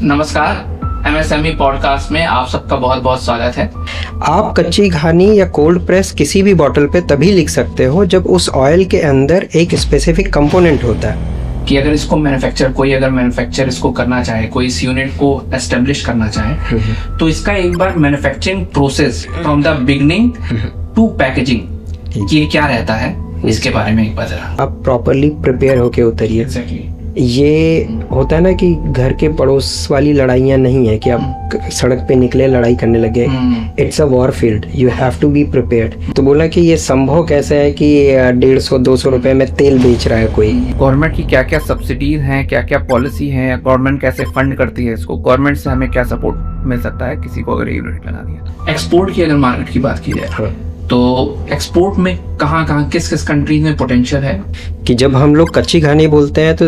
नमस्कार, MSME podcast में आप सबका बहुत बहुत स्वागत है। आप कच्ची घानी या कोल्ड प्रेस किसी भी बॉटल पे तभी लिख सकते हो जब उस ऑयल के अंदर एक स्पेसिफिक कंपोनेंट होता है कि अगर इसको मैन्युफैक्चर इसको करना चाहे, कोई इस यूनिट को एस्टेब्लिश करना चाहे, तो इसका एक बार manufacturing process from the beginning to packaging ये क्या रहता है, इसके बारे में एक बार जरा आप प्रॉपरली प्रिपेयर होके उतरिए। Exactly. ये होता है ना कि घर के पड़ोस वाली लड़ाइयाँ नहीं है कि आप सड़क पे निकले लड़ाई करने लगे। It's a war field, you have to be prepared. तो बोला कि ये संभव कैसे है कि 150-200 रुपए में तेल बेच रहा है कोई। गवर्नमेंट की क्या क्या सब्सिडीज हैं, क्या क्या पॉलिसी है, गवर्नमेंट कैसे फंड करती है इसको, गवर्नमेंट से हमें क्या सपोर्ट मिल सकता है किसी को अगर यूनिट लगा दिया। एक्सपोर्ट की अगर मार्केट की बात की जाए तो एक्सपोर्ट में कहाँ किस किस कंट्रीज में पोटेंशियल है। कि जब हम लोग कच्ची घानी बोलते हैं तो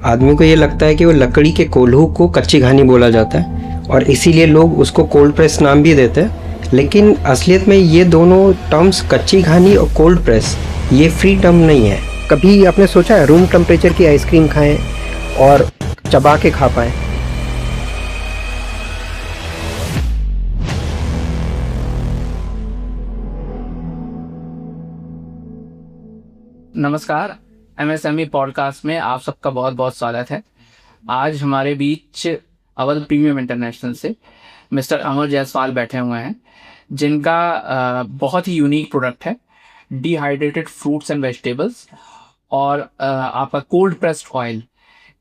आदमी को ये लगता है कि वो लकड़ी के कोल्हू को कच्ची घानी बोला जाता है और इसीलिए लोग उसको कोल्ड प्रेस नाम भी देते हैं। लेकिन असलियत में ये दोनों टर्म्स, कच्ची घानी और कोल्ड प्रेस, ये फ्री टर्म नहीं है। कभी आपने सोचा है रूम टेम्परेचर की आइसक्रीम खाएं और चबा के खा पाएं? नमस्कार, एमएसएमई पॉडकास्ट में आप सबका बहुत बहुत स्वागत है। आज हमारे बीच अवध प्रीमियम इंटरनेशनल से मिस्टर अमर जायसवाल बैठे हुए हैं, जिनका बहुत ही यूनिक प्रोडक्ट है डिहाइड्रेटेड फ्रूट्स एंड वेजिटेबल्स और आपका कोल्ड प्रेस्ड ऑयल।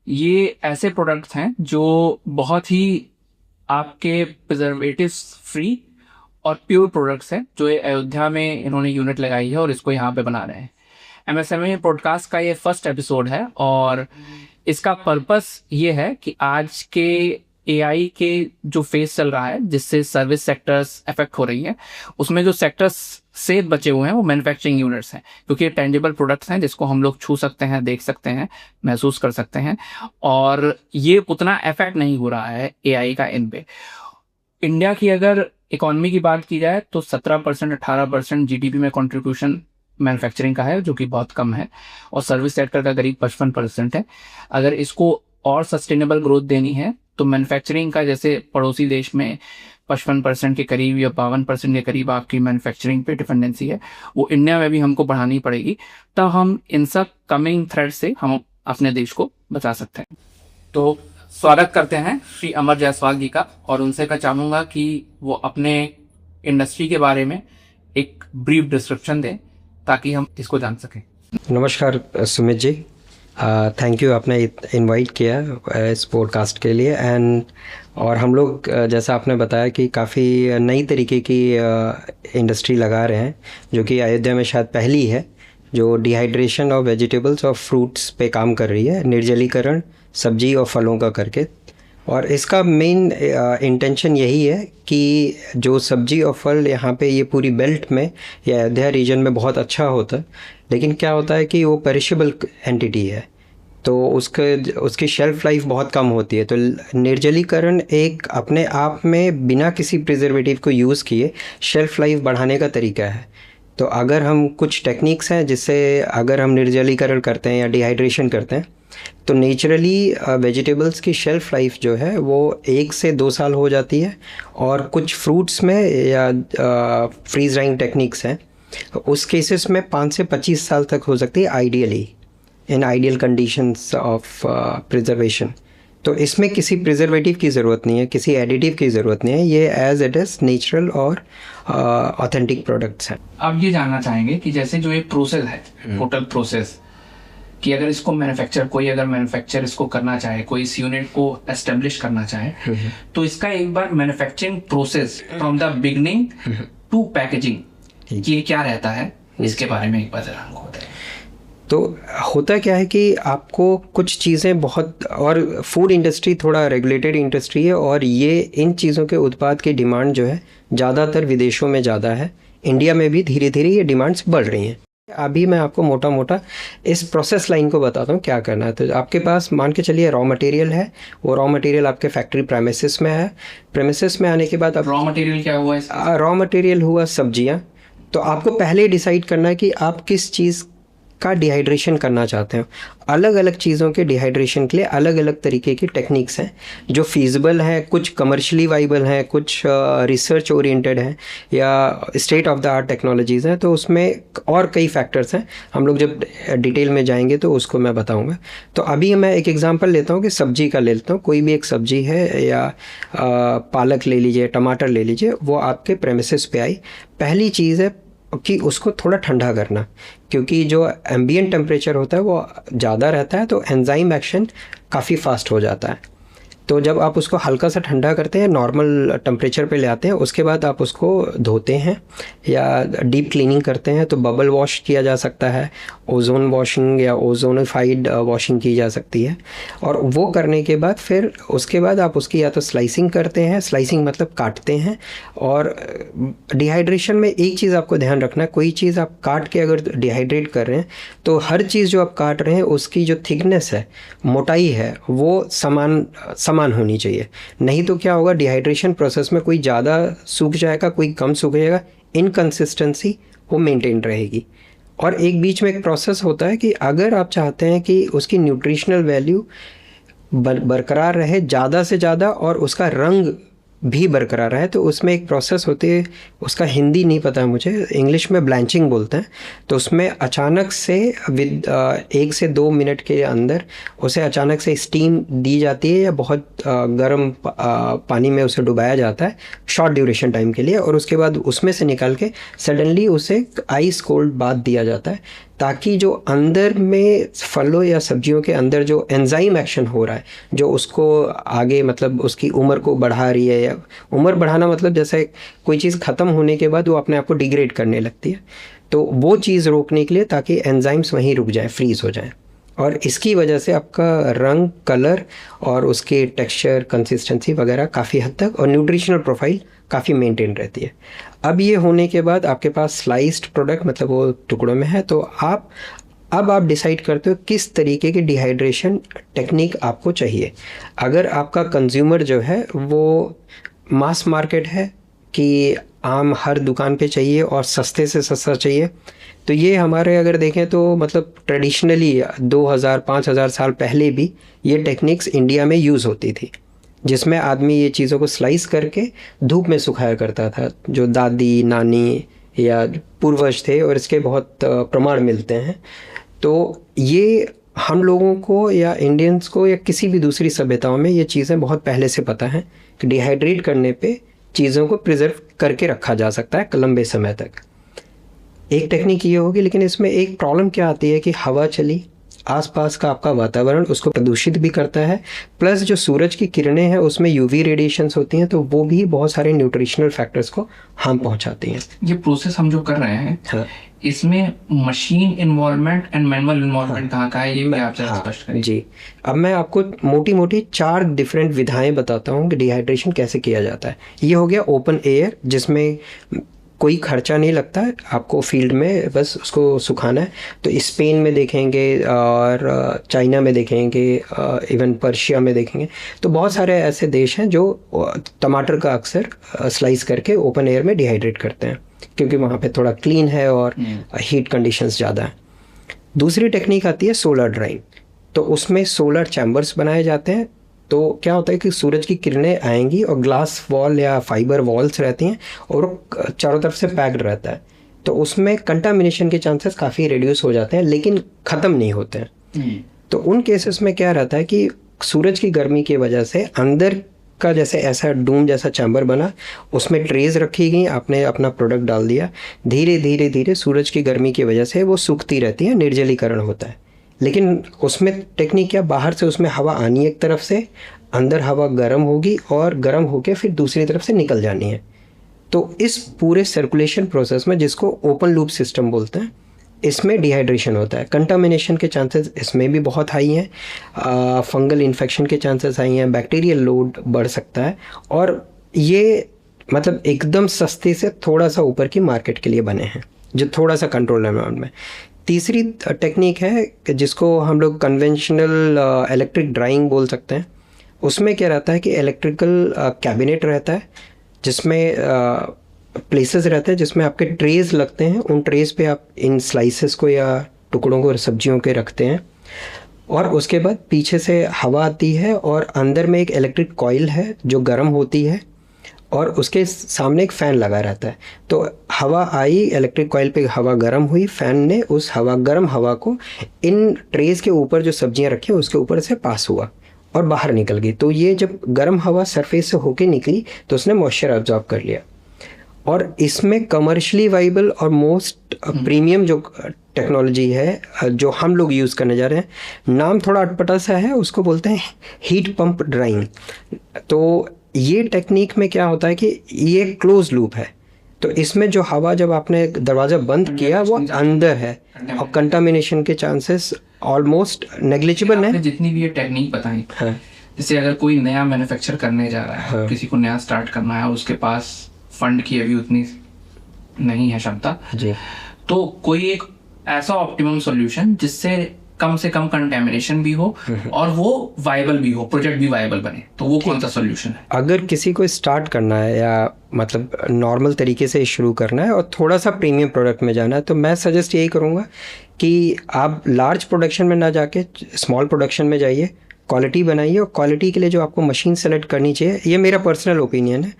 ये ऐसे प्रोडक्ट्स हैं जो बहुत ही आपके प्रिजर्वेटिव्स फ्री और प्योर प्रोडक्ट्स हैं, जो अयोध्या में इन्होंने यूनिट लगाई है और इसको यहाँ पे बना रहे हैं। एमएसएमई पॉडकास्ट का ये फर्स्ट एपिसोड है और इसका पर्पस ये है कि आज के एआई के जो फेस चल रहा है, जिससे सर्विस सेक्टर्स अफेक्ट हो रही हैं, उसमें जो सेक्टर्स से बचे हुए हैं वो मैन्युफैक्चरिंग यूनिट्स हैं, क्योंकि ये टेंजिबल प्रोडक्ट्स हैं जिसको हम लोग छू सकते हैं, देख सकते हैं, महसूस कर सकते हैं और ये उतना अफेक्ट नहीं हो रहा है एआई का इन पे। इंडिया की अगर इकोनॉमी की बात की जाए तो 17% 18% जीडीपी में कॉन्ट्रीब्यूशन मैन्युफैक्चरिंग का है, जो कि बहुत कम है, और सर्विस सेक्टर का करीब 55% है। अगर इसको और सस्टेनेबल ग्रोथ देनी है तो मैन्युफैक्चरिंग का, जैसे पड़ोसी देश में 55% के करीब या 52% के करीब आपकी मैन्युफैक्चरिंग पे डिपेंडेंसी है, वो इंडिया में भी हमको बढ़ानी पड़ेगी, तब हम इन सब कमिंग थ्रेड से हम अपने देश को बचा सकते हैं। तो स्वागत करते हैं श्री अमर जायसवाल जी का, और उनसे मैं चाहूँगा कि वो अपने इंडस्ट्री के बारे में एक ब्रीफ डिस्क्रिप्शन दें ताकि हम इसको जान सकें। नमस्कार सुमित जी, थैंक यू, आपने इनवाइट किया इस पॉडकास्ट के लिए। और हम लोग जैसा आपने बताया कि काफ़ी नई तरीके की इंडस्ट्री लगा रहे हैं, जो कि अयोध्या में शायद पहली है, जो डिहाइड्रेशन ऑफ वेजिटेबल्स और फ्रूट्स पे काम कर रही है, निर्जलीकरण सब्जी और फलों का करके। और इसका मेन इंटेंशन यही है कि जो सब्जी और फल यहाँ पे ये पूरी बेल्ट में या अयोध्या रीजन में बहुत अच्छा होता है, लेकिन क्या होता है कि वो पेरिशेबल एंटिटी है, तो उसकी शेल्फ लाइफ बहुत कम होती है। तो निर्जलीकरण एक अपने आप में बिना किसी प्रिजर्वेटिव को यूज़ किए शेल्फ लाइफ बढ़ाने का तरीका है। तो अगर हम कुछ टेक्निक्स हैं जिससे अगर हम निर्जलीकरण करते हैं या डिहाइड्रेशन करते हैं तो नेचुरली वेजिटेबल्स की शेल्फ़ लाइफ जो है वो 1 से 2 साल हो जाती है। और कुछ फ्रूट्स में या फ्रीज ड्राइंग टेक्निक्स हैं, उस केसेस में 5 से 25 साल तक हो सकती है ideally, in ideal conditions of preservation. तो इसमें किसी प्रिजर्वेटिव की ज़रूरत नहीं है, किसी एडिटिव की ज़रूरत नहीं है, ये एज इट इज़ नेचुरल और ऑथेंटिक प्रोडक्ट्स हैं। आप ये जानना चाहेंगे कि जैसे जो एक प्रोसेस है, टोटल प्रोसेस, कि अगर इसको मैन्युफैक्चर इसको करना चाहे, कोई इस यूनिट को एस्टेब्लिश करना चाहे, तो इसका एक बार manufacturing process from the beginning to packaging ये क्या रहता है, इसके बारे में एक बार जरा हमको बताइए। तो होता क्या है कि आपको कुछ चीज़ें बहुत, और फूड इंडस्ट्री थोड़ा रेगुलेटेड इंडस्ट्री है और ये इन चीज़ों के उत्पाद की डिमांड जो है ज़्यादातर विदेशों में ज़्यादा है। इंडिया में भी धीरे धीरे ये डिमांड्स बढ़ रही हैं। अभी मैं आपको मोटा मोटा इस प्रोसेस लाइन को बताता हूँ क्या करना है। तो आपके पास मान के चलिए रॉ मटेरियल है, वो रॉ मटेरियल आपके फैक्ट्री प्रेमिसेस में है। प्रेमिसेस में आने के बाद रॉ मटेरियल क्या हुआ है? रॉ मटेरियल हुआ सब्जियाँ। तो आपको पहले डिसाइड करना है कि आप किस चीज़ का डिहाइड्रेशन करना चाहते हो, अलग अलग चीज़ों के डिहाइड्रेशन के लिए अलग अलग तरीके की टेक्निक्स हैं जो फीजिबल हैं, कुछ कमर्शियली वाइबल हैं, कुछ रिसर्च ओरिएंटेड हैं या state of the art technologies हैं। तो उसमें और कई फैक्टर्स हैं, हम लोग जब डिटेल में जाएंगे तो उसको मैं बताऊंगा। तो अभी मैं एक एग्जांपल लेता हूँ कि सब्जी का ले लेता हूँ। कोई भी एक सब्जी है या पालक ले लीजिए, टमाटर ले लीजिए, वो आपके प्रेमिसेस पे आई। पहली चीज़ है कि उसको थोड़ा ठंडा करना, क्योंकि जो एम्बिएंट टेम्परेचर होता है वो ज़्यादा रहता है तो एंजाइम एक्शन काफ़ी फास्ट हो जाता है। तो जब आप उसको हल्का सा ठंडा करते हैं, नॉर्मल टेम्परेचर पे ले आते हैं, उसके बाद आप उसको धोते हैं या डीप क्लीनिंग करते हैं तो बबल वॉश किया जा सकता है, ओजोन वॉशिंग या ओजोनिफाइड वॉशिंग की जा सकती है। और वो करने के बाद फिर उसके बाद आप उसकी या तो स्लाइसिंग करते हैं, स्लाइसिंग मतलब काटते हैं। और डिहाइड्रेशन में एक चीज़ आपको ध्यान रखना है, कोई चीज़ आप काट के अगर डिहाइड्रेट कर रहे हैं तो हर चीज़ जो आप काट रहे हैं उसकी जो थिकनेस है, मोटाई है, वो समान होनी चाहिए। नहीं तो क्या होगा, डिहाइड्रेशन प्रोसेस में कोई ज़्यादा सूख जाएगा, कोई कम सूख जाएगा, इनकंसिस्टेंसी वो मेंटेन रहेगी। और एक बीच में एक प्रोसेस होता है कि अगर आप चाहते हैं कि उसकी न्यूट्रिशनल वैल्यू बरकरार रहे ज़्यादा से ज़्यादा और उसका रंग भी बरकरार है, तो उसमें एक प्रोसेस होती है, उसका हिंदी नहीं पता है मुझे, इंग्लिश में ब्लैंचिंग बोलते हैं। तो उसमें अचानक से विद 1 से 2 मिनट के अंदर उसे अचानक से स्टीम दी जाती है या बहुत गर्म पानी में उसे डुबाया जाता है शॉर्ट ड्यूरेशन टाइम के लिए, और उसके बाद उसमें से निकाल के सडनली उसे आइस कोल्ड बाथ दिया जाता है, ताकि जो अंदर में फलों या सब्जियों के अंदर जो एंजाइम एक्शन हो रहा है, जो उसको आगे मतलब उसकी उम्र को बढ़ा रही है, या उम्र बढ़ाना मतलब जैसे कोई चीज़ ख़त्म होने के बाद वो अपने आप को डिग्रेड करने लगती है, तो वो चीज़ रोकने के लिए ताकि एंजाइम्स वहीं रुक जाए, फ्रीज़ हो जाए। और इसकी वजह से आपका रंग, कलर और उसके टेक्सचर, कंसिस्टेंसी वगैरह काफ़ी हद तक, और न्यूट्रिशनल प्रोफाइल काफ़ी मेंटेन रहती है। अब ये होने के बाद आपके पास स्लाइस्ड प्रोडक्ट मतलब वो टुकड़ों में है, तो अब आप डिसाइड करते हो किस तरीके की डिहाइड्रेशन टेक्निक आपको चाहिए। अगर आपका कंज्यूमर जो है वो मास मार्केट है कि आम हर दुकान पे चाहिए और सस्ते से सस्ता चाहिए, तो ये हमारे अगर देखें तो मतलब ट्रेडिशनली 2000-5000 साल पहले भी ये टेक्निक्स इंडिया में यूज़ होती थी, जिसमें आदमी ये चीज़ों को स्लाइस करके धूप में सुखाया करता था, जो दादी, नानी या पूर्वज थे, और इसके बहुत प्रमाण मिलते हैं। तो ये हम लोगों को या इंडियंस को या किसी भी दूसरी सभ्यताओं में ये चीज़ें बहुत पहले से पता है कि डिहाइड्रेट करने पे चीज़ों को प्रिजर्व करके रखा जा सकता है लंबे समय तक। एक टेक्निक ये होगी, लेकिन इसमें एक प्रॉब्लम क्या आती है कि हवा चली, आसपास का आपका वातावरण उसको प्रदूषित भी करता है, प्लस जो सूरज की किरणें हैं उसमें यूवी रेडिएशंस होती हैं, तो वो भी बहुत सारे न्यूट्रिशनल फैक्टर्स को हार्म पहुंचाती हैं। ये प्रोसेस हम जो कर रहे हैं, हाँ, इसमें machine involvement and manual involvement कहाँ का है, ये मैं आपसे स्पष्ट करें। जी, अब मैं आपको मोटी मोटी 4 डिफरेंट विधाएं बताता हूँ कि डिहाइड्रेशन कैसे किया जाता है। ये हो गया ओपन एयर, जिसमें कोई खर्चा नहीं लगता है, आपको फील्ड में बस उसको सुखाना है। तो स्पेन में देखेंगे और चाइना में देखेंगे, इवन पर्शिया में देखेंगे, तो बहुत सारे ऐसे देश हैं जो टमाटर का अक्सर स्लाइस करके ओपन एयर में डिहाइड्रेट करते हैं, क्योंकि वहाँ पे थोड़ा क्लीन है और हीट कंडीशंस ज़्यादा है। दूसरी टेक्निक आती है सोलर ड्राइंग, तो उसमें सोलर चैम्बर्स बनाए जाते हैं। तो क्या होता है कि सूरज की किरणें आएंगी और ग्लास वॉल या फाइबर वॉल्स रहती हैं और चारों तरफ से पैक्ड रहता है, तो उसमें कंटामिनेशन के चांसेस काफ़ी रिड्यूस हो जाते हैं, लेकिन ख़त्म नहीं होते हैं। तो उन केसेस में क्या रहता है कि सूरज की गर्मी की वजह से अंदर का जैसे ऐसा डूम जैसा चैम्बर बना, उसमें ट्रेज रखी गई, आपने अपना प्रोडक्ट डाल दिया, धीरे धीरे धीरे सूरज की गर्मी की वजह से वो सूखती रहती है, निर्जलीकरण होता है। लेकिन उसमें टेक्निक क्या, बाहर से उसमें हवा आनी एक तरफ से, अंदर हवा गर्म होगी और गर्म होकर फिर दूसरी तरफ से निकल जानी है। तो इस पूरे सर्कुलेशन प्रोसेस में, जिसको ओपन लूप सिस्टम बोलते हैं, इसमें डिहाइड्रेशन होता है। कंटामिनेशन के चांसेस इसमें भी बहुत हाई हैं, फंगल इन्फेक्शन के चांसेस हाई हैं, बैक्टीरियल लोड बढ़ सकता है, और ये मतलब एकदम सस्ते से थोड़ा सा ऊपर की मार्केट के लिए बने हैं, जो थोड़ा सा कंट्रोल अमाउंट में। तीसरी टेक्निक है कि जिसको हम लोग कन्वेंशनल इलेक्ट्रिक ड्राइंग बोल सकते हैं। उसमें क्या रहता है कि इलेक्ट्रिकल कैबिनेट रहता है, जिसमें प्लेसेस रहते हैं जिसमें आपके ट्रेज लगते हैं, उन ट्रेज पे आप इन स्लाइसेस को या टुकड़ों को सब्जियों के रखते हैं, और उसके बाद पीछे से हवा आती है और अंदर में एक इलेक्ट्रिक कॉइल है जो गर्म होती है और उसके सामने एक फ़ैन लगा रहता है। तो हवा आई, इलेक्ट्रिक कॉइल पे हवा गर्म हुई, फ़ैन ने उस गर्म हवा को इन ट्रेज़ के ऊपर जो सब्जियां रखी उसके ऊपर से पास हुआ और बाहर निकल गई। तो ये जब गर्म हवा सरफेस से होके निकली तो उसने मॉइस्चर अब्जॉर्ब कर लिया। और इसमें कमर्शियली वाइबल और मोस्ट प्रीमियम जो टेक्नोलॉजी है जो हम लोग यूज़ करने जा रहे हैं, नाम थोड़ा अटपटा सा है, उसको बोलते हैं हीट पंप ड्राइंग। तो ये टेक्निक में क्या होता है कि ये क्लोज लूप है, तो इसमें जो हवा जब आपने दरवाज़ा बंद किया वो अंदर है और कंटामिनेशन के चांसेस ऑलमोस्ट नेग्लिजिबल है। जितनी भी ये टेक्निक बताई, हाँ, जैसे अगर कोई नया मैन्युफैक्चर करने जा रहा है, हाँ, किसी को नया स्टार्ट करना है, उसके पास फंड की अभी उतनी नहीं है क्षमता जी, तो कोई एक ऐसा ऑप्टिमम सॉल्यूशन जिससे कम से कम कंटेमिनेशन भी हो और वो वायबल भी हो, प्रोजेक्ट भी वायबल बने, तो वो कौन सा सॉल्यूशन है? अगर किसी को स्टार्ट करना है या मतलब नॉर्मल तरीके से शुरू करना है और थोड़ा सा प्रीमियम प्रोडक्ट में जाना है, तो मैं सजेस्ट यही करूँगा कि आप लार्ज प्रोडक्शन में ना जाके स्मॉल प्रोडक्शन में जाइए, क्वालिटी बनाइए, और क्वालिटी के लिए जो आपको मशीन सेलेक्ट करनी चाहिए, ये मेरा पर्सनल ओपिनियन है,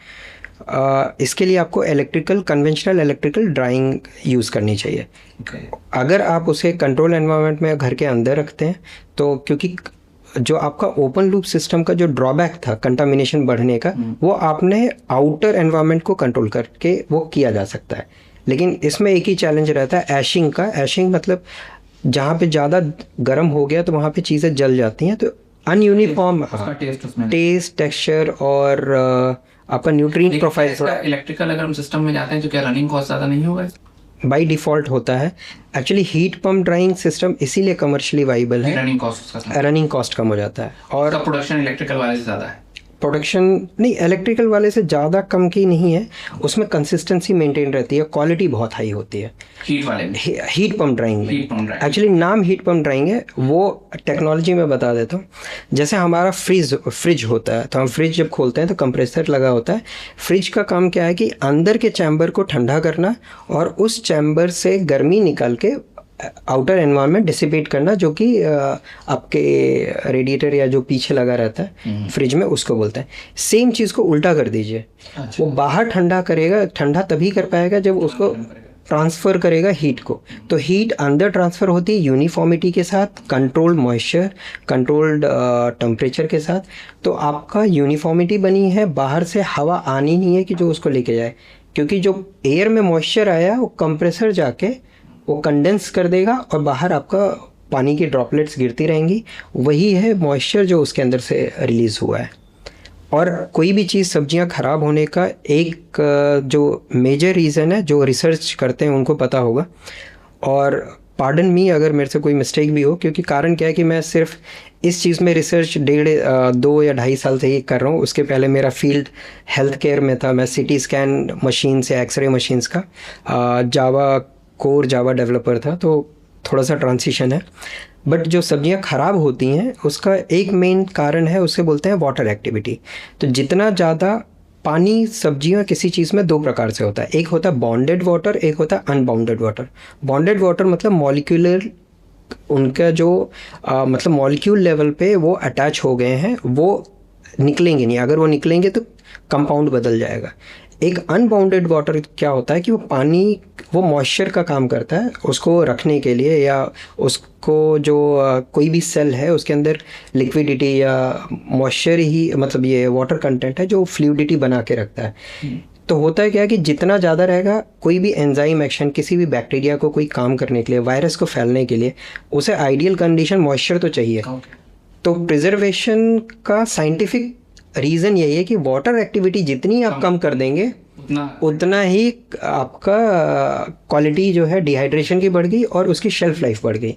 इसके लिए आपको कन्वेंशनल इलेक्ट्रिकल ड्राइंग यूज़ करनी चाहिए। अगर आप उसे कंट्रोल एनवायरनमेंट में घर के अंदर रखते हैं तो, क्योंकि जो आपका ओपन लूप सिस्टम का जो ड्रॉबैक था कंटामिनेशन बढ़ने का, वो आपने आउटर एनवायरनमेंट को कंट्रोल करके वो किया जा सकता है। लेकिन इसमें एक ही चैलेंज रहता है एशिंग का। एशिंग मतलब जहाँ पे ज़्यादा गर्म हो गया तो वहाँ पे चीज़ें जल जाती हैं, तो अनयूनिफॉर्म टेस्ट, टेक्सचर और आपका न्यूट्रिएंट प्रोफाइल थोड़ा। इलेक्ट्रिकल अगर हम सिस्टम में जाते हैं तो क्या रनिंग कॉस्ट ज़्यादा नहीं होगा? बाई डिफ़ॉल्ट होता है। Actually heat pump drawing system इसीलिए कमर्शियली वाइबल है, रनिंग कॉस्ट कम हो जाता है और प्रोडक्शन इलेक्ट्रिकल वाले से ज़्यादा है। प्रोडक्शन नहीं, इलेक्ट्रिकल वाले से ज़्यादा कम की नहीं है, उसमें कंसिस्टेंसी मेंटेन रहती है, क्वालिटी बहुत हाई होती है हीट वाले में, हीट पंप ड्राइंग में। एक्चुअली नाम हीट पंप ड्राइंग है, वो टेक्नोलॉजी में बता देता हूँ। जैसे हमारा फ्रिज होता है, तो हम फ्रिज जब खोलते हैं तो कंप्रेसर लगा होता है। फ्रिज का काम क्या है कि अंदर के चैम्बर को ठंडा करना और उस चैम्बर से गर्मी निकाल के आउटर एनवायरनमेंट डिसिपेट करना, जो कि आपके रेडिएटर या जो पीछे लगा रहता है फ्रिज में, उसको बोलते हैं। सेम चीज़ को उल्टा कर दीजिए। अच्छा। वो बाहर ठंडा करेगा, ठंडा तभी कर पाएगा जब उसको ट्रांसफ़र करेगा हीट को। तो हीट अंदर ट्रांसफ़र होती है यूनिफॉर्मिटी के साथ, कंट्रोल्ड मॉइस्चर, कंट्रोल्ड टेम्परेचर के साथ। तो आपका यूनिफॉर्मिटी बनी है, बाहर से हवा आनी नहीं है कि जो उसको लेके जाए, क्योंकि जो एयर में मॉइस्चर आया वो कंप्रेसर जाके वो कंडेंस कर देगा और बाहर आपका पानी की ड्रॉपलेट्स गिरती रहेंगी। वही है मॉइस्चर जो उसके अंदर से रिलीज़ हुआ है। और कोई भी चीज़, सब्जियां ख़राब होने का एक जो मेजर रीज़न है, जो रिसर्च करते हैं उनको पता होगा, और पार्डन मी अगर मेरे से कोई मिस्टेक भी हो, क्योंकि कारण क्या है कि मैं सिर्फ इस चीज़ में रिसर्च 2 या 2.5 साल से ही कर रहा हूँ। उसके पहले मेरा फील्ड हेल्थ केयर में था। मैं CT स्कैन मशीन से, एक्सरे मशीन्स का जावा डेवलपर था, तो थोड़ा सा ट्रांसिशन है। बट जो सब्जियां ख़राब होती हैं उसका एक मेन कारण है, उसे बोलते हैं वाटर एक्टिविटी। तो जितना ज़्यादा पानी सब्जियां किसी चीज़ में 2 प्रकार से होता है, एक होता है बॉन्डेड वाटर, एक होता है अनबाउंडेड वाटर। बॉन्डेड वाटर मतलब मॉलिक्यूलर, उनका जो मतलब मॉलिक्यूल लेवल पे वो अटैच हो गए हैं, वो निकलेंगे नहीं। अगर वो निकलेंगे तो कंपाउंड बदल जाएगा। एक अनबाउंडेड वाटर क्या होता है कि वो पानी, वो मॉइस्चर का काम करता है उसको रखने के लिए, या उसको जो कोई भी सेल है उसके अंदर लिक्विडिटी या मॉइस्चर ही, मतलब ये वाटर कंटेंट है जो फ्लूइडिटी बना के रखता है। तो होता है क्या कि जितना ज़्यादा रहेगा, कोई भी एंजाइम एक्शन, किसी भी बैक्टीरिया को कोई काम करने के लिए, वायरस को फैलने के लिए, उसे आइडियल कंडीशन मॉइस्चर तो चाहिए। तो प्रिजर्वेशन का साइंटिफिक रीज़न यही है कि वाटर एक्टिविटी जितनी आप कम कर देंगे उतना ही आपका क्वालिटी जो है डिहाइड्रेशन की बढ़ गई और उसकी शेल्फ लाइफ बढ़ गई।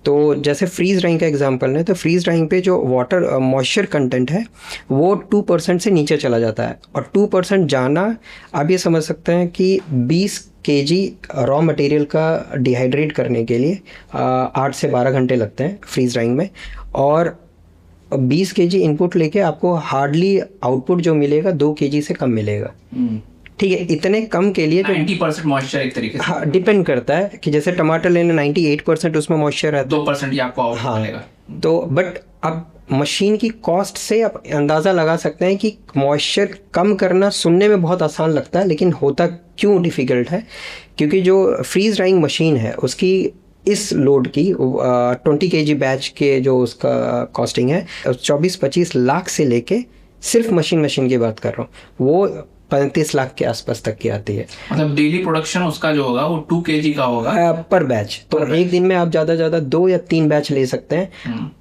तो जैसे फ्रीज ड्राइंग का एग्जांपल है, तो फ्रीज ड्राइंग पे जो वाटर मॉइस्चर कंटेंट है वो 2% से नीचे चला जाता है, और 2% जाना आप ये समझ सकते हैं कि 20 kg रॉ मटेरियल का डिहाइड्रेट करने के लिए 8 से 12 घंटे लगते हैं फ्रीज ड्राइंग में, और 20 kg इनपुट लेके आपको हार्डली आउटपुट जो मिलेगा 2 kg से कम मिलेगा। ठीक है, इतने कम के लिए 90% मॉइस्चर एक तरीके से। हाँ, डिपेंड करता है कि जैसे टमाटर लेने 98% उसमें मॉइस्चर रहता है, 2% ही आपको आउट हाँ मिलेगा। तो बट अब मशीन की कॉस्ट से आप अंदाज़ा लगा सकते हैं कि मॉइस्चर कम करना सुनने में बहुत आसान लगता है, लेकिन होता क्यों डिफ़िकल्ट है, क्योंकि जो फ्रीज ड्राइंग मशीन है उसकी इस लोड की 20 kg बैच के जो उसका कॉस्टिंग है 24-25 लाख से लेके, सिर्फ मशीन की बात कर रहा हूँ, वो 35 लाख के आसपास तक की आती है। मतलब डेली प्रोडक्शन उसका जो होगा वो 2 kg का होगा पर बैच। तो एक दिन में आप ज़्यादा से ज़्यादा 2 या 3 बैच ले सकते हैं,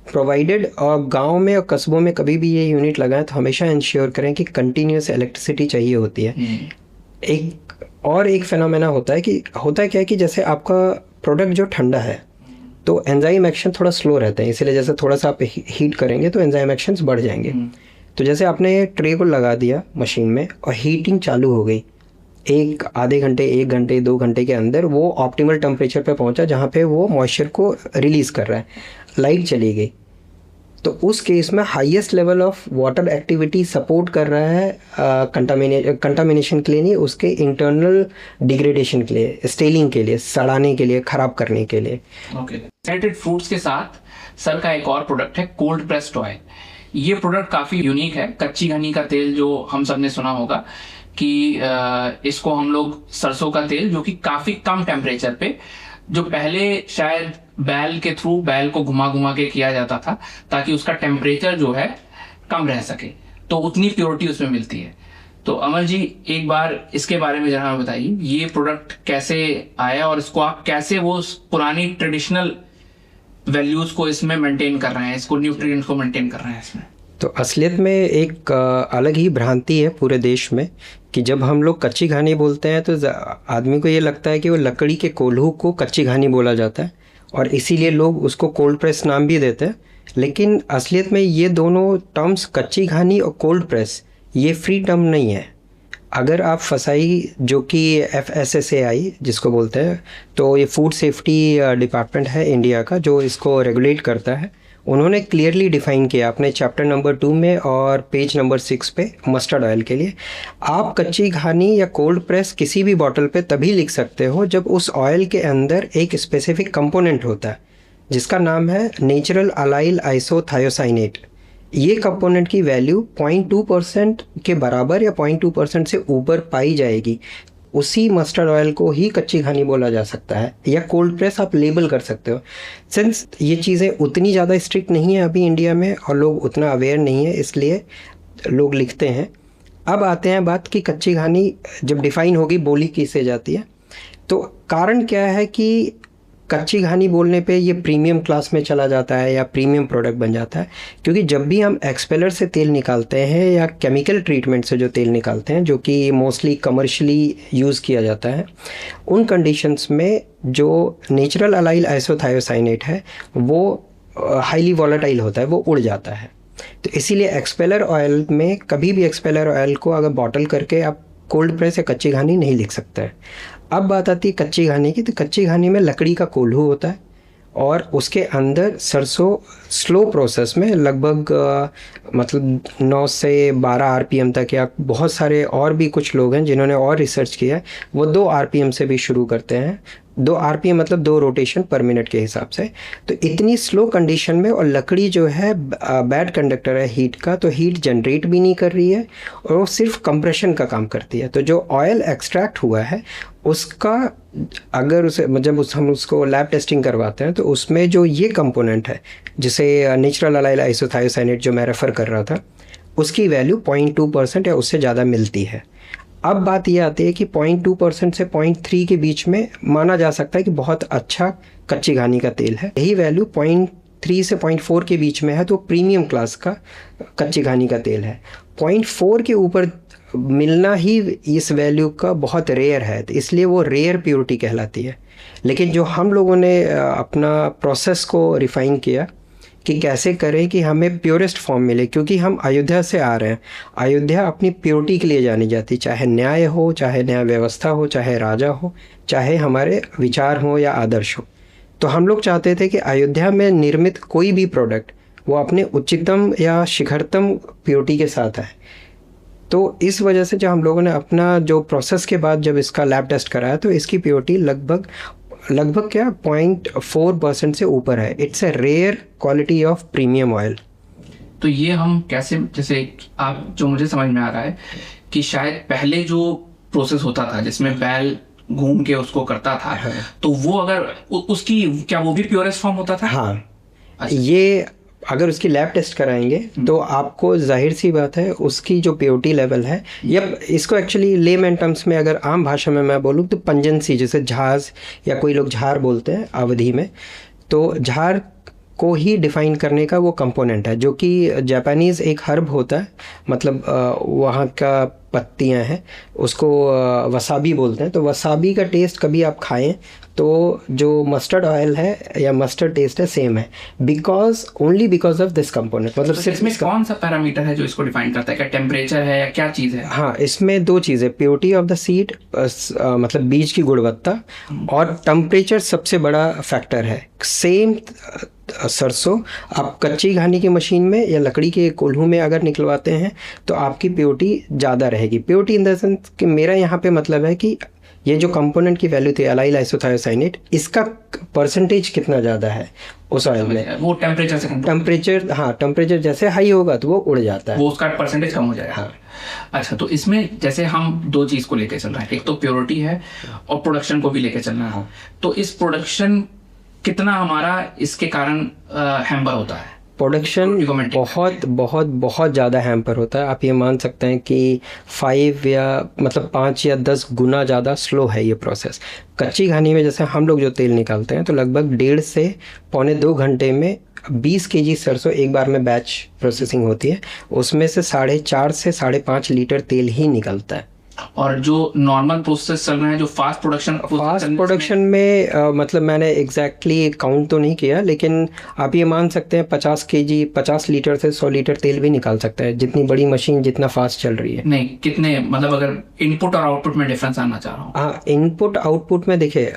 प्रोवाइडेड। और गांव में और कस्बों में कभी भी ये यूनिट लगाएं तो हमेशा इंश्योर करें कि कंटिन्यूस इलेक्ट्रिसिटी चाहिए होती है। एक फेनोमेना होता है कि होता है क्या है कि जैसे आपका प्रोडक्ट जो ठंडा है तो एंजाइम एक्शन थोड़ा स्लो रहते हैं, इसलिए जैसे थोड़ा सा आप हीट करेंगे तो एंजाइम एक्शंस बढ़ जाएंगे। तो जैसे आपने ट्रे को लगा दिया मशीन में और हीटिंग चालू हो गई, आधे घंटे 1 घंटे 2 घंटे के अंदर वो ऑप्टिमल टेम्परेचर पे पहुंचा जहाँ पे वो मॉइस्चर को रिलीज़ कर रहा है, लाइट चली गई, तो उस केस में highest level of water activity support कर रहा है कंटामिनेशन के लिए नहीं, उसके इंटरनल डिग्रेडेशन के लिए, स्टेलिंग के लिए, सड़ाने के लिए, ख़राब करने के लिए। ओके। सैटेड फ्रूट्स के साथ सर का एक और प्रोडक्ट है कोल्ड प्रेस्ड ऑयल। ये प्रोडक्ट काफ़ी यूनिक है। कच्ची घनी का तेल जो हम सब ने सुना होगा कि इसको हम लोग सरसों का तेल, जो कि काफ़ी कम टेम्परेचर पे, जो पहले शायद बैल के थ्रू, बैल को घुमा घुमा के किया जाता था ताकि उसका टेम्परेचर जो है कम रह सके, तो उतनी प्योरिटी उसमें मिलती है। तो अमर जी एक बार इसके बारे में जरा बताइए, ये प्रोडक्ट कैसे आया और इसको आप कैसे वो पुरानी ट्रेडिशनल वैल्यूज को इसमें मेंटेन कर रहे हैं, इसको न्यूट्रिएंट्स को मेंटेन कर रहे हैं इसमें। तो असलियत में एक अलग ही भ्रांति है पूरे देश में कि जब हम लोग कच्ची घानी बोलते हैं तो आदमी को ये लगता है कि वो लकड़ी के कोल्हू को कच्ची घानी बोला जाता है और इसीलिए लोग उसको कोल्ड प्रेस नाम भी देते हैं। लेकिन असलियत में ये दोनों टर्म्स, कच्ची घानी और कोल्ड प्रेस, ये फ्री टर्म नहीं है। अगर आप फसाई, जो कि FSSAI जिसको बोलते हैं, तो ये फूड सेफ्टी डिपार्टमेंट है इंडिया का जो इसको रेगुलेट करता है, उन्होंने क्लियरली डिफाइन किया अपने चैप्टर नंबर 2 में और पेज नंबर 6 पे मस्टर्ड ऑयल के लिए। आप कच्ची घानी या कोल्ड प्रेस किसी भी बॉटल पे तभी लिख सकते हो जब उस ऑयल के अंदर एक स्पेसिफिक कंपोनेंट होता है जिसका नाम है नेचुरल अलाइल आइसोथायोसाइनेट। ये कंपोनेंट की वैल्यू 0.2% के बराबर या 0.2% से ऊपर पाई जाएगी, उसी मस्टर्ड ऑयल को ही कच्ची घानी बोला जा सकता है, या कोल्ड प्रेस आप लेबल कर सकते हो। सिंस ये चीज़ें उतनी ज़्यादा स्ट्रिक्ट नहीं है अभी इंडिया में और लोग उतना अवेयर नहीं है, इसलिए लोग लिखते हैं। अब आते हैं बात कि कच्ची घानी जब डिफ़ाइन होगी बोली किससे जाती है, तो कारण क्या है कि कच्ची घानी बोलने पे ये प्रीमियम क्लास में चला जाता है या प्रीमियम प्रोडक्ट बन जाता है, क्योंकि जब भी हम एक्सपेलर से तेल निकालते हैं या केमिकल ट्रीटमेंट से जो तेल निकालते हैं, जो कि मोस्टली कमर्शियली यूज़ किया जाता है, उन कंडीशंस में जो नेचुरल अलाइल आइसोथायोसाइनेट है वो हाईली वॉलेटाइल होता है, वो उड़ जाता है। तो इसीलिए एक्सपेलर ऑयल में कभी भी एक्सपेलर ऑयल को अगर बॉटल करके आप कोल्ड प्रेस या कच्ची घानी नहीं लिख सकते हैं। अब बात आती है कच्ची घानी की, तो कच्ची घानी में लकड़ी का कोल्हू होता है और उसके अंदर सरसों स्लो प्रोसेस में लगभग मतलब 9 से 12 RPM तक, या बहुत सारे और भी कुछ लोग हैं जिन्होंने और रिसर्च किया है, वो 2 RPM से भी शुरू करते हैं। 2 RPM मतलब 2 रोटेशन पर मिनट के हिसाब से। तो इतनी स्लो कंडीशन में, और लकड़ी जो है बैड कंडक्टर है हीट का, तो हीट जनरेट भी नहीं कर रही है और वो सिर्फ कंप्रेशन का काम करती है। तो जो ऑयल एक्सट्रैक्ट हुआ है उसका, अगर उसे जब हम उसको लैब टेस्टिंग करवाते हैं तो उसमें जो ये कंपोनेंट है जिसे नेचुरल अलाइल आइसोथायोसाइनेट जो मैं रेफ़र कर रहा था, उसकी वैल्यू 0.2% या उससे ज़्यादा मिलती है। अब बात ये आती है कि 0.2% से 0.3 के बीच में माना जा सकता है कि बहुत अच्छा कच्ची घानी का तेल है। यही वैल्यू 0.3 से 0.4 के बीच में है तो प्रीमियम क्लास का कच्ची घानी का तेल है। 0.4 के ऊपर मिलना ही इस वैल्यू का बहुत रेयर है, तो इसलिए वो रेयर प्योरिटी कहलाती है। लेकिन जो हम लोगों ने अपना प्रोसेस को रिफ़ाइन किया कि कैसे करें कि हमें प्योरेस्ट फॉर्म मिले, क्योंकि हम अयोध्या से आ रहे हैं। अयोध्या अपनी प्योरिटी के लिए जानी जाती, चाहे न्याय हो, चाहे न्याय व्यवस्था हो, चाहे राजा हो, चाहे हमारे विचार हो या आदर्श हो। तो हम लोग चाहते थे कि अयोध्या में निर्मित कोई भी प्रोडक्ट वो अपने उच्चतम या शिखरतम प्योरिटी के साथ है। तो इस वजह से जब हम लोगों ने अपना जो प्रोसेस के बाद जब इसका लैब टेस्ट कराया तो इसकी प्योरिटी लगभग क्या 0.4% से ऊपर है। It's a rare quality of premium oil. तो ये हम कैसे, जैसे आप जो मुझे समझ में आ रहा है कि शायद पहले जो प्रोसेस होता था जिसमें बैल घूम के उसको करता था, तो वो अगर उसकी क्या वो भी प्योरेस्ट फॉर्म होता था? हाँ। अच्छा। ये अगर उसकी लैब टेस्ट कराएंगे तो आपको जाहिर सी बात है उसकी जो प्योरिटी लेवल है, या इसको एक्चुअली लेमैन टर्म्स में अगर आम भाषा में मैं बोलूँ तो पंजेंसी, जैसे झाज या कोई लोग झार बोलते हैं अवधि में, तो झार को ही डिफ़ाइन करने का वो कंपोनेंट है, जो कि जापानीज़ एक हर्ब होता है, मतलब वहाँ का पत्तियाँ हैं, उसको वसाबी बोलते हैं। तो वसाबी का टेस्ट कभी आप खाएं तो जो मस्टर्ड ऑयल है या मस्टर्ड टेस्ट है सेम है, only because of this component. मतलब तो सिर्फ इसमें कौन सा पैरामीटर है जो इसको डिफाइन करता है? क्या टेम्परेचर है या क्या चीज़ है? हाँ, इसमें दो चीज़ें, प्योरिटी ऑफ द सीड, मतलब बीज की गुणवत्ता, और टेम्परेचर सबसे बड़ा फैक्टर है। सेम सरसों आप कच्ची घानी की मशीन में या लकड़ी के कोल्हू में अगर निकलवाते हैं तो आपकी प्योरिटी ज़्यादा रहेगी। प्योरिटी इन द सेंस कि मेरा यहाँ पे मतलब है कि ये जो कंपोनेंट की वैल्यू थी एलाइल आइसोथायोसाइनेट, इसका परसेंटेज कितना ज़्यादा है उस ऑयल में। वो टेम्परेचर से, टेम्परेचर जैसे हाई होगा तो वो उड़ जाता है, वो उसका परसेंटेज कम हो जाएगा। हाँ। अच्छा, तो इसमें जैसे हम दो चीज़ को लेके चल रहे हैं, एक तो प्योरिटी है और प्रोडक्शन को भी लेके चलना है। तो इस प्रोडक्शन कितना हमारा इसके कारण हैम्पर होता है? प्रोडक्शन बहुत बहुत बहुत ज़्यादा हैम्पर होता है। आप ये मान सकते हैं कि 5 या 10 गुना ज़्यादा स्लो है ये प्रोसेस। कच्ची घानी में जैसे हम लोग जो तेल निकालते हैं तो लगभग 1.5 से 1.25 घंटे में 20 kg सरसों एक बार में बैच प्रोसेसिंग होती है, उसमें से 4.5 से 5.5 लीटर तेल ही निकलता है। और जो नॉर्मल प्रोसेस चल रहा है, जो फास्ट प्रोडक्शन में मतलब मैंने एग्जैक्टली काउंट तो नहीं किया, लेकिन आप ये मान सकते हैं 50 लीटर से 100 लीटर तेल भी निकाल सकता है, जितनी बड़ी मशीन जितना फास्ट चल रही है। नहीं, कितने, मतलब अगर इनपुट और आउटपुट में डिफरेंस आना चाह रहा हूँ। हाँ, इनपुट आउटपुट में देखिए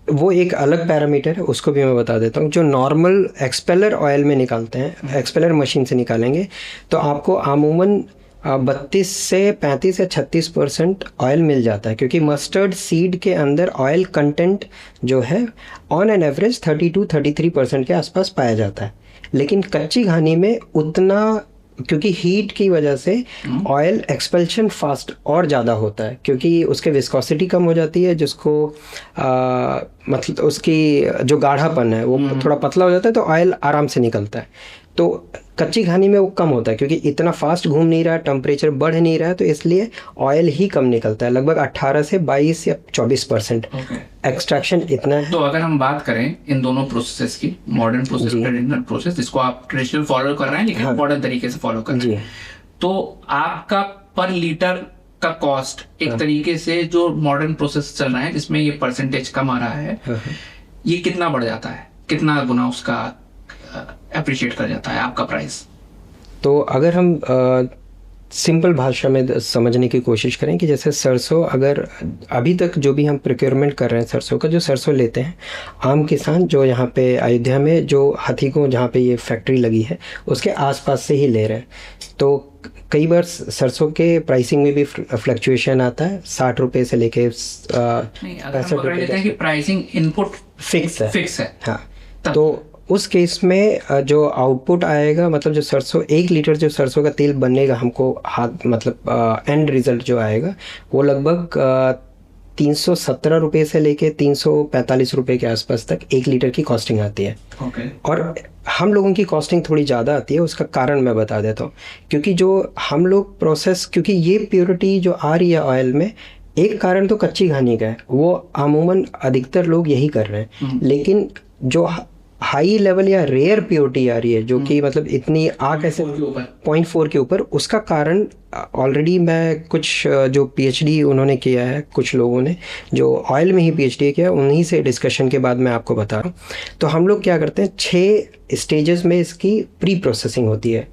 वो एक अलग पैरामीटर है, उसको भी मैं बता देता हूँ। जो नॉर्मल एक्सपेलर ऑयल में निकालते हैं, एक्सपेलर मशीन से निकालेंगे तो आपको अमूमन 32 से 35 या 36% ऑयल मिल जाता है, क्योंकि मस्टर्ड सीड के अंदर ऑयल कंटेंट जो है ऑन एन एवरेज 32-33% के आसपास पाया जाता है। लेकिन कच्ची घानी में उतना, क्योंकि हीट की वजह से ऑयल एक्सपल्शन फास्ट और ज़्यादा होता है, क्योंकि उसके विस्कोसिटी कम हो जाती है, जिसको मतलब उसकी जो गाढ़ापन है वो थोड़ा पतला हो जाता है, तो ऑयल आराम से निकलता है। तो कच्ची घानी में वो कम होता है, क्योंकि इतना फास्ट घूम नहीं रहा है, टेम्परेचर बढ़ नहीं रहा है, तो इसलिए ऑयल ही कम निकलता है। लगभग 18 से 22 या 24% एक्सट्रैक्शन इतना है। तो अगर हम बात करें इन दोनों प्रोसेस की, मॉडर्न प्रोसेस, ट्रेडिशनल प्रोसेस, जिसको आप ट्रेडिशनल फॉलो कर रहे हैं लेकिन मॉडर्न तरीके से फॉलो कर रहे हैं, तो आपका पर लीटर का कॉस्ट एक तरीके से जो मॉडर्न प्रोसेस चल रहा है जिसमें ये परसेंटेज कम आ रहा है, ये कितना बढ़ जाता है, कितना गुना उसका अप्रिशिएट कर जाता है आपका प्राइस? तो अगर हम सिंपल भाषा में समझने की कोशिश करें कि जैसे सरसों, अगर अभी तक जो भी हम प्रोक्योरमेंट कर रहे हैं सरसों का, जो सरसों लेते हैं आम किसान जो यहाँ पे अयोध्या में जो हथीको जहाँ पे ये फैक्ट्री लगी है उसके आसपास से ही ले रहे हैं, तो कई बार सरसों के प्राइसिंग में भी फ्लक्चुएशन आता है। 60 रुपये से लेके 65 रुपये की प्राइसिंग इनपुट फिक्स है। हाँ, तो उस केस में जो आउटपुट आएगा, मतलब जो सरसों 1 लीटर जो सरसों का तेल बनेगा हमको हाथ, मतलब एंड रिजल्ट जो आएगा वो लगभग 317 रुपये से लेके 345 रुपये के आसपास तक 1 लीटर की कॉस्टिंग आती है। और हम लोगों की कॉस्टिंग थोड़ी ज़्यादा आती है, उसका कारण मैं बता देता हूँ। क्योंकि जो हम लोग प्रोसेस, क्योंकि ये प्योरिटी जो आ रही है ऑयल में, एक कारण तो कच्ची घानी का है, वो अमूमन अधिकतर लोग यही कर रहे हैं। लेकिन जो हाई लेवल या रेयर प्योरिटी आ रही है, जो कि मतलब इतनी आ कैसे 0.4 के ऊपर, उसका कारण ऑलरेडी मैं कुछ जो पीएचडी उन्होंने किया है, कुछ लोगों ने जो ऑयल में ही पीएचडी किया, उन्हीं से डिस्कशन के बाद मैं आपको बता रहा हूँ। तो हम लोग क्या करते हैं, 6 स्टेजेस में इसकी प्री प्रोसेसिंग होती है।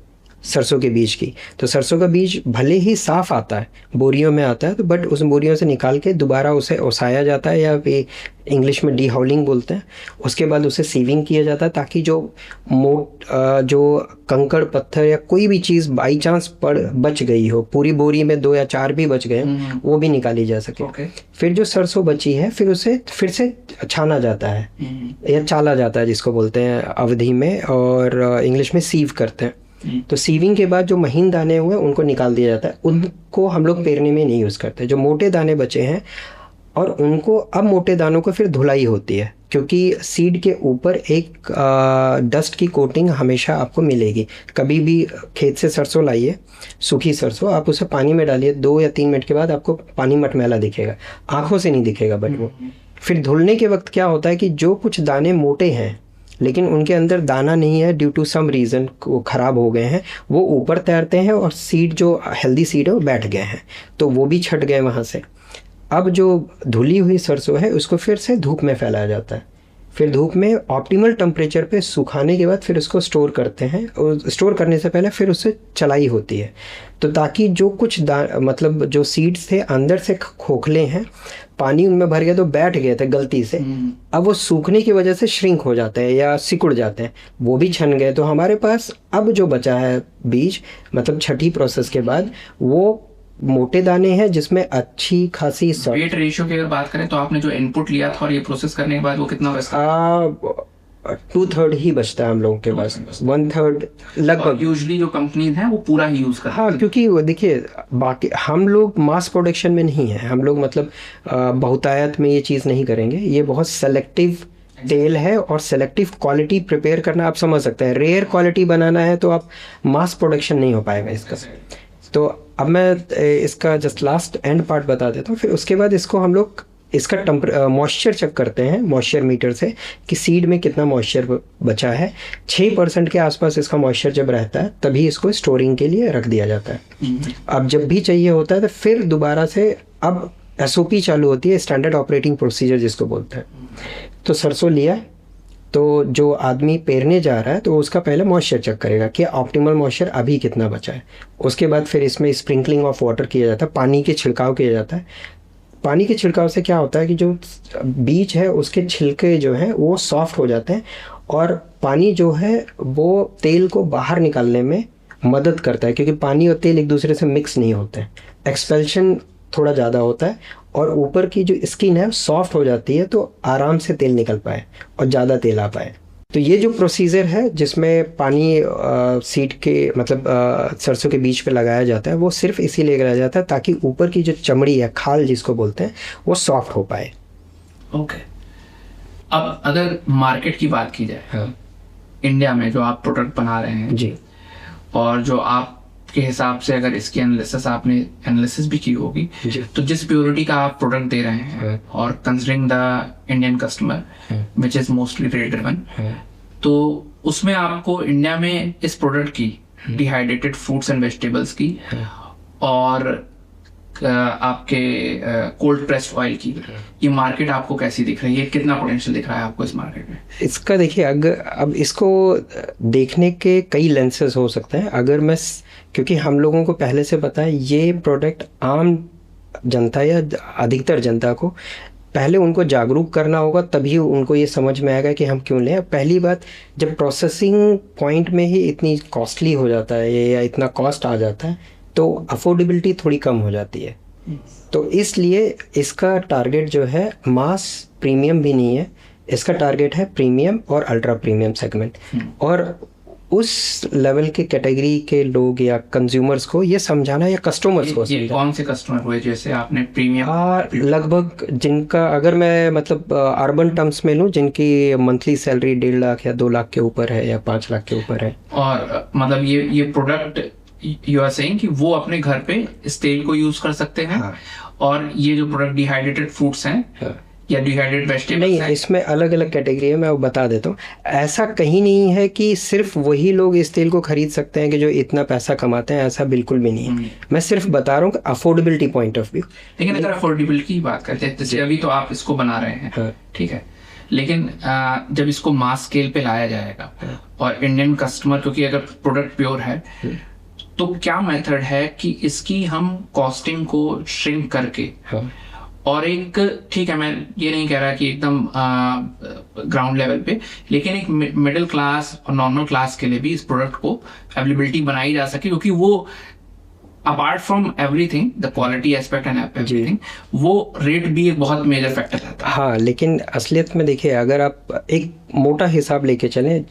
सरसों के बीज की। तो सरसों का बीज भले ही साफ आता है, बोरियों में आता है, तो बट उस बोरियों से निकाल के दोबारा उसे ओसाया जाता है, या इंग्लिश में डीहाउलिंग बोलते हैं। उसके बाद उसे सीविंग किया जाता है ताकि जो जो कंकड़ पत्थर या कोई भी चीज़ बाई चांस बच गई हो, पूरी बोरी में 2 या 4 भी बच गए, वो भी निकाली जा सके। फिर जो सरसों बची है फिर उसे फिर से छाना जाता है या चाला जाता है, जिसको बोलते हैं अवधि में, और इंग्लिश में सीव करते हैं। तो सीविंग के बाद जो महीन दाने हुए उनको निकाल दिया जाता है। उनको हम लोग पेरने में नहीं यूज़ करते। जो मोटे दाने बचे हैं, और उनको अब मोटे दानों को फिर धुलाई होती है, क्योंकि सीड के ऊपर एक डस्ट की कोटिंग हमेशा आपको मिलेगी। कभी भी खेत से सरसों लाइए, सूखी सरसों, आप उसे पानी में डालिए, 2 या 3 मिनट के बाद आपको पानी मटमैला दिखेगा, आंखों से नहीं दिखेगा, बट वो फिर धुलने के वक्त क्या होता है कि जो कुछ दाने मोटे हैं लेकिन उनके अंदर दाना नहीं है, ड्यू टू सम रीज़न वो ख़राब हो गए हैं, वो ऊपर तैरते हैं, और सीड जो हेल्दी सीड है वो बैठ गए हैं, तो वो भी छट गए वहाँ से। अब जो धुली हुई सरसों है उसको फिर से धूप में फैलाया जाता है। फिर धूप में ऑप्टिमल टेम्परेचर पे सुखाने के बाद फिर उसको स्टोर करते हैं, और स्टोर करने से पहले फिर उससे चलाई होती है, तो ताकि जो कुछ मतलब जो सीड्स थे अंदर से खोखले हैं, पानी उनमें भर गया तो बैठ गए थे गलती से, अब वो सूखने की वजह से श्रिंक हो जाते हैं या सिकुड़ जाते हैं, वो भी छन गए। तो हमारे पास अब जो बचा है बीज, मतलब छठी प्रोसेस के बाद, वो मोटे दाने हैं जिसमें अच्छी खासी वेट रेशियो की अगर बात करें तो आपने जो इनपुट लिया था और ये प्रोसेस करने के बाद वो कितना बचता? 2/3 ही बचता है हम लोगों के पास, 1/3 लगभग। यूजुअली जो कंपनीज हैं वो पूरा ही यूज करते हैं। हाँ, क्योंकि वो देखिए, बाकी हम लोग मास प्रोडक्शन में नहीं है, हम लोग मतलब बहुतायत में ये चीज़ नहीं करेंगे। ये बहुत सेलेक्टिव तेल है, और सेलेक्टिव क्वालिटी प्रिपेयर करना आप समझ सकते हैं। रेयर क्वालिटी बनाना है तो आप मास प्रोडक्शन नहीं हो पाएगा इसका। तो अब मैं इसका जस्ट लास्ट एंड पार्ट बता देता हूँ। फिर उसके बाद इसको हम लोग इसका मॉइस्चर चेक करते हैं मॉइस्चर मीटर से, कि सीड में कितना मॉइस्चर बचा है। 6% के आसपास इसका मॉइस्चर जब रहता है तभी इसको स्टोरिंग के लिए रख दिया जाता है। अब जब भी चाहिए होता है तो फिर दोबारा से अब SOP चालू होती है, स्टैंडर्ड ऑपरेटिंग प्रोसीजर जिसको बोलते हैं। तो सरसों लिया, तो जो आदमी पेरने जा रहा है तो उसका पहले मॉइस्चर चेक करेगा कि ऑप्टिमल मॉइस्चर अभी कितना बचा है। उसके बाद फिर इसमें स्प्रिंकलिंग ऑफ वाटर किया जाता है, पानी के छिड़काव किया जाता है। पानी के छिड़काव से क्या होता है कि जो बीज है उसके छिलके जो हैं वो सॉफ्ट हो जाते हैं, और पानी जो है वो तेल को बाहर निकालने में मदद करता है, क्योंकि पानी और तेल एक दूसरे से मिक्स नहीं होते हैं। एक्सपेल्शन थोड़ा ज़्यादा होता है, और ऊपर की जो स्किन है सॉफ्ट हो जाती है, तो आराम से तेल निकल पाए और ज़्यादा तेल आ पाए। तो ये जो प्रोसीजर है जिसमें पानी सीड के मतलब सरसों के बीज पे लगाया जाता है, वो सिर्फ इसीलिए लगाया जाता है ताकि ऊपर की जो चमड़ी है, खाल जिसको बोलते हैं, वो सॉफ्ट हो पाए। ओके। अब अगर मार्केट की बात की जाए, हाँ। इंडिया में जो आप प्रोडक्ट बना रहे हैं जी, और जो आप के हिसाब से अगर इसकी आपने एनालिसिस भी की होगी, तो जिस प्योरिटी का आप प्रोडक्ट दे रहे हैं और considering the Indian customer which is mostly rate driven, तो उसमें आपको इंडिया में इस प्रोडक्ट की डिहाइड्रेटेड फ्रूट्स एंड वेजिटेबल्स की और आपके कोल्ड प्रेस्ड ऑयल की, ये मार्केट आपको कैसी दिख रही है? कितना पोटेंशियल दिख रहा है आपको इस मार्केट में? इसका देखिए, अगर अब इसको देखने के कई लेंसेज हो सकते हैं। अगर मैं, क्योंकि हम लोगों को पहले से पता है ये प्रोडक्ट आम जनता या अधिकतर जनता को पहले उनको जागरूक करना होगा, तभी उनको ये समझ में आएगा कि हम क्यों लें। पहली बात, जब प्रोसेसिंग पॉइंट में ही इतनी कॉस्टली हो जाता है या इतना कॉस्ट आ जाता है, तो अफोर्डेबिलिटी थोड़ी कम हो जाती है। तो इसलिए इसका टारगेट जो है मास प्रीमियम भी नहीं है, इसका टारगेट है प्रीमियम और अल्ट्रा प्रीमियम सेगमेंट। और उस लेवल के कैटेगरी के लोग या कंज्यूमर्स को ये समझाना, या कस्टमर्स को ये कौन से कस्टमर हुए जैसे आपने प्रीमियम? लगभग जिनका, अगर मैं मतलब अर्बन टर्म्स में लूँ, जिनकी मंथली सैलरी 1.5 लाख या 2 लाख के ऊपर है या 5 लाख के ऊपर है। और मतलब ये प्रोडक्ट यू आर सेइंग कि वो अपने घर पे इस तेल को यूज कर सकते हैं। हाँ। और ये जो प्रोडक्ट डिहाइड्रेटेड फ्रूट्स हैं, हाँ, या डिहाइड्रेटेड वेजिटेबल्स नहीं, इसमें अलग अलग कैटेगरी है, मैं वो बता देता हूँ। ऐसा कहीं नहीं है कि सिर्फ वही लोग इस तेल को खरीद सकते हैं कि जो इतना पैसा कमाते हैं, ऐसा बिल्कुल भी नहीं है। मैं सिर्फ बता रहा हूँ अफोर्डेबिलिटी पॉइंट ऑफ व्यू। लेकिन अगर अफोर्डेबिलिटी की बात करते हैं, जैसे अभी तो आप इसको बना रहे हैं, हाँ, ठीक है, लेकिन जब इसको मास स्केल पे लाया जाएगा और इंडियन कस्टमर, क्योंकि अगर प्रोडक्ट प्योर है तो क्या मेथड है कि इसकी हम कॉस्टिंग को श्रिंक करके, हाँ और एक, ठीक है मैं ये नहीं कह रहा कि एकदम ग्राउंड लेवल पे, लेकिन एक मिडिल क्लास और नॉर्मल क्लास के लिए भी इस प्रोडक्ट को अवेलेबिलिटी बनाई जा सके, क्योंकि वो apart from everything, the quality aspect and everything, वो रेट भी एक बहुत मेजर फैक्टर रहता है। हाँ, लेकिन असलियत में देखिए, अगर आप एक मोटा हिसाब लेके चलें,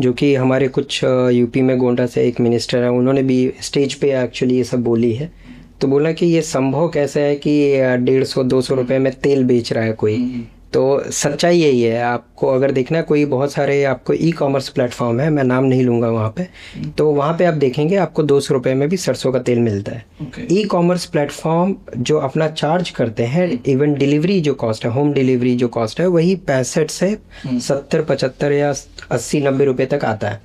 जो कि हमारे कुछ यूपी में गोंडा से एक मिनिस्टर है, उन्होंने भी स्टेज पे एक्चुअली ये सब बोली है, तो बोला कि ये संभव कैसे है कि 150-200 रुपए में तेल बेच रहा है कोई। तो सच्चाई यही है। आपको अगर देखना है, कोई बहुत सारे आपको ई कॉमर्स प्लेटफॉर्म है, मैं नाम नहीं लूँगा वहाँ पे, तो वहाँ पे आप देखेंगे आपको 200 रुपये में भी सरसों का तेल मिलता है। ई कॉमर्स प्लेटफॉर्म जो अपना चार्ज करते हैं, इवन डिलीवरी जो कॉस्ट है, होम डिलीवरी जो कॉस्ट है, वही 65 से 70, 75 या 80-90 रुपये तक आता है।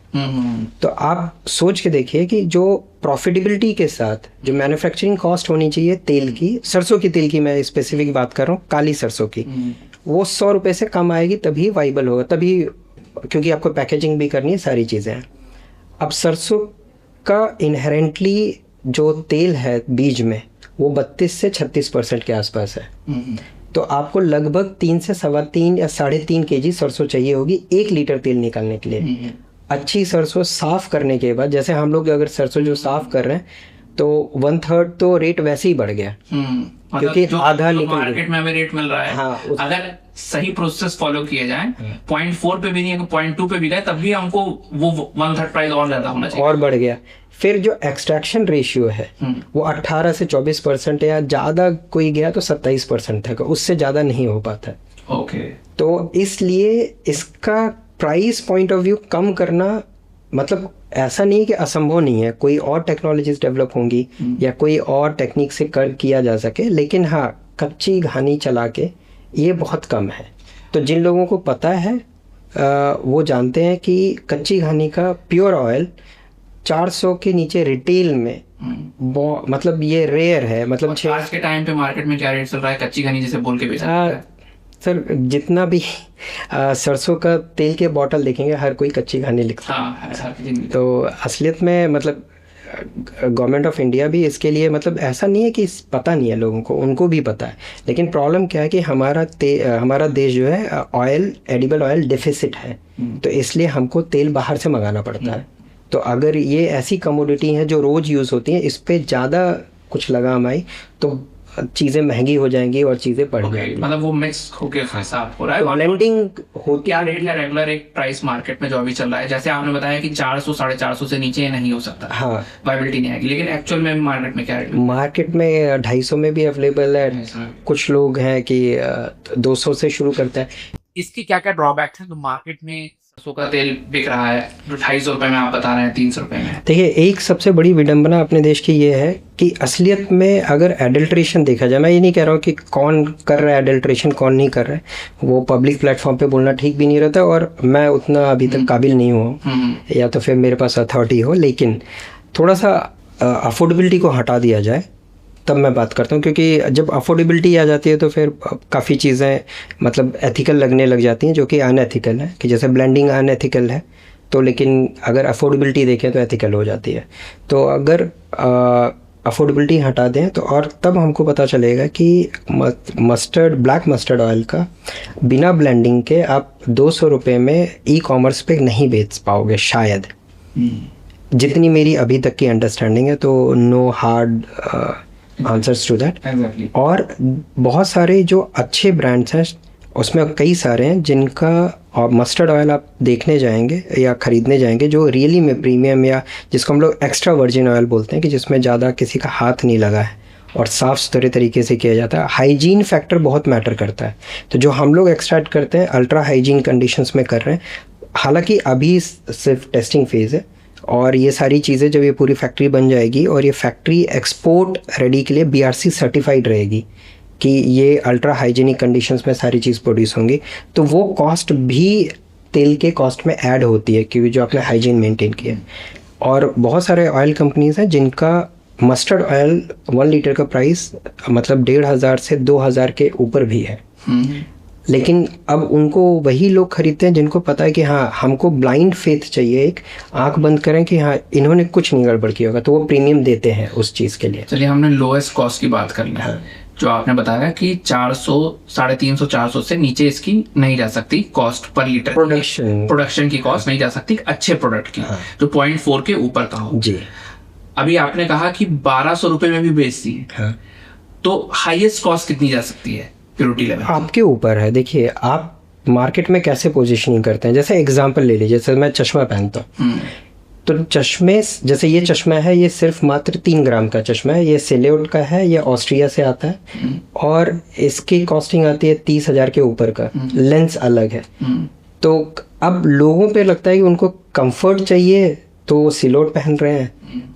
तो आप सोच के देखिए कि जो प्रॉफिटेबिलिटी के साथ जो मैन्युफैक्चरिंग कॉस्ट होनी चाहिए तेल की, सरसों की तेल की मैं स्पेसिफिक बात कर रहा हूँ, काली सरसों की, वो 100 रुपये से कम आएगी, तभी वाइबल होगा, तभी, क्योंकि आपको पैकेजिंग भी करनी है, सारी चीज़ें हैं। अब सरसों का इनहेरेंटली जो तेल है बीज में, वो 32 से 36% के आसपास है। तो आपको लगभग 3 से 3.25 या 3.5 kg सरसों चाहिए होगी 1 लीटर तेल निकालने के लिए। अच्छी सरसों साफ़ करने के बाद, जैसे हम लोग अगर सरसों जो साफ़ कर रहे हैं, तो 1/3 तो रेट वैसे ही बढ़ गया, क्योंकि आधा निकल मार्केट में हमें रेट मिल रहा है। हाँ, अगर सही प्रोसेस फॉलो किए जाए, 0.4 पे भी नहीं, 0.2 पे भी गए, तब भी हमको वो 1/3 प्राइस और ज्यादा होना चाहिए, और बढ़ गया। फिर जो एक्सट्रैक्शन रेशियो है वो 18 से 24% या ज़्यादा कोई गया तो 27% है, उससे ज़्यादा नहीं हो पाता। ओके। तो इसलिए इसका प्राइस पॉइंट ऑफ व्यू कम करना, मतलब ऐसा नहीं है कि असंभव नहीं है, कोई और टेक्नोलॉजीज डेवलप होंगी या कोई और टेक्निक से किया जा सके, लेकिन हाँ, कच्ची घानी चला के ये बहुत कम है। तो जिन लोगों को पता है वो जानते हैं कि कच्ची घानी का प्योर ऑयल 400 के नीचे रिटेल में, मतलब ये रेयर है। मतलब आज के टाइम पे मार्केट में क्या रेट चल रहा है कच्ची घानी जैसे बोल के बेच रहा है? सर, जितना भी सरसों का तेल के बॉटल देखेंगे, हर कोई कच्ची घानी लिखता है। तो असलियत में मतलब गवर्नमेंट ऑफ इंडिया भी इसके लिए, मतलब ऐसा नहीं है कि पता नहीं है लोगों को, उनको भी पता है, लेकिन प्रॉब्लम क्या है कि हमारा देश जो है ऑयल, एडिबल ऑयल डेफिसिट है, तो इसलिए हमको तेल बाहर से मंगाना पड़ता है। तो अगर ये ऐसी कमोडिटी हैं जो रोज़ यूज़ होती हैं, इस पर ज़्यादा कुछ लगाम आई तो चीज़ें महंगी हो जाएंगी और चीज़ें बढ़ जाएंगी। मतलब वो मिक्स होके साफ हो रहा है। ब्लेंडिंग हो, क्या रेट है रेगुलर एक प्राइस मार्केट में जो अभी चल रहा है? जैसे आपने बताया कि 400-450 से नीचे नहीं हो सकता, हाँ, वाइबिलिटी नहीं आएगी, लेकिन एक्चुअल में मार्केट में क्या रेट? मार्केट में 250 में भी अवेलेबल है। कुछ लोग हैं कि 200 से शुरू करते हैं। इसकी क्या क्या ड्रॉबैक है? तो मार्केट में सरसों का तेल बिक रहा है जो 250 रुपए में, आप बता रहे हैं 300 रुपए में। देखिए, एक सबसे बड़ी विडंबना अपने देश की ये है कि असलियत में अगर एडल्ट्रेशन देखा जाए, मैं ये नहीं कह रहा हूँ कि कौन कर रहा है एडल्ट्रेशन, कौन नहीं कर रहा है, वो पब्लिक प्लेटफॉर्म पे बोलना ठीक भी नहीं रहता, और मैं उतना अभी तक काबिल नहीं हूँ, या तो फिर मेरे पास अथॉरिटी हो, लेकिन थोड़ा सा अफोर्डेबिलिटी को हटा दिया जाए तब मैं बात करता हूँ, क्योंकि जब अफोर्डेबिलिटी आ जाती है तो फिर काफ़ी चीज़ें मतलब एथिकल लगने लग जाती हैं, जो कि अनएथिकल है, कि जैसे ब्लेंडिंग अनएथिकल है, तो लेकिन अगर अफोर्डेबिलिटी देखें तो एथिकल हो जाती है। तो अगर अफोर्डेबिलिटी हटा दें तो, और तब हमको पता चलेगा कि ब्लैक मस्टर्ड ऑयल का बिना ब्लेंडिंग के आप 200 रुपये में ई कॉमर्स पे नहीं बेच पाओगे शायद, जितनी मेरी अभी तक की अंडरस्टैंडिंग है। तो no hard answers to that. और बहुत सारे जो अच्छे ब्रांड्स हैं उसमें कई सारे हैं जिनका मस्टर्ड ऑयल आप देखने जाएंगे या ख़रीदने जाएंगे जो रियली में प्रीमियम, या जिसको हम लोग एक्स्ट्रा वर्जिन ऑयल बोलते हैं, कि जिसमें ज़्यादा किसी का हाथ नहीं लगा है और साफ़ सुथरे तरीके से किया जाता है। हाइजीन फैक्टर बहुत मैटर करता है। तो जो हम लोग एक्सट्रैक्ट करते हैं अल्ट्रा हाइजीन कंडीशंस में कर रहे हैं, हालांकि अभी सिर्फ टेस्टिंग फेज़ है, और ये सारी चीज़ें जब ये पूरी फैक्ट्री बन जाएगी और ये फैक्ट्री एक्सपोर्ट रेडी के लिए BRC सर्टिफाइड रहेगी कि ये अल्ट्रा हाइजीनिक कंडीशंस में सारी चीज़ प्रोड्यूस होंगी, तो वो कॉस्ट भी तेल के कॉस्ट में ऐड होती है, क्योंकि जो आपने हाइजीन मेंटेन किया है। और बहुत सारे ऑयल कंपनीज हैं जिनका मस्टर्ड ऑयल 1 लीटर का प्राइस मतलब 1500 से 2000 के ऊपर भी है। लेकिन अब उनको वही लोग खरीदते हैं जिनको पता है कि हाँ हमको ब्लाइंड फेथ चाहिए, एक आंख बंद करें कि हाँ इन्होंने कुछ नहीं गड़बड़ किया होगा, तो वो प्रीमियम देते हैं उस चीज़ के लिए। चलिए हमने लोएस्ट कॉस्ट की बात कर ली। हाँ। जो आपने बताया कि 400, 350, 400 से नीचे इसकी नहीं जा सकती कॉस्ट पर लीटर, प्रोडक्शन की कॉस्ट नहीं जा सकती अच्छे प्रोडक्ट की। हाँ। जो 0.4 के ऊपर का हो जी। अभी आपने कहा कि 1200 रुपए में भी बेचती है। हाँ। तो हाईएस्ट कॉस्ट कितनी जा सकती है प्योरिटी लेवल? आपके ऊपर है। देखिए आप मार्केट में कैसे पोजीशनिंग करते हैं। जैसे एग्जांपल ले लीजिए, जैसे मैं चश्मा पहनता हूँ, तो चश्मे, जैसे ये चश्मा है, ये सिर्फ मात्र 3 ग्राम का चश्मा है, ये सिलेउट का है, ये ऑस्ट्रिया से आता है और इसकी कॉस्टिंग आती है 30,000 के ऊपर का, लेंस अलग है। तो अब लोगों पे लगता है कि उनको कंफर्ट चाहिए तो वो सिलोट पहन रहे हैं,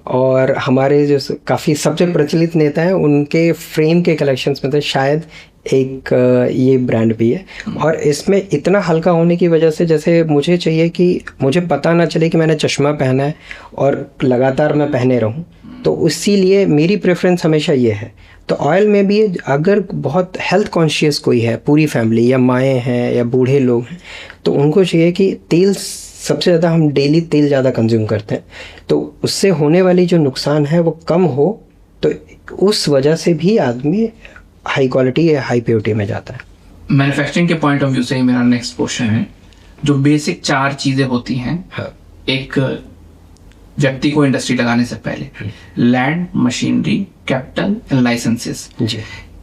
और हमारे जो काफ़ी सबसे प्रचलित नेता हैं उनके फ्रेम के कलेक्शंस में तो शायद एक ये ब्रांड भी है। और इसमें इतना हल्का होने की वजह से, जैसे मुझे चाहिए कि मुझे पता ना चले कि मैंने चश्मा पहना है और लगातार मैं पहने रहूं, तो इसीलिए मेरी प्रेफरेंस हमेशा ये है। तो ऑयल में भी अगर बहुत हेल्थ कॉन्शियस कोई है, पूरी फैमिली या माएँ हैं या बूढ़े लोग हैं, तो उनको चाहिए कि तेल, सबसे ज़्यादा हम डेली तेल ज़्यादा कंज्यूम करते हैं, तो उससे होने वाली जो नुकसान है वो कम हो, तो उस वजह से भी आदमी हाई क्वालिटी या हाई प्योरिटी में जाता है। मैन्युफैक्चरिंग के पॉइंट ऑफ व्यू से ही मेरा नेक्स्ट क्वेश्चन है, जो बेसिक 4 चीज़ें होती हैं। हाँ। एक व्यक्ति को इंडस्ट्री लगाने से पहले, land, machinery, capital and licences.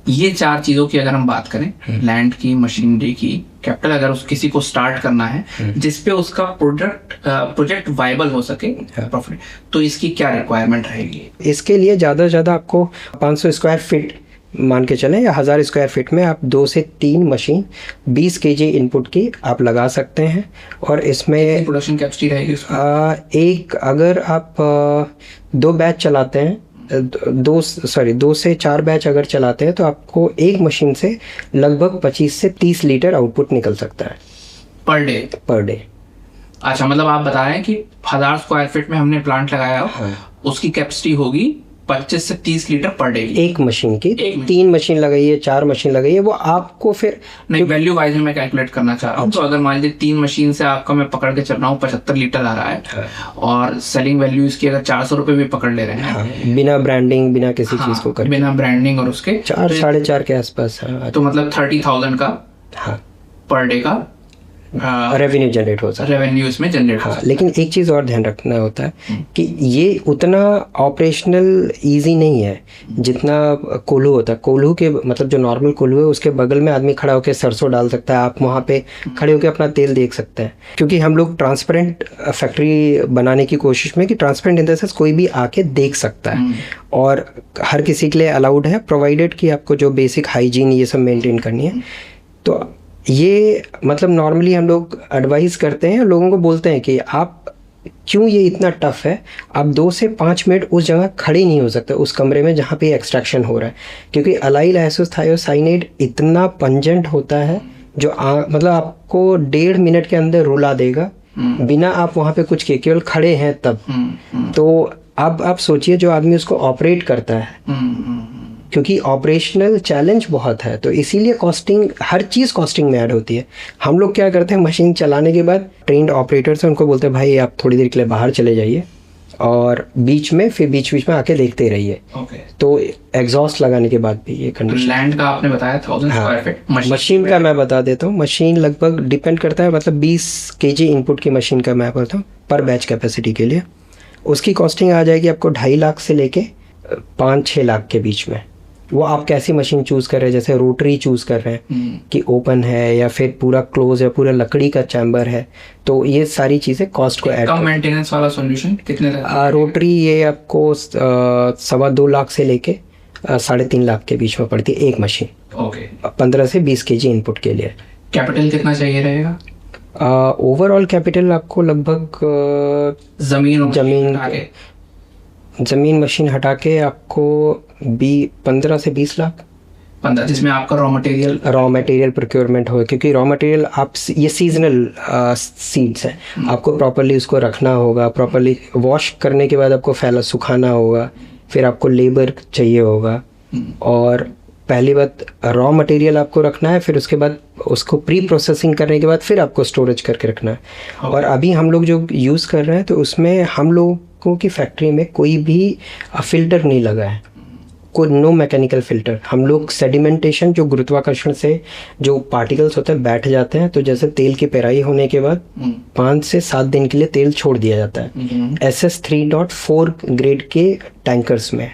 ये 4 चीज़ों की अगर हम बात करें, लैंड की, मशीनरी की, कैपिटल, अगर उस किसी को स्टार्ट करना है जिसपे उसका प्रोजेक्ट वायबल हो सके, प्रॉफिट, तो इसकी क्या रिक्वायरमेंट रहेगी? इसके लिए ज़्यादा से ज़्यादा आपको 500 स्क्वायर फीट मान के चलें, या 1000 स्क्वायर फीट में आप 2 से 3 मशीन 20 kg इनपुट की आप लगा सकते हैं। और इसमें प्रोडक्शन कैपेसिटी रहेगी एक, अगर आप 2 बैच चलाते हैं, 2 से 4 बैच अगर चलाते हैं, तो आपको एक मशीन से लगभग 25 से 30 लीटर आउटपुट निकल सकता है पर डे। अच्छा, मतलब आप बता रहे हैं कि 1000 स्क्वायर फीट में हमने प्लांट लगाया हो, हाँ। उसकी कैपेसिटी होगी 25 से 30 लीटर पर डे एक मशीन की। 3 मशीन लगाइए, 4 मशीन लगाइए, वो आपको फिर नहीं, वैल्यू वाइज में मैं कैलकुलेट करना चाह रहा हूँ। तो अगर मान लीजिए 3 मशीन से आपका मैं पकड़ के चल रहा हूँ 75 लीटर आ रहा है, हाँ। और सेलिंग वैल्यू इसकी अगर 400 रुपए में पकड़ ले रहे हैं, हाँ। बिना ब्रांडिंग, बिना किसी चीज को कर, बिना ब्रांडिंग, और उसके 4-4.5 के आसपास, तो मतलब 30,000 का पर डे का रेवेन्यू जनरेट हो सकता है, रेवेन्यू इसमें जनरेट हो सकता है। लेकिन एक चीज़ और ध्यान रखना होता है कि ये उतना ऑपरेशनल इजी नहीं है जितना कोल्हू होता है। कोल्हू के मतलब जो नॉर्मल कोल्हू है, उसके बगल में आदमी खड़ा होकर सरसों डाल सकता है, आप वहाँ पे खड़े होकर अपना तेल देख सकते हैं। क्योंकि हम लोग ट्रांसपेरेंट फैक्ट्री बनाने की कोशिश में, कि ट्रांसपेरेंट इन द सेंस कोई भी आके देख सकता है, और हर किसी के लिए अलाउड है, प्रोवाइडेड कि आपको जो बेसिक हाइजीन ये सब मेंटेन करनी है। तो ये मतलब नॉर्मली हम लोग एडवाइस करते हैं, लोगों को बोलते हैं कि आप क्यों, ये इतना टफ है, आप 2 से 5 मिनट उस जगह खड़े नहीं हो सकते, उस कमरे में जहाँ पे एक्सट्रैक्शन हो रहा है, क्योंकि अलाइल आइसोथियोसाइनेट इतना पंजेंट होता है जो मतलब आपको 1.5 मिनट के अंदर रुला देगा, बिना आप वहाँ पे कुछ किए, केवल खड़े हैं तब। तो अब आप सोचिए जो आदमी उसको ऑपरेट करता है, क्योंकि ऑपरेशनल चैलेंज बहुत है, तो इसीलिए कॉस्टिंग, हर चीज़ कॉस्टिंग में ऐड होती है। हम लोग क्या करते हैं, मशीन चलाने के बाद ट्रेंड ऑपरेटर्स हैं, उनको बोलते हैं भाई आप थोड़ी देर के लिए बाहर चले जाइए, और बीच में आके देखते रहिए। तो एग्जॉस्ट लगाने के बाद भी ये कंडीशन। लैंड का आपने बताया 1000 स्क्वायर फीट, मशीन का मैं बता देता हूँ। मशीन लगभग डिपेंड करता है, मतलब 20 kg इनपुट की मशीन का मैं बोलता हूँ पर बैच कैपेसिटी के लिए। उसकी कॉस्टिंग आ जाएगी आपको 2.5 लाख से लेके 5-6 लाख के बीच में। वो आप कैसी मशीन चूज़ कर रहे हैं, जैसे रोटरी चूज़ कर रहे हैं कि ओपन है या फिर पूरा क्लोज है, पूरा लकड़ी का चैम्बर है, तो ये सारी चीज़ें कॉस्ट को ऐड। कम मेंटेनेंस वाला सॉल्यूशन कितने रोटरी ये आपको 2.25 लाख से लेके 3.5 लाख के बीच में पड़ती है एक मशीन। 15 से 20 kg इनपुट के लिए। कैपिटल कितना चाहिए रहेगा? ओवरऑल कैपिटल आपको लगभग ज़मीन मशीन हटा के आपको 15 से 20 लाख, जिसमें आपका रॉ मटेरियल प्रोक्योरमेंट हो, क्योंकि रॉ मटेरियल आप ये सीजनल सीड्स हैं, आपको प्रॉपर्ली उसको रखना होगा, प्रॉपर्ली वॉश करने के बाद आपको सुखाना होगा, फिर आपको लेबर चाहिए होगा, और पहली बात रॉ मटेरियल आपको रखना है, फिर उसके बाद उसको प्री प्रोसेसिंग करने के बाद फिर आपको स्टोरेज करके रखना है। और अभी हम लोग जो यूज़ कर रहे हैं तो उसमें हम लोगों की फैक्ट्री में कोई भी फ़िल्टर नहीं लगा है, कोई नो मैकेनिकल फ़िल्टर। हम लोग सेडिमेंटेशन, जो गुरुत्वाकर्षण से जो पार्टिकल्स होते हैं बैठ जाते हैं, तो जैसे तेल की पेराई होने के बाद 5 से 7 दिन के लिए तेल छोड़ दिया जाता है SS 3.4 ग्रेड के टैंकर्स में।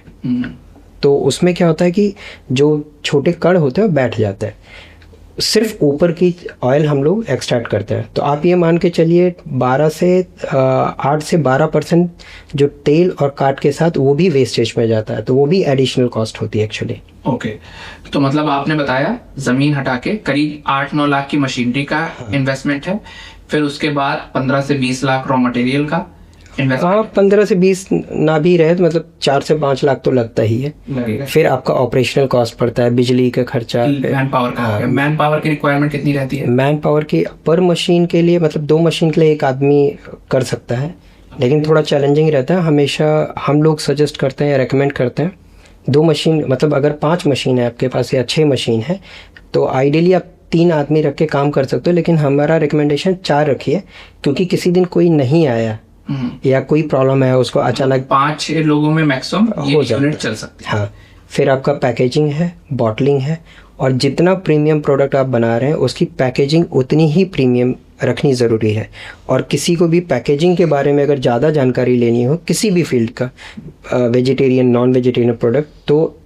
तो उसमें क्या होता है कि जो छोटे कण होते हैं वो बैठ जाते हैं, सिर्फ ऊपर की ऑयल हम लोग एक्सट्रैक्ट करते हैं। तो आप ये मान के चलिए 8 से 12% जो तेल और काट के साथ वो भी वेस्टेज में जाता है, तो वो भी एडिशनल कॉस्ट होती है एक्चुअली। ओके तो मतलब आपने बताया ज़मीन हटा के करीब 8-9 लाख की मशीनरी का इन्वेस्टमेंट है, फिर उसके बाद 15 से 20 लाख रॉ मटेरियल का इन्वेस्टमेंट। हाँ, 15 से 20 ना भी रहे तो मतलब 4 से 5 लाख तो लगता ही है। लगेगा। फिर आपका ऑपरेशनल कॉस्ट पड़ता है, बिजली का खर्चा, मैन पावर का। मैन पावर की रिक्वायरमेंट कितनी रहती है? मैन पावर की पर मशीन के लिए मतलब 2 मशीन के लिए एक आदमी कर सकता है, लेकिन थोड़ा चैलेंजिंग रहता है। हमेशा हम लोग सजेस्ट करते हैं या रेकमेंड करते हैं 2 मशीन, मतलब अगर 5 मशीन है आपके पास या 6 मशीन है तो आइडियली आप 3 आदमी रख के काम कर सकते हो, लेकिन हमारा रिकमेंडेशन 4 रखिए, क्योंकि किसी दिन कोई नहीं आया या कोई प्रॉब्लम है उसको अचानक 5-6 लोगों में मैक्सिमम ये यूनिट चल सकती है। हाँ, फिर आपका पैकेजिंग है, बॉटलिंग है, और जितना प्रीमियम प्रोडक्ट आप बना रहे हैं उसकी पैकेजिंग उतनी ही प्रीमियम रखनी ज़रूरी है। और किसी को भी पैकेजिंग के बारे में अगर ज़्यादा जानकारी लेनी हो किसी भी फील्ड का, वेजिटेरियन नॉन वेजिटेरियन प्रोडक्ट, तो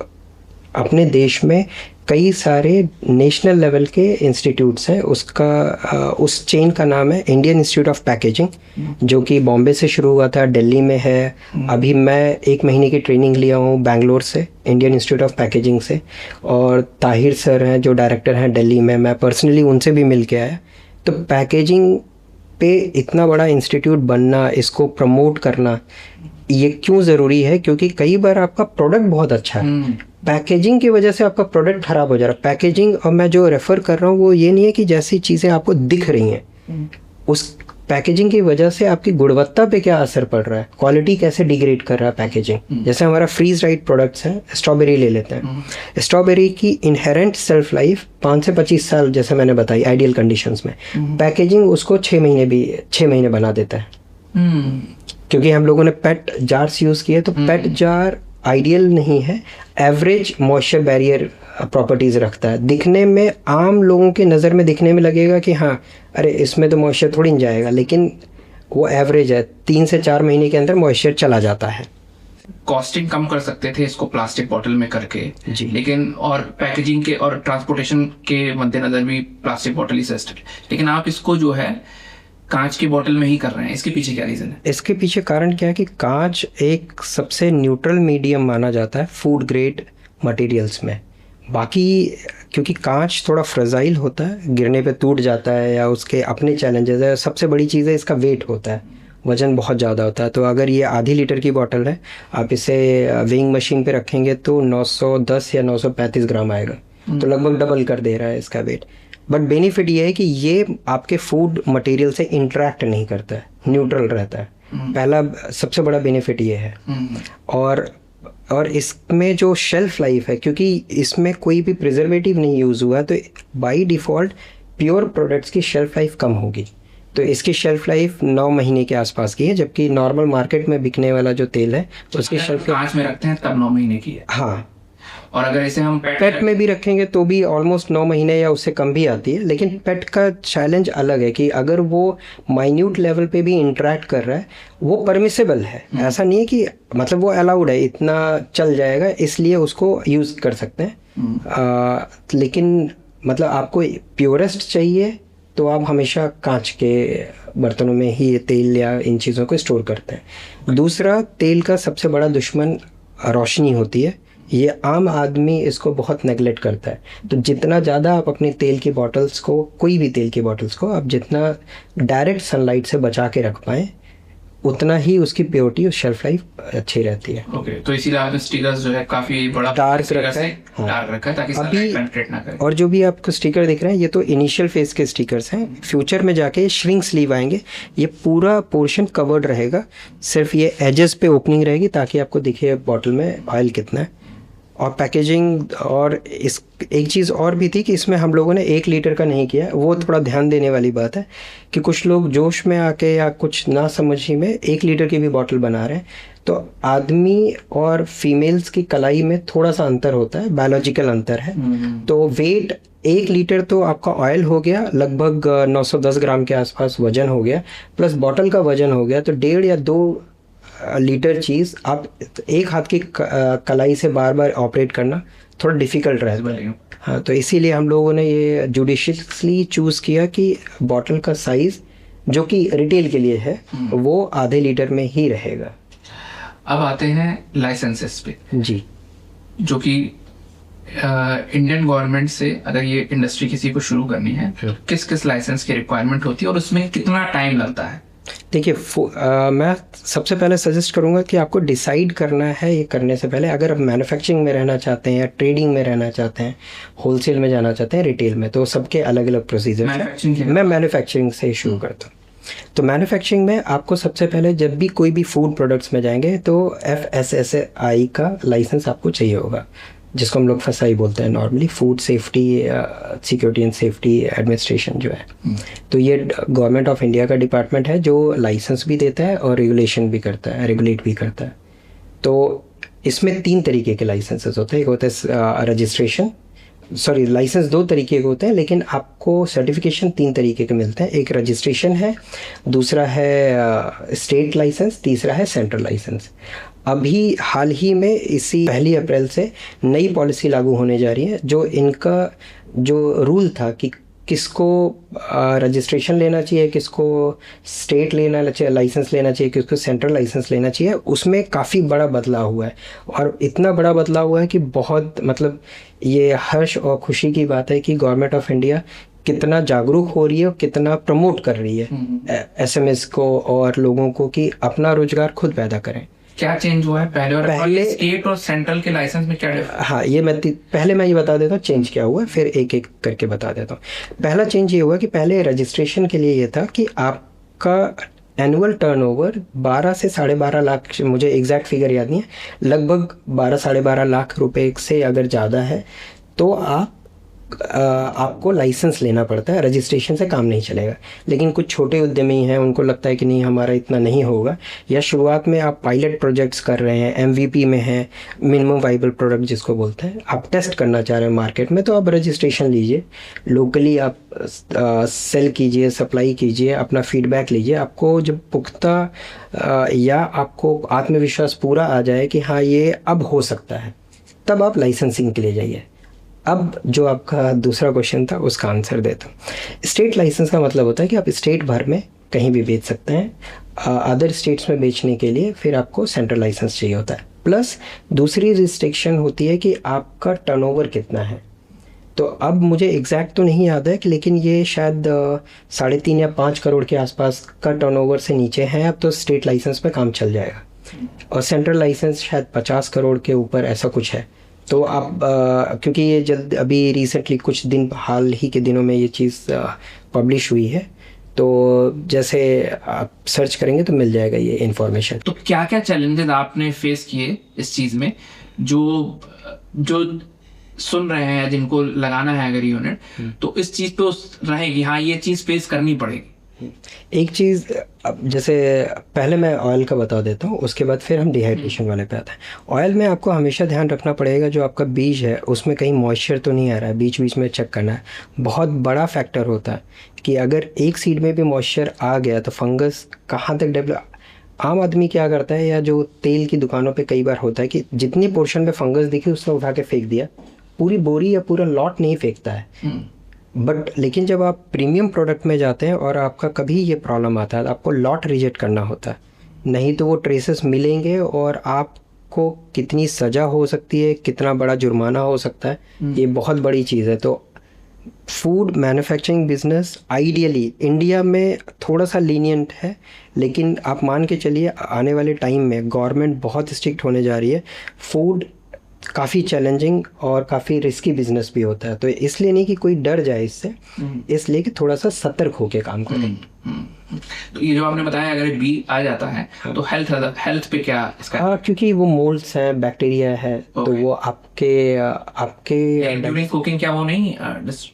अपने देश में कई सारे नेशनल लेवल के इंस्टीट्यूट्स हैं। उस चेन का नाम है इंडियन इंस्टीट्यूट ऑफ पैकेजिंग, जो कि बॉम्बे से शुरू हुआ था, दिल्ली में है। अभी मैं 1 महीने की ट्रेनिंग लिया हूँ बैंगलोर से, इंडियन इंस्टीट्यूट ऑफ पैकेजिंग से, और ताहिर सर हैं जो डायरेक्टर हैं दिल्ली में, मैं पर्सनली उनसे भी मिल के आया। तो पैकेजिंग पे इतना बड़ा इंस्टीट्यूट बनना, इसको प्रमोट करना, ये क्यों ज़रूरी है? क्योंकि कई बार आपका प्रोडक्ट बहुत अच्छा है, पैकेजिंग की वजह से आपका प्रोडक्ट ख़राब हो जा रहा है। पैकेजिंग, और मैं जो रेफ़र कर रहा हूँ वो ये नहीं है कि जैसी चीज़ें आपको दिख रही हैं, उस पैकेजिंग की वजह से आपकी गुणवत्ता पे क्या असर पड़ रहा है, क्वालिटी कैसे डिग्रेड कर रहा है पैकेजिंग। जैसे हमारा फ्रीज राइट प्रोडक्ट्स हैं, स्ट्रॉबेरी ले लेते हैं। स्ट्रॉबेरी की इनहेरेंट सेल्फ लाइफ 5 से 25 साल, जैसे मैंने बताई आइडियल कंडीशंस में। पैकेजिंग उसको 6 महीने बना देता है, क्योंकि हम लोगों ने पेट जार्स यूज़ किए। तो पेट जार आइडियल नहीं है, एवरेज मॉइस्चर बैरियर प्रॉपर्टीज़ रखता है। दिखने में, आम लोगों की नज़र में दिखने में लगेगा कि हाँ अरे इसमें तो मॉइस्चर थोड़ी नहीं जाएगा, लेकिन वो एवरेज है, 3 से 4 महीने के अंदर मॉइस्चर चला जाता है। कॉस्टिंग कम कर सकते थे इसको प्लास्टिक बॉटल में करके जी, लेकिन और पैकेजिंग के और ट्रांसपोर्टेशन के मद्देनजर भी प्लास्टिक बॉटल ही सस्ता है, लेकिन आप इसको जो है कांच की बोतल में ही कर रहे हैं। इसके पीछे क्या रीज़न है? इसके पीछे कारण क्या है कि कांच एक सबसे न्यूट्रल मीडियम माना जाता है फूड ग्रेड मटेरियल्स में। बाकी क्योंकि कांच थोड़ा फ्रेजाइल होता है, गिरने पे टूट जाता है या उसके अपने चैलेंजेस है। सबसे बड़ी चीज़ है इसका वेट होता है, वज़न बहुत ज़्यादा होता है। तो अगर ये आधी लीटर की बोतल है, आप इसे वेइंग मशीन पे रखेंगे तो 910 या 935 ग्राम आएगा, तो लगभग डबल कर दे रहा है इसका वेट। बट बेनिफिट ये है कि ये आपके फूड मटेरियल से इंटरेक्ट नहीं करता है, न्यूट्रल रहता है। पहला सबसे बड़ा बेनिफिट ये है। और इसमें जो शेल्फ लाइफ है, क्योंकि इसमें कोई भी प्रिजर्वेटिव नहीं यूज़ हुआ, तो बाय डिफ़ॉल्ट प्योर प्रोडक्ट्स की शेल्फ लाइफ कम होगी। तो इसकी शेल्फ लाइफ 9 महीने के आसपास की है, जबकि नॉर्मल मार्केट में बिकने वाला जो तेल है उसकी शेल्फ कांच में रखते हैं तब 9 महीने की है। हाँ, और अगर इसे हम पेट में भी रखेंगे तो भी ऑलमोस्ट 9 महीने या उससे कम भी आती है। लेकिन पेट का चैलेंज अलग है कि अगर वो माइन्यूट लेवल पे भी इंटरेक्ट कर रहा है, वो परमिसेबल है। ऐसा नहीं है कि मतलब वो अलाउड है, इतना चल जाएगा इसलिए उसको यूज़ कर सकते हैं। लेकिन मतलब आपको प्योरेस्ट चाहिए तो आप हमेशा कांच के बर्तनों में ही तेल या इन चीज़ों को स्टोर करते हैं। दूसरा, तेल का सबसे बड़ा दुश्मन रोशनी होती है। ये आम आदमी इसको बहुत नेगलेक्ट करता है। तो जितना ज़्यादा आप अपने तेल की बॉटल्स को, कोई भी तेल की बॉटल्स को आप जितना डायरेक्ट सनलाइट से बचा के रख पाएँ, उतना ही उसकी प्योरिटी और शेल्फ लाइफ अच्छी रहती है। ओके, तो इसीलिए आपने स्टिकर्स जो है काफ़ी बड़ा डार्क रखा है, डार्क रखा है ताकि अभी पेनिट्रेट ना करे। और जो भी आपको स्टिकर दिख रहे हैं ये तो इनिशियल फेज के स्टिकर्स हैं। फ्यूचर में जाके श्रिंक स्लीव आएंगे, ये पूरा पोर्शन कवर्ड रहेगा, सिर्फ ये एजेस पे ओपनिंग रहेगी ताकि आपको दिखे बॉटल में ऑयल कितना है। और पैकेजिंग, और इस एक चीज़ और भी थी कि इसमें हम लोगों ने 1 लीटर का नहीं किया। वो थोड़ा ध्यान देने वाली बात है कि कुछ लोग जोश में आके या कुछ ना समझी में 1 लीटर की भी बॉटल बना रहे हैं। तो आदमी और फीमेल्स की कलाई में थोड़ा सा अंतर होता है, बायोलॉजिकल अंतर है। तो वेट 1 लीटर तो आपका ऑयल हो गया, लगभग 910 ग्राम के आसपास वजन हो गया, प्लस बॉटल का वजन हो गया, तो 1.5 या 2 लीटर चीज़ आप एक हाथ की कलाई से बार बार ऑपरेट करना थोड़ा डिफ़िकल्ट रहता है। हाँ, तो इसीलिए हम लोगों ने ये जुडिशियसली चूज़ किया कि बॉटल का साइज़ जो कि रिटेल के लिए है वो आधे लीटर में ही रहेगा। अब आते हैं लाइसेंसेस पे जी, जो कि इंडियन गवर्नमेंट से अगर ये इंडस्ट्री किसी को शुरू करनी है किस किस लाइसेंस की रिक्वायरमेंट होती है और उसमें कितना टाइम लगता है? देखिए, मैं सबसे पहले सजेस्ट करूंगा कि आपको डिसाइड करना है ये करने से पहले, अगर आप मैन्युफैक्चरिंग में रहना चाहते हैं या ट्रेडिंग में रहना चाहते हैं, होलसेल में जाना चाहते हैं, रिटेल में, तो सबके अलग अलग प्रोसीजर हैं। मैं मैन्युफैक्चरिंग से शुरू करता हूँ। तो मैन्युफैक्चरिंग में आपको सबसे पहले जब भी कोई भी फूड प्रोडक्ट्स में जाएंगे तो FSSAI का लाइसेंस आपको चाहिए होगा, जिसको हम लोग FSSAI बोलते हैं normally, food safety security and safety administration जो है। तो ये गवर्नमेंट ऑफ इंडिया का डिपार्टमेंट है जो लाइसेंस भी देता है और रेगुलेशन भी करता है, रेगुलेट भी करता है। तो इसमें 3 तरीके के लाइसेंसेस होते हैं। एक होता है रजिस्ट्रेशन, लाइसेंस 2 तरीके के होते हैं, लेकिन आपको सर्टिफिकेशन 3 तरीके के मिलते हैं। एक रजिस्ट्रेशन है, दूसरा है स्टेट लाइसेंस, तीसरा है सेंट्रल लाइसेंस। अभी हाल ही में इसी 1 अप्रैल से नई पॉलिसी लागू होने जा रही है, जो इनका जो रूल था कि किसको रजिस्ट्रेशन लेना चाहिए, किसको स्टेट लेना चाहिए, लाइसेंस लेना चाहिए, किसको सेंट्रल लाइसेंस लेना चाहिए, उसमें काफ़ी बड़ा बदलाव हुआ है। और इतना बड़ा बदलाव हुआ है कि बहुत मतलब ये हर्ष और खुशी की बात है कि गवर्नमेंट ऑफ इंडिया कितना जागरूक हो रही है और कितना प्रमोट कर रही है SMS को और लोगों को कि अपना रोजगार खुद पैदा करें। क्या चेंज हुआ है पहले स्टेट और सेंट्रल के लाइसेंस में क्या डिफरेंस? हाँ, ये पहले मैं ये बता देता हूँ चेंज क्या हुआ है, फिर एक एक करके बता देता हूँ। पहला चेंज ये हुआ कि पहले रजिस्ट्रेशन के लिए ये था कि आपका एनुअल टर्नओवर 12 से 12.5 लाख, मुझे एग्जैक्ट फिगर याद नहीं है, लगभग 12-12.5 लाख रुपए से अगर ज़्यादा है तो आपको लाइसेंस लेना पड़ता है, रजिस्ट्रेशन से काम नहीं चलेगा। लेकिन कुछ छोटे उद्यमी हैं, उनको लगता है कि नहीं हमारा इतना नहीं होगा, या शुरुआत में आप पायलट प्रोजेक्ट्स कर रहे हैं, MVP में हैं, मिनिमम वाइबल प्रोडक्ट जिसको बोलते हैं, आप टेस्ट करना चाह रहे हैं मार्केट में, तो आप रजिस्ट्रेशन लीजिए, लोकली आप सेल कीजिए, सप्लाई कीजिए, अपना फीडबैक लीजिए। आपको जब पुख्ता या आपको आत्मविश्वास पूरा आ जाए कि हाँ ये अब हो सकता है, तब आप लाइसेंसिंग के लिए जाइए। अब जो आपका दूसरा क्वेश्चन था उसका आंसर देता हूँ। स्टेट लाइसेंस का मतलब होता है कि आप स्टेट भर में कहीं भी बेच सकते हैं। अदर स्टेट्स में बेचने के लिए फिर आपको सेंट्रल लाइसेंस चाहिए होता है। प्लस दूसरी रिस्ट्रिक्शन होती है कि आपका टर्नओवर कितना है। तो अब मुझे एग्जैक्ट तो नहीं याद है कि, लेकिन ये शायद 3.5 या 5 करोड़ के आसपास का टर्नओवर से नीचे है अब तो स्टेट लाइसेंस पे काम चल जाएगा, और सेंट्रल लाइसेंस शायद 50 करोड़ के ऊपर ऐसा कुछ है। तो आप क्योंकि ये जल्द अभी रिसेंटली कुछ दिन हाल ही के दिनों में ये चीज़ पब्लिश हुई है, तो जैसे आप सर्च करेंगे तो मिल जाएगा ये इन्फॉर्मेशन। तो क्या क्या चैलेंजेस आपने फेस किए इस चीज़ में, जो सुन रहे हैं, जिनको लगाना है अगर यूनिट, तो इस चीज़ पे रहेगी, हाँ ये चीज़ फेस करनी पड़ेगी? एक चीज़, अब जैसे पहले मैं ऑयल का बता देता हूँ, उसके बाद फिर हम डिहाइड्रेशन वाले पे आते हैं। ऑयल में आपको हमेशा ध्यान रखना पड़ेगा जो आपका बीज है उसमें कहीं मॉइस्चर तो नहीं आ रहा है, बीच बीच में चेक करना है। बहुत बड़ा फैक्टर होता है कि अगर एक सीड में भी मॉइस्चर आ गया तो फंगस कहाँ तक डेवलप। आम आदमी क्या करता है, या जो तेल की दुकानों पे कई बार होता है कि जितनी पोर्शन में फंगस दिखी उसने उठा के फेंक दिया, पूरी बोरी या पूरा लॉट नहीं फेंकता है। लेकिन जब आप प्रीमियम प्रोडक्ट में जाते हैं और आपका कभी ये प्रॉब्लम आता है, आपको लॉट रिजेक्ट करना होता है, नहीं तो वो ट्रेसेस मिलेंगे और आपको कितनी सज़ा हो सकती है, कितना बड़ा जुर्माना हो सकता है, ये बहुत बड़ी चीज़ है। तो food manufacturing business ideally India में थोड़ा सा लीनियंट है, लेकिन आप मान के चलिए आने वाले टाइम में गवर्नमेंट बहुत स्ट्रिक्ट होने जा रही है। फूड काफ़ी चैलेंजिंग और काफ़ी रिस्की बिजनेस भी होता है, तो इसलिए नहीं कि कोई डर जाए इससे, इसलिए कि थोड़ा सा सतर्क होकर काम करें। तो ये जो आपने बताया अगर बी आ जाता है तो हेल्थ पे क्या इसका? क्योंकि वो मोल्ड्स हैं, बैक्टीरिया है, तो वो आपके ड्यूरिंग कुकिंग क्या वो नहीं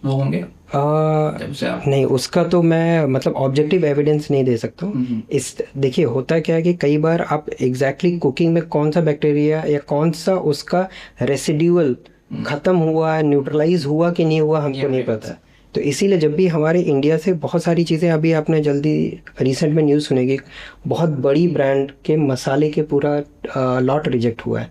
वो होंगे? नहीं, उसका तो मैं मतलब ऑब्जेक्टिव एविडेंस नहीं दे सकता हूँ। इस देखिए होता क्या है कि कई बार आप एग्जैक्टली कुकिंग में कौन सा बैक्टीरिया या कौन सा उसका रेसिड्यूअल खत्म हुआ, न्यूट्रलाइज हुआ कि नहीं हुआ, हमको नहीं पता। तो इसीलिए जब भी हमारे इंडिया से बहुत सारी चीज़ें, अभी आपने जल्दी रिसेंट में न्यूज़ सुनेगी, बहुत बड़ी ब्रांड के मसाले के पूरा लॉट रिजेक्ट हुआ है।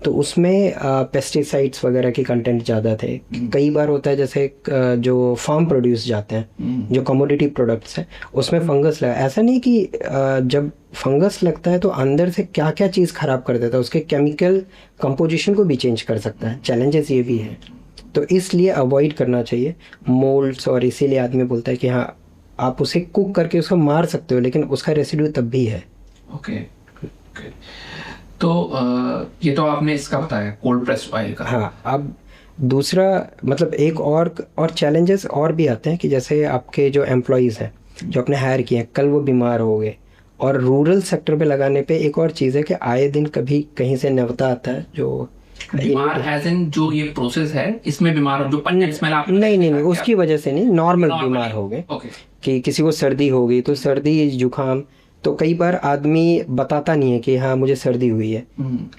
तो उसमें पेस्टिसाइड्स वगैरह के कंटेंट ज़्यादा थे। कई बार होता है जैसे जो फार्म प्रोड्यूस जाते हैं, जो कमोडिटी प्रोडक्ट्स हैं, उसमें फंगस लगा। ऐसा नहीं कि जब फंगस लगता है तो अंदर से क्या क्या चीज़ ख़राब कर देता है, उसके केमिकल कंपोजिशन को भी चेंज कर सकता है। चैलेंजेस ये भी है, तो इसलिए अवॉइड करना चाहिए मोल्ड्स। और इसीलिए आदमी बोलता है कि हाँ, आप उसे कुक करके उसको मार सकते हो, लेकिन उसका रेसिड्यू तब भी है। ओके। तो ये तो आपने इसका बताया कोल्ड प्रेस्ड ऑयल का। हाँ, अब दूसरा मतलब एक और चैलेंजेस और भी आते हैं कि जैसे आपके जो एम्प्लॉयज़ हैं जो आपने हायर किए हैं, कल वो बीमार हो गए। और रूरल सेक्टर पे लगाने पे एक और चीज़ है कि आए दिन कभी कहीं से न्योता आता है जो बीमार एज इन जो ये प्रोसेस है इसमें बीमार जो पंजेंट स्मेल आप नहीं उसकी वजह से नहीं, नॉर्मल बीमार हो गए। कि किसी को सर्दी हो गई तो सर्दी जुकाम, तो कई बार आदमी बताता नहीं है कि हाँ मुझे सर्दी हुई है,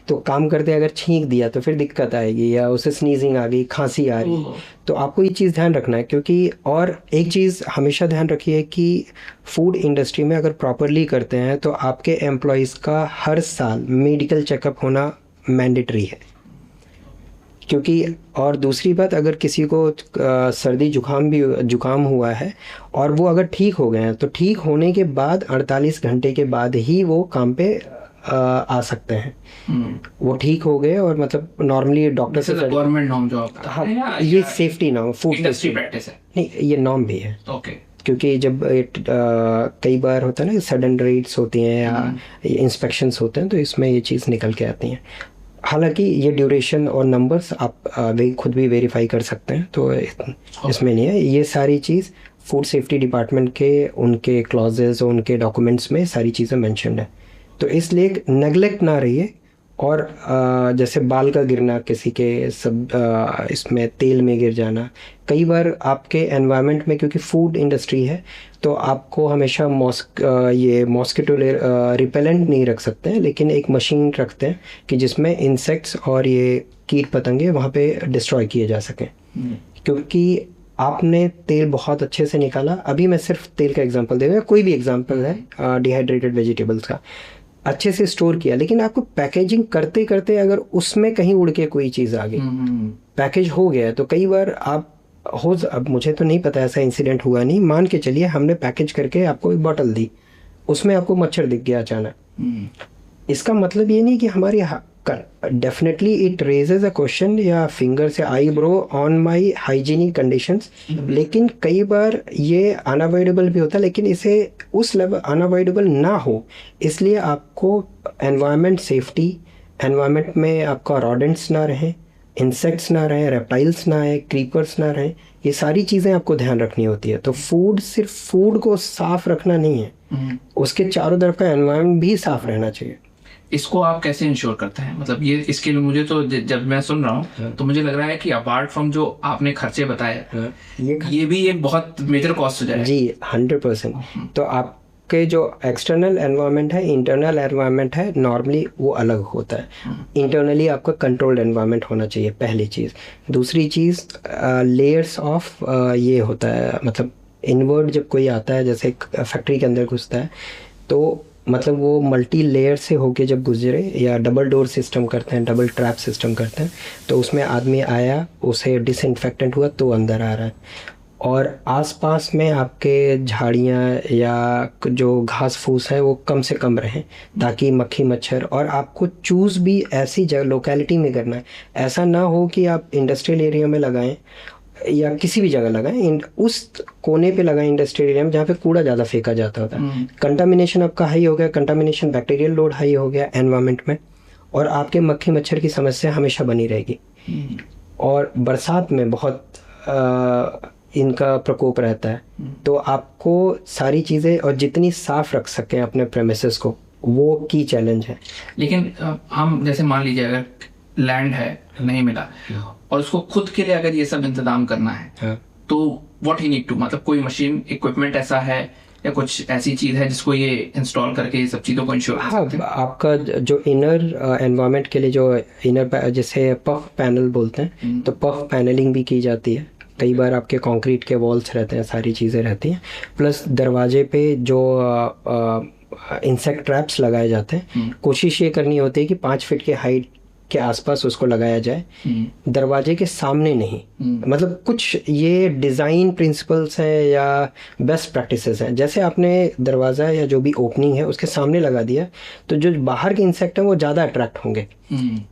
तो काम करते अगर छींक दिया तो फिर दिक्कत आएगी, या उसे स्नीजिंग आ गई, खांसी आ रही। तो आपको ये चीज़ ध्यान रखना है, क्योंकि और एक चीज़ हमेशा ध्यान रखिए कि फूड इंडस्ट्री में अगर प्रॉपरली करते हैं तो आपके एम्प्लॉयज़ का हर साल मेडिकल चेकअप होना मैंडेटरी है। क्योंकि और दूसरी बात, अगर किसी को सर्दी जुकाम हुआ है और वो अगर ठीक हो गए हैं, तो ठीक होने के बाद 48 घंटे के बाद ही वो काम पे आ सकते हैं। वो ठीक हो गए और मतलब नॉर्मली डॉक्टर से गवर्नमेंट नॉर्म जो आपका हाँ, ये safety norm, food industry practice है, नहीं ये नॉर्म भी है। ओके। क्योंकि जब कई बार होता है ना सडन रेड्स होती हैं या इंस्पेक्शंस होते हैं, तो इसमें ये चीज़ निकल के आती हैं। हालांकि ये ड्यूरेशन और नंबर्स आप खुद भी वेरीफाई कर सकते हैं, तो इसमें नहीं है। ये सारी चीज़ फूड सेफ्टी डिपार्टमेंट के उनके क्लॉजेस और उनके डॉक्यूमेंट्स में सारी चीज़ें मेंशन्ड है। तो इसलिए नेगलेक्ट ना रहिए। और जैसे बाल का गिरना, किसी के सब इसमें तेल में गिर जाना, कई बार आपके एनवायरनमेंट में, क्योंकि फूड इंडस्ट्री है तो आपको हमेशा ये मॉस्किटो रिपेलेंट नहीं रख सकते हैं, लेकिन एक मशीन रखते हैं कि जिसमें इंसेक्ट्स और ये कीट पतंगे वहाँ पे डिस्ट्रॉय किए जा सकें। क्योंकि आपने तेल बहुत अच्छे से निकाला, अभी मैं सिर्फ तेल का एग्जांपल दे रहा हूँ, कोई भी एग्जांपल है डिहाइड्रेटेड वेजिटेबल्स का, अच्छे से स्टोर किया, लेकिन आपको पैकेजिंग करते करते अगर उसमें कहीं उड़ के कोई चीज़ आ गई, पैकेज हो गया, तो कई बार आप अब मुझे तो नहीं पता ऐसा इंसिडेंट हुआ नहीं, मान के चलिए हमने पैकेज करके आपको एक बॉटल दी, उसमें आपको मच्छर दिख गया अचानक। इसका मतलब ये नहीं कि हमारी definitely it raises a question या फिंगर से eyebrow on my hygienic conditions, लेकिन कई बार ये अनअवॉइडेबल भी होता है, लेकिन इसे उस लेवल अनअवॉइडेबल ना हो, इसलिए आपको एनवायरनमेंट सेफ्टी, एनवायरनमेंट में आपका रॉडेंट्स ना रहें, इंसेक्ट्स ना रहें, रेप्टाइल्स ना आए, क्रीपर्स ना रहें, ये सारी चीज़ें आपको ध्यान रखनी होती है। तो फूड सिर्फ फूड को साफ रखना नहीं है, उसके चारों तरफ का एनवायरनमेंट भी साफ रहना चाहिए। इसको आप कैसे इंश्योर करते हैं? मतलब ये इसके लिए मुझे तो जब मैं सुन रहा हूँ तो मुझे लग रहा है कि अपार्ट फ्रॉम जो आपने खर्चे बताए, ये भी एक बहुत मेजर कॉस्ट हो जाएगा। जी 100%। तो आपके जो एक्सटर्नल एनवायरनमेंट है, इंटरनल एनवायरनमेंट है, नॉर्मली वो अलग होता है। इंटरनली आपका कंट्रोल्ड एनवायरनमेंट होना चाहिए, पहली चीज़। दूसरी चीज़ लेयर्स ऑफ ये होता है, मतलब इनवर्ड जब कोई आता है, जैसे फैक्ट्री के अंदर घुसता है, तो मतलब वो मल्टी लेयर से होके जब गुजरे, या डबल डोर सिस्टम करते हैं, डबल ट्रैप सिस्टम करते हैं, तो उसमें आदमी आया, उसे डिसइंफेक्टेंट हुआ तो अंदर आ रहा है। और आसपास में आपके झाड़ियाँ या जो घास फूस है वो कम से कम रहें, ताकि मक्खी मच्छर, और आपको चूज़ भी ऐसी जगह लोकेलिटी में करना है। ऐसा ना हो कि आप इंडस्ट्रियल एरिया में लगाएं या किसी भी जगह लगाएं, उस कोने पे लगाएं इंडस्ट्रियल एरिया में जहाँ पे कूड़ा ज़्यादा फेंका जाता होता है। कंटामिनेशन आपका हाई हो गया, कंटामिनेशन बैक्टीरियल लोड हाई हो गया एनवायरनमेंट में, और आपके मक्खी मच्छर की समस्या हमेशा बनी रहेगी। और बरसात में बहुत इनका प्रकोप रहता है, तो आपको सारी चीज़ें और जितनी साफ रख सकें अपने प्रेमिसेस को, वो की चैलेंज है। लेकिन हम जैसे मान लीजिए अगर लैंड है नहीं मिला और उसको खुद के लिए अगर ये सब इंतजाम करना है, हाँ। तो व्हाट ही नीड टू, मतलब कोई मशीन इक्विपमेंट ऐसा है या कुछ ऐसी चीज़ है जिसको ये इंस्टॉल करके ये सब चीज़ों को इंश्योर कर हाँ, सकते हैं? आपका जो इनर एनवायरनमेंट के लिए जो इनर जैसे पफ पैनल बोलते हैं, तो पफ पैनलिंग भी की जाती है। कई बार आपके कंक्रीट के वॉल्स रहते हैं, सारी चीज़ें रहती हैं, प्लस दरवाजे पे जो इंसेक्ट ट्रैप्स लगाए जाते हैं, कोशिश ये करनी होती है कि 5 फीट के हाइट के आसपास उसको लगाया जाए, दरवाजे के सामने नहीं। मतलब कुछ ये डिज़ाइन प्रिंसिपल्स हैं या बेस्ट प्रैक्टिसेस हैं। जैसे आपने दरवाज़ा या जो भी ओपनिंग है उसके सामने लगा दिया, तो जो बाहर के इंसेक्ट हैं वो ज़्यादा अट्रैक्ट होंगे,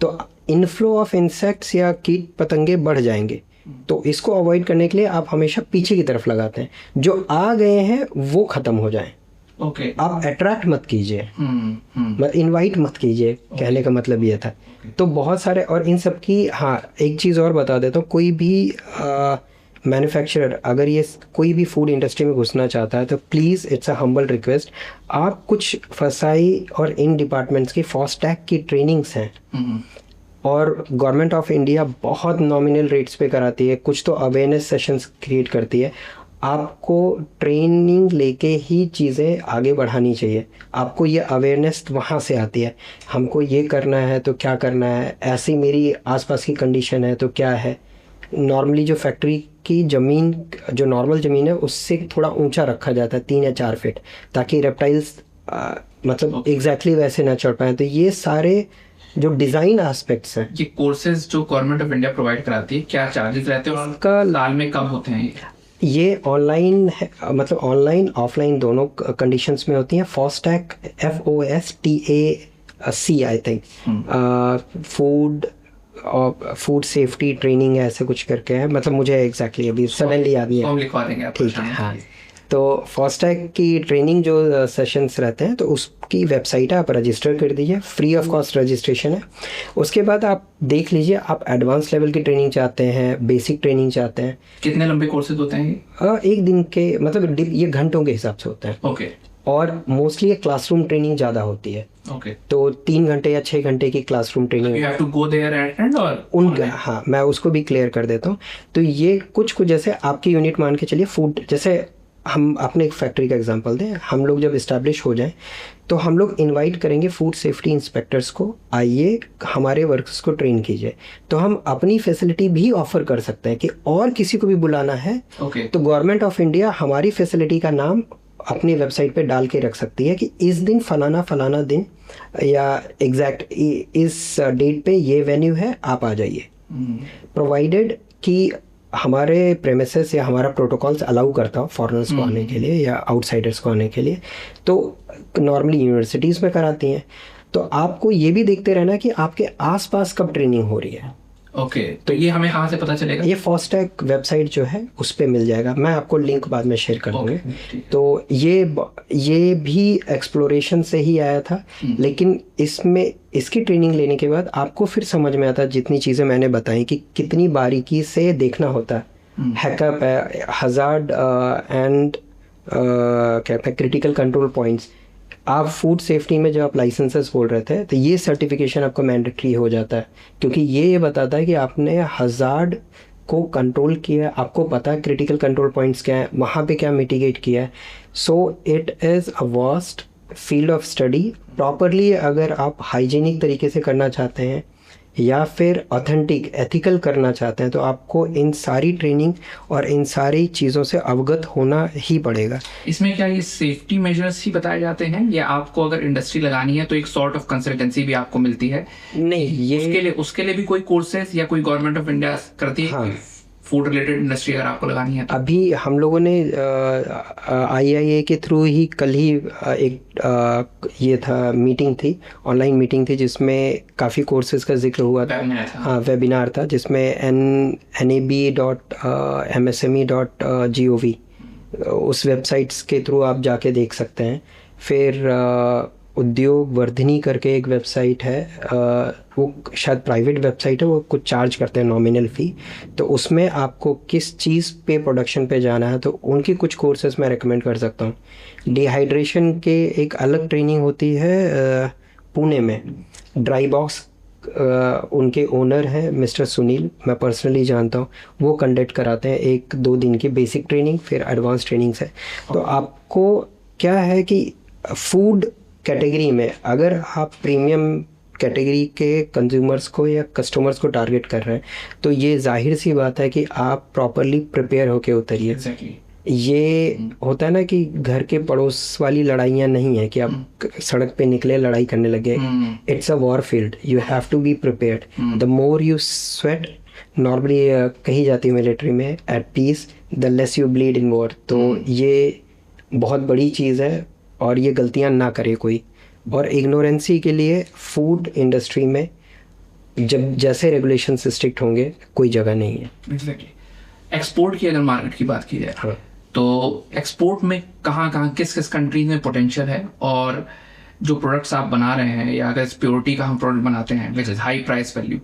तो इनफ्लो ऑफ इंसेक्ट्स या कीट पतंगे बढ़ जाएंगे। तो इसको अवॉइड करने के लिए आप हमेशा पीछे की तरफ लगाते हैं, जो आ गए हैं वो ख़त्म हो जाएं। ओके। आप अट्रैक्ट मत कीजिए, मत इनवाइट मत कीजिए, कहने का मतलब ये था। तो बहुत सारे, और इन सब की, हाँ एक चीज़ और बता देता हूँ, कोई भी मैन्युफैक्चरर अगर ये कोई भी फूड इंडस्ट्री में घुसना चाहता है तो please, it's a humble request, आप कुछ फसाई और इन डिपार्टमेंट्स की फास्टैग की ट्रेनिंग्स हैं, और गवर्नमेंट ऑफ इंडिया बहुत नॉमिनल रेट्स पे कराती है, कुछ तो अवेयरनेस सेशंस क्रिएट करती है। आपको ट्रेनिंग लेके ही चीज़ें आगे बढ़ानी चाहिए। आपको ये अवेयरनेस वहाँ से आती है, हमको ये करना है तो क्या करना है, ऐसी मेरी आसपास की कंडीशन है तो क्या है। नॉर्मली जो फैक्ट्री की ज़मीन, जो नॉर्मल ज़मीन है उससे थोड़ा ऊंचा रखा जाता है 3 या 4 फीट, ताकि रेप्टाइल्स मतलब एग्जैक्टली वैसे ना चढ़ पाएँ। तो ये सारे जो डिज़ाइन एस्पेक्ट्स हैं। ये कोर्सेज जो गवर्नमेंट ऑफ इंडिया प्रोवाइड कराती है, क्या चार्जेस रहते हैं और उनका साल में कब होते हैं? ये ऑनलाइन है, मतलब ऑनलाइन ऑफलाइन दोनों कंडीशंस में होती हैं। FASTag FOSTAC I think, food safety training ऐसे कुछ करके है, मतलब मुझे एग्जैक्टली अभी सडनली याद नहीं है। लिखवा देंगे आप। ठीक है, हाँ। तो फास्टैग की ट्रेनिंग जो सेशंस रहते हैं, तो उसकी वेबसाइट है, आप रजिस्टर कर दीजिए, फ्री ऑफ कॉस्ट रजिस्ट्रेशन है। उसके बाद आप देख लीजिए, आप एडवांस लेवल की ट्रेनिंग चाहते हैं, बेसिक ट्रेनिंग चाहते हैं। कितने लंबे कोर्सेज होते हैं ये? एक दिन के, मतलब ये घंटों के हिसाब से होते हैं। ओके। और मोस्टली क्लासरूम ट्रेनिंग ज़्यादा होती है। ओके। तो 3 घंटे या 6 घंटे की classroom training. You have to go there and attend or हाँ, मैं उसको भी क्लियर कर देता हूँ। तो ये कुछ जैसे आपकी यूनिट मान के चलिए, फूड, जैसे हम अपने एक फैक्ट्री का एग्जांपल दें, हम लोग जब इस्टेब्लिश हो जाएं तो हम लोग इनवाइट करेंगे फूड सेफ्टी इंस्पेक्टर्स को, आइए हमारे वर्कर्स को ट्रेन कीजिए। तो हम अपनी फैसिलिटी भी ऑफर कर सकते हैं कि और किसी को भी बुलाना है। तो गवर्नमेंट ऑफ इंडिया हमारी फैसिलिटी का नाम अपनी वेबसाइट पे डाल के रख सकती है कि इस दिन फलाना दिन या एग्जैक्ट इस डेट पे ये वेन्यू है, आप आ जाइए। प्रोवाइडेड कि हमारे प्रेमिसेस या हमारा प्रोटोकॉल्स अलाउ करता हो फॉरेनर्स को आने के लिए या आउटसाइडर्स को आने के लिए। तो नॉर्मली यूनिवर्सिटीज़ में कराती हैं। तो आपको ये भी देखते रहना कि आपके आसपास कब ट्रेनिंग हो रही है। ओके। तो ये हमें कहाँ से पता चलेगा? ये फास्टैग वेबसाइट जो है उस पर मिल जाएगा, मैं आपको लिंक बाद में शेयर कर दूँगी। तो ये भी एक्सप्लोरेशन से ही आया था, लेकिन इसमें इसकी ट्रेनिंग लेने के बाद आपको फिर समझ में आता, जितनी चीज़ें मैंने बताई कि कितनी बारीकी से देखना होता है। हैकअप है, हजार्ड एंड क्या कहते हैं, क्रिटिकल कंट्रोल पॉइंट्स। आप फूड सेफ्टी में जब आप लाइसेंसेस बोल रहे थे, तो ये सर्टिफिकेशन आपको मैंडेटरी हो जाता है, क्योंकि ये बताता है कि आपने हजार्ड को कंट्रोल किया है, आपको पता है क्रिटिकल कंट्रोल पॉइंट्स क्या है, वहाँ पे क्या मिटिगेट किया है। So it is a vast field of study. Properly अगर आप हाइजीनिक तरीके से करना चाहते हैं या फिर ऑथेंटिक एथिकल करना चाहते हैं, तो आपको इन सारी ट्रेनिंग और इन सारी चीज़ों से अवगत होना ही पड़ेगा। इसमें क्या ये सेफ्टी मेजर्स ही बताए जाते हैं, या आपको अगर इंडस्ट्री लगानी है तो एक सॉर्ट ऑफ कंसल्टेंसी भी आपको मिलती है? नहीं, ये उसके लिए भी कोई कोर्सेज या कोई गवर्नमेंट ऑफ इंडिया करती है? हाँ, फूड रिलेटेड इंडस्ट्री अगर आपको लगानी है तो? अभी हम लोगों ने IIA के थ्रू ही कल ही एक ये था, मीटिंग थी, ऑनलाइन मीटिंग थी, जिसमें काफ़ी कोर्सेज का जिक्र हुआ था। हाँ, वेबिनार था, जिसमें nab.msme.gov उस वेबसाइट्स के थ्रू आप जाके देख सकते हैं। फिर उद्योग वर्धिनी करके एक वेबसाइट है, वो शायद प्राइवेट वेबसाइट है, वो कुछ चार्ज करते हैं नॉमिनल फ़ी। तो उसमें आपको किस चीज़ पे प्रोडक्शन पे जाना है तो उनकी कुछ कोर्सेज मैं रेकमेंड कर सकता हूँ। डिहाइड्रेशन के एक अलग ट्रेनिंग होती है पुणे में। ड्राई बॉक्स उनके ओनर हैं मिस्टर सुनील, मैं पर्सनली जानता हूँ, वो कंडक्ट कराते हैं 1-2 दिन की बेसिक ट्रेनिंग, फिर एडवांस ट्रेनिंग्स है। तो आपको क्या है कि फूड कैटेगरी में अगर आप प्रीमियम कैटेगरी के कंज्यूमर्स को या कस्टमर्स को टारगेट कर रहे हैं तो ये जाहिर सी बात है कि आप प्रॉपरली प्रिपेयर होके उतरिए। ये होता है ना कि घर के पड़ोस वाली लड़ाइयाँ नहीं है कि आप सड़क पे निकले लड़ाई करने लगे। It's a war field, you have to be prepared. The more you sweat, normally कही जाती है मिलिट्री में, at peace the less you bleed in war. तो ये बहुत बड़ी चीज़ है और ये गलतियाँ ना करे कोई। और इग्नोरेंसी के लिए फूड इंडस्ट्री में जब जैसे रेगुलेशन स्ट्रिक्ट होंगे कोई जगह नहीं है। एक्सपोर्ट की अगर मार्केट की बात की जाए, हाँ, तो एक्सपोर्ट में कहाँ किस कंट्रीज में पोटेंशियल है, और जो प्रोडक्ट्स आप बना रहे हैं या अगर प्योरिटी का हम प्रोडक्ट बनाते हैं which is high price value,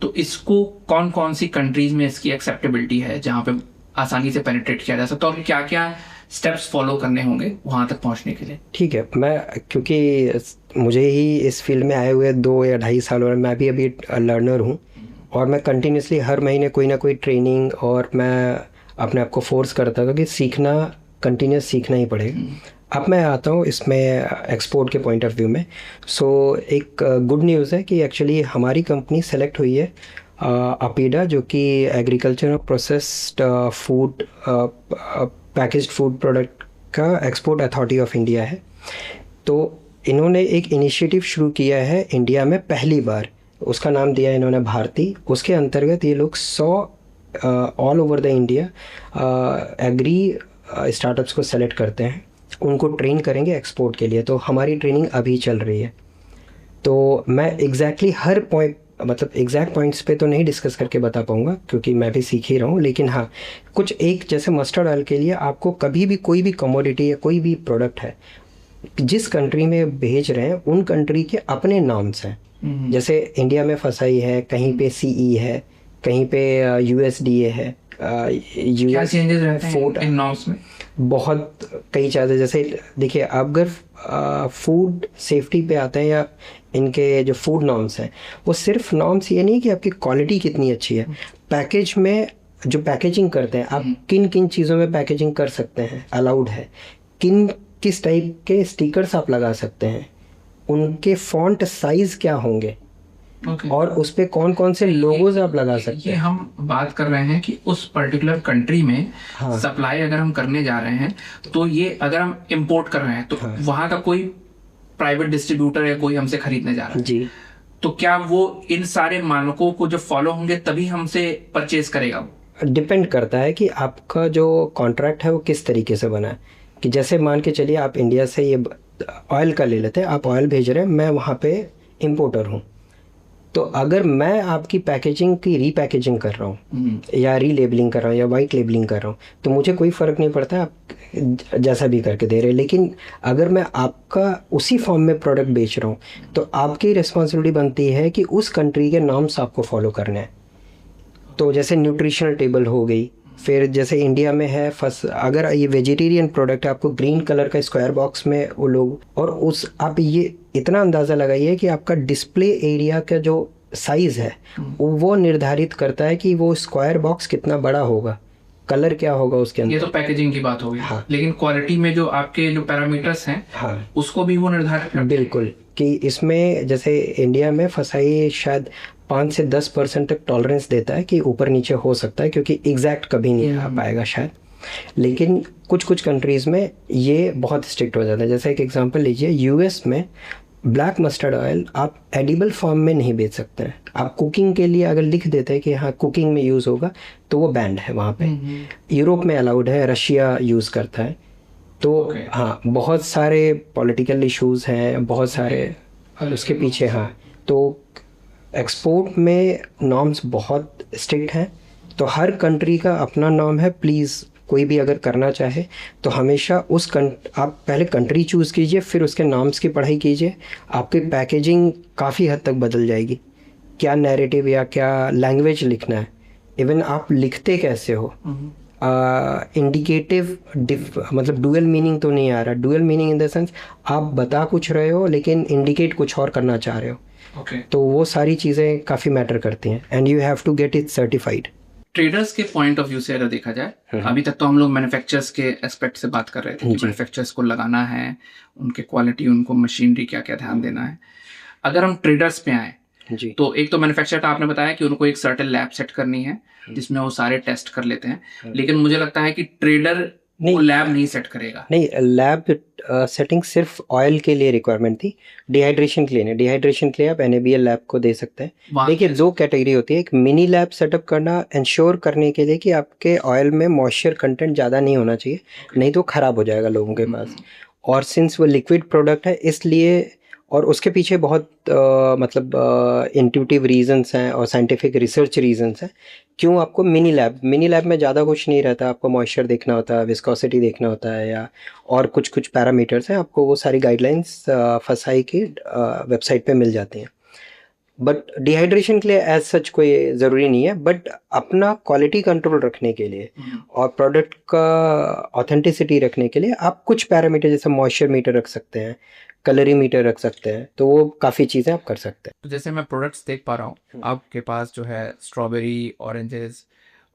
तो इसको कौन कौन सी कंट्रीज में इसकी एक्सेप्टेबिलिटी है जहाँ पे आसानी से पेनिट्रेट किया जा सकता है, और क्या क्या स्टेप्स फॉलो करने होंगे वहाँ तक पहुँचने के लिए? ठीक है, मैं क्योंकि मुझे ही इस फील्ड में आए हुए 2 या 2.5 साल और मैं भी अभी लर्नर हूँ और मैं कंटिन्यूसली हर महीने कोई ना कोई ट्रेनिंग, और मैं अपने आप को फोर्स करता था कि सीखना, कंटिन्यूस सीखना ही पड़ेगा। अब मैं आता हूँ इसमें एक्सपोर्ट के पॉइंट ऑफ व्यू में। सो एक गुड न्यूज़ है कि एक्चुअली हमारी कंपनी सेलेक्ट हुई है अपीडा, जो कि एग्रीकल्चर और processed food packaged food product का एक्सपोर्ट अथॉरिटी ऑफ इंडिया है। तो इन्होंने एक इनिशिएटिव शुरू किया है इंडिया में पहली बार, उसका नाम दिया है इन्होंने भारती। उसके अंतर्गत ये लोग 100 all over the India agri startups को सेलेक्ट करते हैं, उनको ट्रेन करेंगे एक्सपोर्ट के लिए। तो हमारी ट्रेनिंग अभी चल रही है। तो मैं एग्जैक्टली हर पॉइंट, मतलब एग्जैक्ट पॉइंट्स पे तो नहीं डिस्कस करके बता पाऊँगा क्योंकि मैं भी सीख ही रहा हूँ, लेकिन हाँ कुछ एक, जैसे मस्टर्ड ऑयल के लिए आपको कभी भी कोई भी कमोडिटी या कोई भी प्रोडक्ट है जिस कंट्री में भेज रहे हैं उन कंट्री के अपने नॉर्म्स हैं। जैसे इंडिया में फसाई है, कहीं पे सीई है, कहीं पे यूएसडीए है, क्या चेंजेस रहते हैं इन नॉर्म्स में? बहुत कई चीज़ें, जैसे देखिए आप अगर फूड सेफ्टी पे आते हैं या इनके जो फूड नॉर्म्स हैं, वो सिर्फ नॉर्म्स ये नहीं कि आपकी क्वालिटी कितनी अच्छी है, पैकेज में जो पैकेजिंग करते हैं आप किन किन चीज़ों में पैकेजिंग कर सकते हैं, अलाउड है, किस टाइप के स्टिकर्स आप लगा सकते हैं, उनके फॉन्ट साइज क्या होंगे, और उस पे कौन कौन से लोगोज आप लगा सकते हैं। ये हम बात कर रहे हैं कि उस पर्टिकुलर कंट्री में सप्लाई अगर हम करने जा रहे हैं, तो ये अगर हम इंपोर्ट कर रहे हैं तो वहाँ का कोई प्राइवेट डिस्ट्रीब्यूटर या कोई हमसे खरीदने जा रहा है जी, तो क्या वो इन सारे मानकों को जो फॉलो होंगे तभी हमसे परचेज करेगा? डिपेंड करता है कि आपका जो कॉन्ट्रैक्ट है वो किस तरीके से बना है। कि जैसे मान के चलिए आप इंडिया से ये ऑयल का ले लेते हैं, आप ऑयल भेज रहे हैं, मैं वहाँ पे इम्पोर्टर हूँ, तो अगर मैं आपकी पैकेजिंग की रीपैकेजिंग कर रहा हूँ या रीलेबलिंग कर रहा हूँ या वाइट लेबलिंग कर रहा हूँ, तो मुझे कोई फ़र्क नहीं पड़ता आप जैसा भी करके दे रहे हैं। लेकिन अगर मैं आपका उसी फॉर्म में प्रोडक्ट बेच रहा हूँ तो आपकी रिस्पॉन्सिबिलिटी बनती है कि उस कंट्री के नॉर्म्स आपको फॉलो करने हैं। तो जैसे न्यूट्रिशनल टेबल हो गई, फिर जैसे इंडिया में है अगर ये वेजिटेरियन प्रोडक्ट है, आपको ग्रीन कलर का स्क्वायर बॉक्स में वो लोग, और उस आप ये इतना अंदाज़ा लगाइए कि आपका डिस्प्ले एरिया का जो साइज़ है वो निर्धारित करता है कि वो स्क्वायर बॉक्स कितना बड़ा होगा, कलर क्या होगा उसके अंदर। ये तो पैकेजिंग की बात होगी। हाँ। लेकिन क्वालिटी में जो आपके जो पैरामीटर्स हैं, हाँ, उसको भी वो निर्धारित करते हैं। बिल्कुल, कि इसमें जैसे इंडिया में फसाई शायद 5 से 10% तक टॉलरेंस देता है कि ऊपर नीचे हो सकता है, क्योंकि एग्जैक्ट कभी नहीं आ पाएगा शायद। लेकिन कुछ कंट्रीज़ में ये बहुत स्ट्रिक्ट हो जाता है। जैसे एक एग्जांपल लीजिए, यूएस में ब्लैक मस्टर्ड ऑयल आप एडिबल फॉर्म में नहीं बेच सकते हैं। आप कुकिंग के लिए अगर लिख देते हैं कि हाँ कुकिंग में यूज़ होगा तो वो बैंड है वहाँ पे। यूरोप में अलाउड है, रशिया यूज़ करता है। तो हाँ बहुत सारे पॉलिटिकल इश्यूज़ हैं, बहुत सारे उसके पीछे। हाँ, तो एक्सपोर्ट में नॉर्म्स बहुत स्ट्रिक्ट हैं, तो हर कंट्री का अपना नॉर्म है। प्लीज़ कोई भी अगर करना चाहे तो हमेशा आप पहले कंट्री चूज़ कीजिए, फिर उसके नाम्स की पढ़ाई कीजिए, आपकी पैकेजिंग काफ़ी हद तक बदल जाएगी। क्या नैरेटिव या क्या लैंग्वेज लिखना है, इवन आप लिखते कैसे हो, इंडिकेटिव मतलब डुअल मीनिंग तो नहीं आ रहा। Dual meaning in the sense आप बता कुछ रहे हो लेकिन इंडिकेट कुछ और करना चाह रहे हो। तो वो सारी चीज़ें काफ़ी मैटर करती हैं and you have to get it certified. Traders के पॉइंट ऑफ व्यू से अगर देखा जाए, अभी तक तो हम लोग मैन्युफैक्चरर्स के एस्पेक्ट से बात कर रहे थे कि मैन्युफैक्चरर्स को लगाना है, उनके क्वालिटी, उनको मशीनरी क्या क्या ध्यान देना है। अगर हम ट्रेडर्स पे आए जी, तो एक तो मैन्युफैक्चरर का आपने बताया कि उनको एक सर्टेन लैब सेट करनी है जिसमें वो सारे टेस्ट कर लेते हैं, लेकिन मुझे लगता है कि ट्रेडर वो लैब नहीं सेट करेगा। नहीं, लैब सेटिंग सिर्फ ऑयल के लिए रिक्वायरमेंट थी, डिहाइड्रेशन के लिए नहीं। डिहाइड्रेशन के लिए आप NABL लैब को दे सकते हैं। देखिए, दो कैटेगरी होती है, एक मिनी लैब सेटअप करना इंश्योर करने के लिए कि आपके ऑयल में मॉइस्चर कंटेंट ज़्यादा नहीं होना चाहिए, नहीं तो ख़राब हो जाएगा लोगों के पास। और सिंस वो लिक्विड प्रोडक्ट है इसलिए, और उसके पीछे बहुत मतलब इंट्यूटिव रीजंस हैं और साइंटिफिक रिसर्च रीजंस हैं क्यों आपको मिनी लैब में ज़्यादा कुछ नहीं रहता। आपको मॉइस्चर देखना होता है, विस्कोसिटी देखना होता है, या और कुछ पैरामीटर्स हैं। आपको वो सारी गाइडलाइंस फसाई की वेबसाइट पे मिल जाती हैं। बट डिहाइड्रेशन के लिए एज सच कोई ज़रूरी नहीं है, बट अपना क्वालिटी कंट्रोल रखने के लिए और प्रोडक्ट का ऑथेंटिसिटी रखने के लिए आप कुछ पैरामीटर जैसे मॉइस्चर मीटर रख सकते हैं, कलरीमीटर रख सकते हैं, तो वो काफ़ी चीज़ें आप कर सकते हैं। तो जैसे मैं प्रोडक्ट्स देख पा रहा हूँ आपके पास जो है स्ट्रॉबेरी, ऑरेंजेस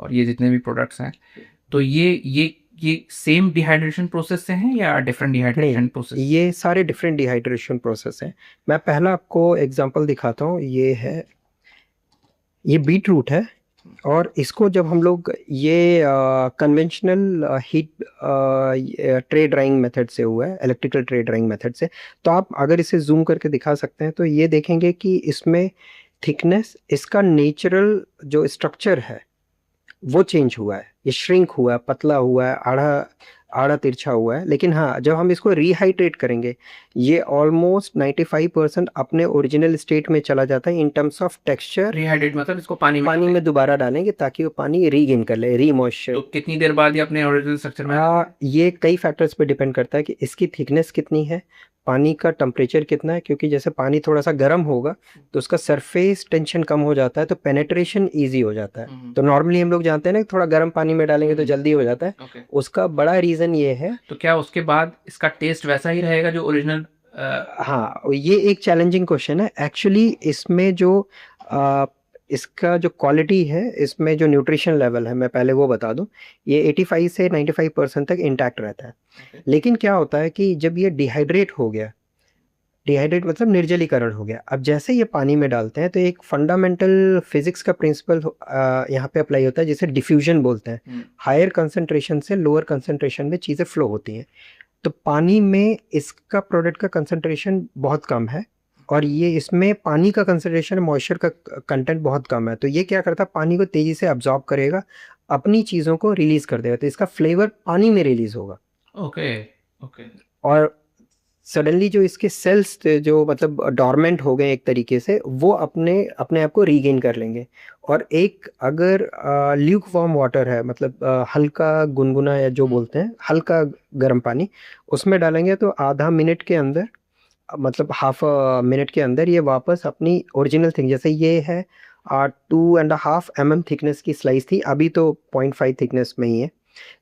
और ये जितने भी प्रोडक्ट्स हैं, तो ये सेम डिहाइड्रेशन प्रोसेस से हैं या डिफरेंट डिहाइड्रेशन प्रोसेस? ये सारे डिफरेंट डिहाइड्रेशन प्रोसेस हैं। मैं पहला आपको एग्जांपल दिखाता हूँ। ये बीट रूट है, और इसको जब हम लोग ये conventional heat tray drawing method से हुआ है, इलेक्ट्रिकल ट्रे ड्राइंग मेथड से। तो आप अगर इसे जूम करके दिखा सकते हैं तो ये देखेंगे कि इसमें थिकनेस, इसका नेचुरल जो स्ट्रक्चर है वो चेंज हुआ है। ये श्रिंक हुआ है, पतला हुआ है, आड़ा आड़ा तिरछा हुआ है। लेकिन हाँ, जब हम इसको रिहाइड्रेट करेंगे ये ऑलमोस्ट 95% अपने ओरिजिनल स्टेट में चला जाता है in terms of texture. Rehydrate मतलब इसको पानी में दोबारा डालेंगे ताकि वो पानी रीगेन कर ले, रीमॉइस्चर। तो कितनी देर बाद ये अपने ओरिजिनल स्ट्रक्चर में? ये कई फैक्टर्स पे डिपेंड करता है कि इसकी थिकनेस कितनी है, पानी का टेम्परेचर कितना है, क्योंकि जैसे पानी थोड़ा सा गर्म होगा तो उसका सरफेस टेंशन कम हो जाता है, तो पेनेट्रेशन इजी हो जाता है। तो नॉर्मली हम लोग जानते हैं ना, थोड़ा गर्म पानी में डालेंगे तो जल्दी हो जाता है। उसका बड़ा रीज़न ये है। तो क्या उसके बाद इसका टेस्ट वैसा ही रहेगा जो ओरिजिनल? हाँ, ये एक चैलेंजिंग क्वेश्चन है एक्चुअली। इसमें जो इसका जो क्वालिटी है, इसमें जो न्यूट्रिशन लेवल है, मैं पहले वो बता दूं, ये 85 से 95% तक इंटैक्ट रहता है। लेकिन क्या होता है कि जब ये डिहाइड्रेट हो गया, डिहाइड्रेट मतलब निर्जलीकरण हो गया, अब जैसे ये पानी में डालते हैं तो एक फंडामेंटल फिजिक्स का प्रिंसिपल यहाँ पे अप्लाई होता है जिसे डिफ्यूजन बोलते हैं। हायर कंसंट्रेशन से लोअर कंसंट्रेशन में चीज़ें फ्लो होती हैं। तो पानी में इसका प्रोडक्ट का कंसंट्रेशन बहुत कम है, और ये इसमें पानी का कंसंट्रेशन, मॉइस्चर का कंटेंट बहुत कम है। तो ये क्या करता है, पानी को तेज़ी से अब्जॉर्ब करेगा, अपनी चीज़ों को रिलीज़ कर देगा, तो इसका फ्लेवर पानी में रिलीज़ होगा। ओके। और सडनली जो इसके सेल्स थे, जो मतलब डॉर्मेंट हो गए एक तरीके से, वो अपने अपने आप को रीगेन कर लेंगे। और एक अगर ल्यूक वार्म वाटर है, मतलब हल्का गुनगुना, या जो बोलते हैं हल्का गर्म पानी, उसमें डालेंगे तो आधा मिनट के अंदर, मतलब हाफ मिनट के अंदर ये वापस अपनी ओरिजिनल थिंग, जैसे ये है 2.5 mm थिकनेस की स्लाइस थी, अभी तो 0.5 थिकनेस में ही है।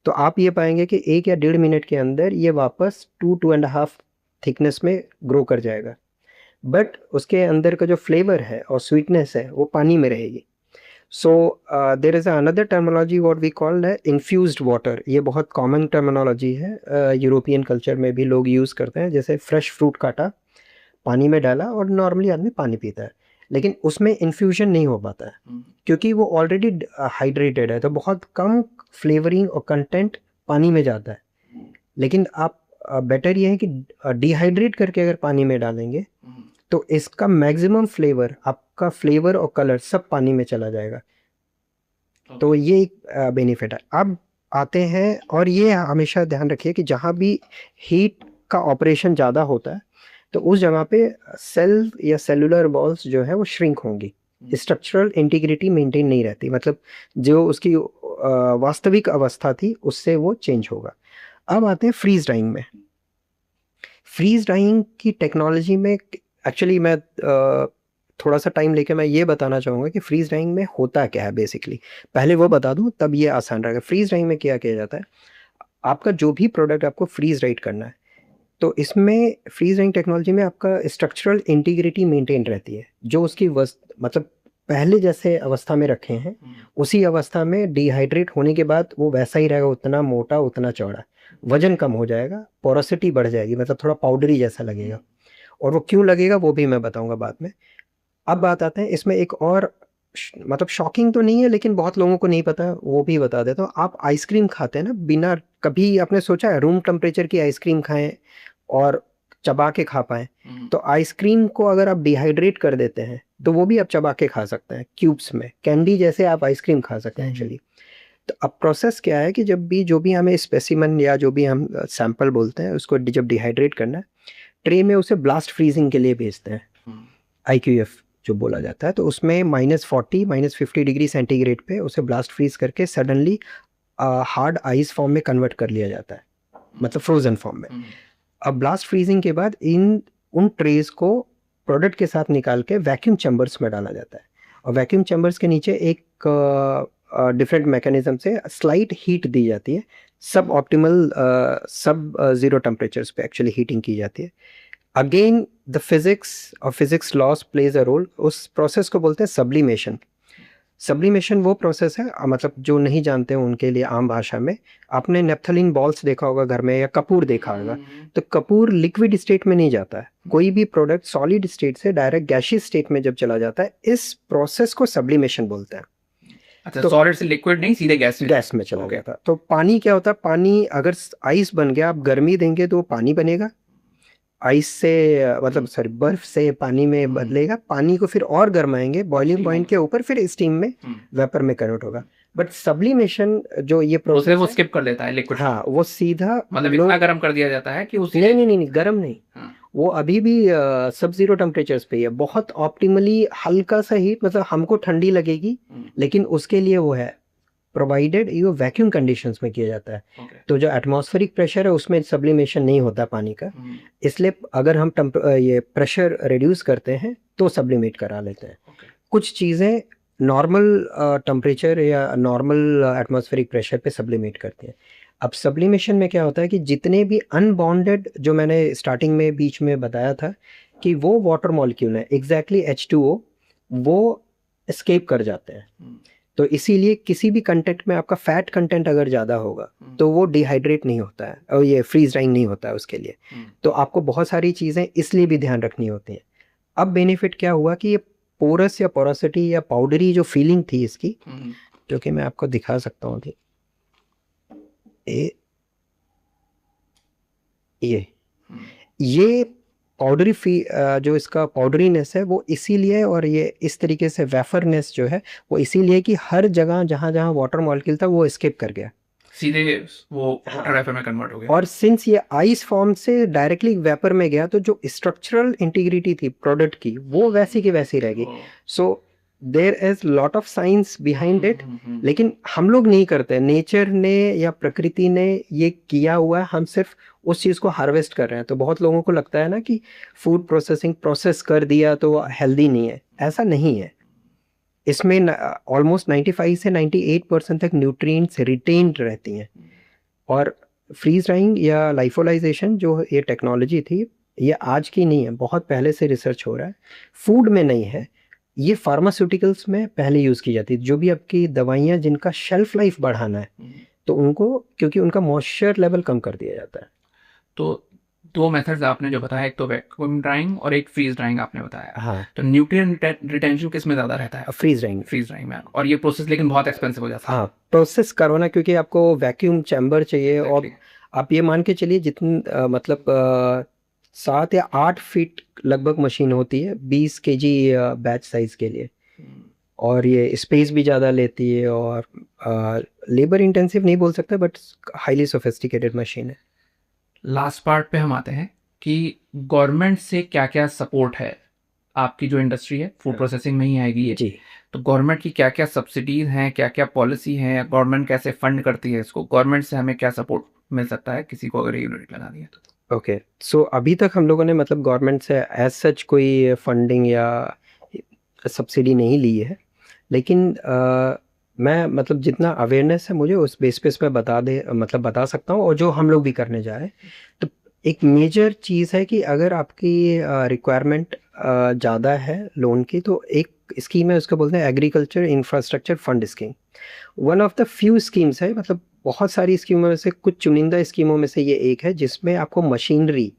तो आप ये पाएंगे कि 1 या 1.5 मिनट के अंदर ये वापस 2.5 थिकनेस में ग्रो कर जाएगा। बट उसके अंदर का जो फ्लेवर है और स्वीटनेस है वो पानी में रहेगी। So there is another terminology what we called है इन्फ्यूज्ड वाटर। ये बहुत कॉमन टर्मिनोलॉजी है, यूरोपियन कल्चर में भी लोग यूज़ करते हैं। जैसे फ्रेश फ्रूट काटा, पानी में डाला, और नॉर्मली आदमी पानी पीता है, लेकिन उसमें इन्फ्यूजन नहीं हो पाता है क्योंकि वो ऑलरेडी हाइड्रेटेड है, तो बहुत कम फ्लेवरिंग और कंटेंट पानी में जाता है। लेकिन आप बेटर ये है कि डिहाइड्रेट करके अगर पानी में डालेंगे तो इसका मैक्सिमम फ्लेवर, आपका फ्लेवर और कलर सब पानी में चला जाएगा। तो ये एक बेनिफिट है। अब आते हैं, और ये हमेशा ध्यान रखिए कि जहाँ भी हीट का ऑपरेशन ज़्यादा होता है तो उस जगह पे सेल या सेलुलर वॉल्स जो है वो श्रिंक होंगी। स्ट्रक्चरल इंटीग्रिटी मेंटेन नहीं रहती, मतलब जो उसकी वास्तविक अवस्था थी उससे वो चेंज होगा। अब आते हैं फ्रीज ड्राइंग में। फ्रीज ड्राइंग की टेक्नोलॉजी में एक्चुअली मैं थोड़ा सा टाइम लेके मैं ये बताना चाहूँगा कि फ्रीज ड्राइंग में होता क्या है बेसिकली, पहले वो बता दूँ तब ये आसान रहेगा। फ्रीज ड्राइंग में क्या किया जाता है, आपका जो भी प्रोडक्ट आपको फ्रीज राइट करना है, तो इसमें फ्रीज ड्राइंग टेक्नोलॉजी में आपका स्ट्रक्चरल इंटीग्रिटी मेंटेन रहती है, जो उसकी मतलब पहले जैसे अवस्था में रखे हैं उसी अवस्था में डिहाइड्रेट होने के बाद वो वैसा ही रहेगा, उतना मोटा उतना चौड़ा, वजन कम हो जाएगा, पोरोसिटी बढ़ जाएगी, मतलब थोड़ा पाउडरी जैसा लगेगा। और वो क्यों लगेगा वो भी मैं बताऊंगा बाद में। अब बात आते हैं इसमें एक और मतलब शॉकिंग तो नहीं है लेकिन बहुत लोगों को नहीं पता, वो भी बता देता हूँ। आप आइसक्रीम खाते हैं ना, बिना कभी आपने सोचा है रूम टेम्परेचर की आइसक्रीम खाएं और चबा के खा पाएं? तो आइसक्रीम को अगर आप डिहाइड्रेट कर देते हैं तो वो भी आप चबा के खा सकते हैं क्यूब्स में, कैंडी जैसे आप आइसक्रीम खा सकते हैं एक्चुअली। तो अब प्रोसेस क्या है कि जब भी जो भी हमें स्पेसिमन या जो भी हम सैंपल बोलते हैं उसको जब डिहाइड्रेट करना है, ट्रे में उसे ब्लास्ट फ्रीजिंग के लिए भेजते हैं, IQF जो बोला जाता है। तो उसमें -40 -50 डिग्री सेंटीग्रेड पे उसे ब्लास्ट फ्रीज करके सडनली हार्ड आइस फॉर्म में कन्वर्ट कर लिया जाता है, मतलब फ्रोजन फॉर्म में। अब ब्लास्ट फ्रीजिंग के बाद उन ट्रेज को प्रोडक्ट के साथ निकाल के वैक्यूम चैम्बर्स में डाला जाता है, और वैक्यूम चैम्बर्स के नीचे एक डिफरेंट मैकेनिज्म से स्लाइट हीट दी जाती है, suboptimal subzero temperatures पे एक्चुअली हीटिंग की जाती है। अगेन द फिजिक्स और physics laws plays a role. उस प्रोसेस को बोलते हैं सब्लिमेशन। सब्लिमेशन वो प्रोसेस है, मतलब जो नहीं जानते हैं उनके लिए आम भाषा में, आपने नेप्थलीन बॉल्स देखा होगा घर में या कपूर देखा होगा, तो कपूर लिक्विड स्टेट में नहीं जाता है, कोई भी प्रोडक्ट सॉलिड स्टेट से डायरेक्ट गैसियस स्टेट में जब चला जाता है, इस प्रोसेस को सब्लिमेशन बोलते हैं। अच्छा, तो सॉलिड से लिक्विड नहीं, सीधे गैस में चला गया था। तो पानी क्या होता है, पानी अगर आइस बन गया, आप गर्मी देंगे तो पानी बनेगा, आइस से मतलब सॉरी बर्फ से पानी में बदलेगा, पानी को फिर और गर्माएंगे बॉइलिंग पॉइंट के ऊपर, फिर स्टीम में वेपर में कन्वर्ट होगा। बट सब्लिमेशन जो ये प्रोसेस वो स्किप कर देता है लिक्विड, हाँ वो सीधा मतलब इतना गर्म कर दिया जाता है कि उसी नहीं गर्म नहीं, वो अभी भी सब जीरो टेम्परेचर्स पे है, बहुत ऑप्टिमली हल्का सा हीट, मतलब हमको ठंडी लगेगी लेकिन उसके लिए वो है प्रोवाइडेड ये वैक्यूम कंडीशंस में किया जाता है। तो जो एटमॉस्फेरिक प्रेशर है उसमें सब्लिमेशन नहीं होता पानी का, इसलिए अगर हम ये प्रेशर रिड्यूस करते हैं तो सब्लिमेट करा लेते हैं। कुछ चीज़ें नॉर्मल टेम्परेचर या नॉर्मल एटमॉस्फेरिक प्रेशर पे सब्लिमेट करते हैं। अब सब्लिमेशन में क्या होता है कि जितने भी अनबॉन्डेड, जो मैंने स्टार्टिंग में बीच में बताया था कि वो वाटर मॉलिक्यूल है एग्जैक्टली H2O, वो एस्केप कर जाते हैं। तो इसीलिए किसी भी कंटेंट में आपका फैट कंटेंट अगर ज़्यादा होगा तो वो डिहाइड्रेट नहीं होता है और ये फ्रीज ड्राइंग नहीं होता है उसके लिए। तो आपको बहुत सारी चीज़ें इसलिए भी ध्यान रखनी होती हैं। अब बेनिफिट क्या हुआ कि ये पोरस या पोरोसिटी या पाउडरी जो फीलिंग थी इसकी, जो कि मैं आपको दिखा सकता हूँ अभी, ये पाउडरी जो इसका पाउडरीनेस है वो इसीलिए, और ये इस तरीके से वेफरनेस जो है वो इसीलिए कि हर जगह जहाँ जहाँ वाटर मॉलिक्यूल था वो एस्केप कर गया, सीधे वो वाटर वेपर में कन्वर्ट हो गया। और सिंस ये आइस फॉर्म से डायरेक्टली वेपर में गया तो जो स्ट्रक्चरल इंटीग्रिटी थी प्रोडक्ट की वो वैसी की वैसी रहेगी। So there is lot of science behind it, लेकिन हम लोग नहीं करते, नेचर ने या प्रकृति ने ये किया हुआ है, हम सिर्फ उस चीज़ को हार्वेस्ट कर रहे हैं। तो बहुत लोगों को लगता है ना कि फूड प्रोसेसिंग प्रोसेस कर दिया तो हेल्दी नहीं है, ऐसा नहीं है। इसमें ऑलमोस्ट 95 से 98% तक न्यूट्रिएंट्स रिटेन्ड रहती हैं। और फ्रीज ड्राइंग या लाइफोलाइजेशन जो ये टेक्नोलॉजी थी ये आज की नहीं है, बहुत पहले से रिसर्च हो रहा है, फूड में नहीं है, ये फार्मास्यूटिकल्स में पहले यूज़ की जाती है। जो भी आपकी दवाइयाँ जिनका शेल्फ लाइफ बढ़ाना है तो उनको, क्योंकि उनका मॉइस्चर लेवल कम कर दिया जाता है। तो दो मेथड्स आपने जो बताया, एक तो वैक्यूम ड्राइंग और एक फ्रीज ड्राइंग आपने बताया। हाँ, तो न्यूट्रिएंट रिटेंशन किस में ज़्यादा रहता है? फ्रीज ड्राइंग में। और ये प्रोसेस लेकिन बहुत एक्सपेंसिव हो जाता है। हाँ, प्रोसेस करवाना, क्योंकि आपको वैक्यूम चैम्बर चाहिए, और आप ये मान के चलिए जितने मतलब 7 या 8 फीट लगभग मशीन होती है 20 kg बैच साइज के लिए, और ये स्पेस भी ज़्यादा लेती है और लेबर इंटेंसिव नहीं बोल सकते बट हाईली सोफिस्टिकेटेड मशीन है। लास्ट पार्ट पे हम आते हैं कि गवर्नमेंट से क्या क्या सपोर्ट है आपकी जो इंडस्ट्री है फूड हाँ। प्रोसेसिंग में ही आएगी ये। जी। तो गवर्नमेंट की क्या क्या सब्सिडीज हैं, क्या क्या पॉलिसी है, गवर्नमेंट कैसे फंड करती है इसको, गवर्नमेंट से हमें क्या सपोर्ट मिल सकता है किसी को अगर ये यूनिट लगा दिया तो? ओके, सो अभी तक हम लोगों ने मतलब गवर्नमेंट से एज सच कोई फंडिंग या सब्सिडी नहीं ली है, लेकिन मैं मतलब जितना अवेयरनेस है मुझे उस बेस पे इस पे बता सकता हूँ, और जो हम लोग भी करने जा रहे हैं। तो एक मेजर चीज़ है कि अगर आपकी रिक्वायरमेंट ज़्यादा है लोन की, तो एक स्कीम है, उसको बोलते हैं agriculture infrastructure fund scheme. One of the few schemes है, मतलब बहुत सारी स्कीमों में से कुछ चुनिंदा स्कीमों में से ये एक है, जिसमें आपको मशीनरी,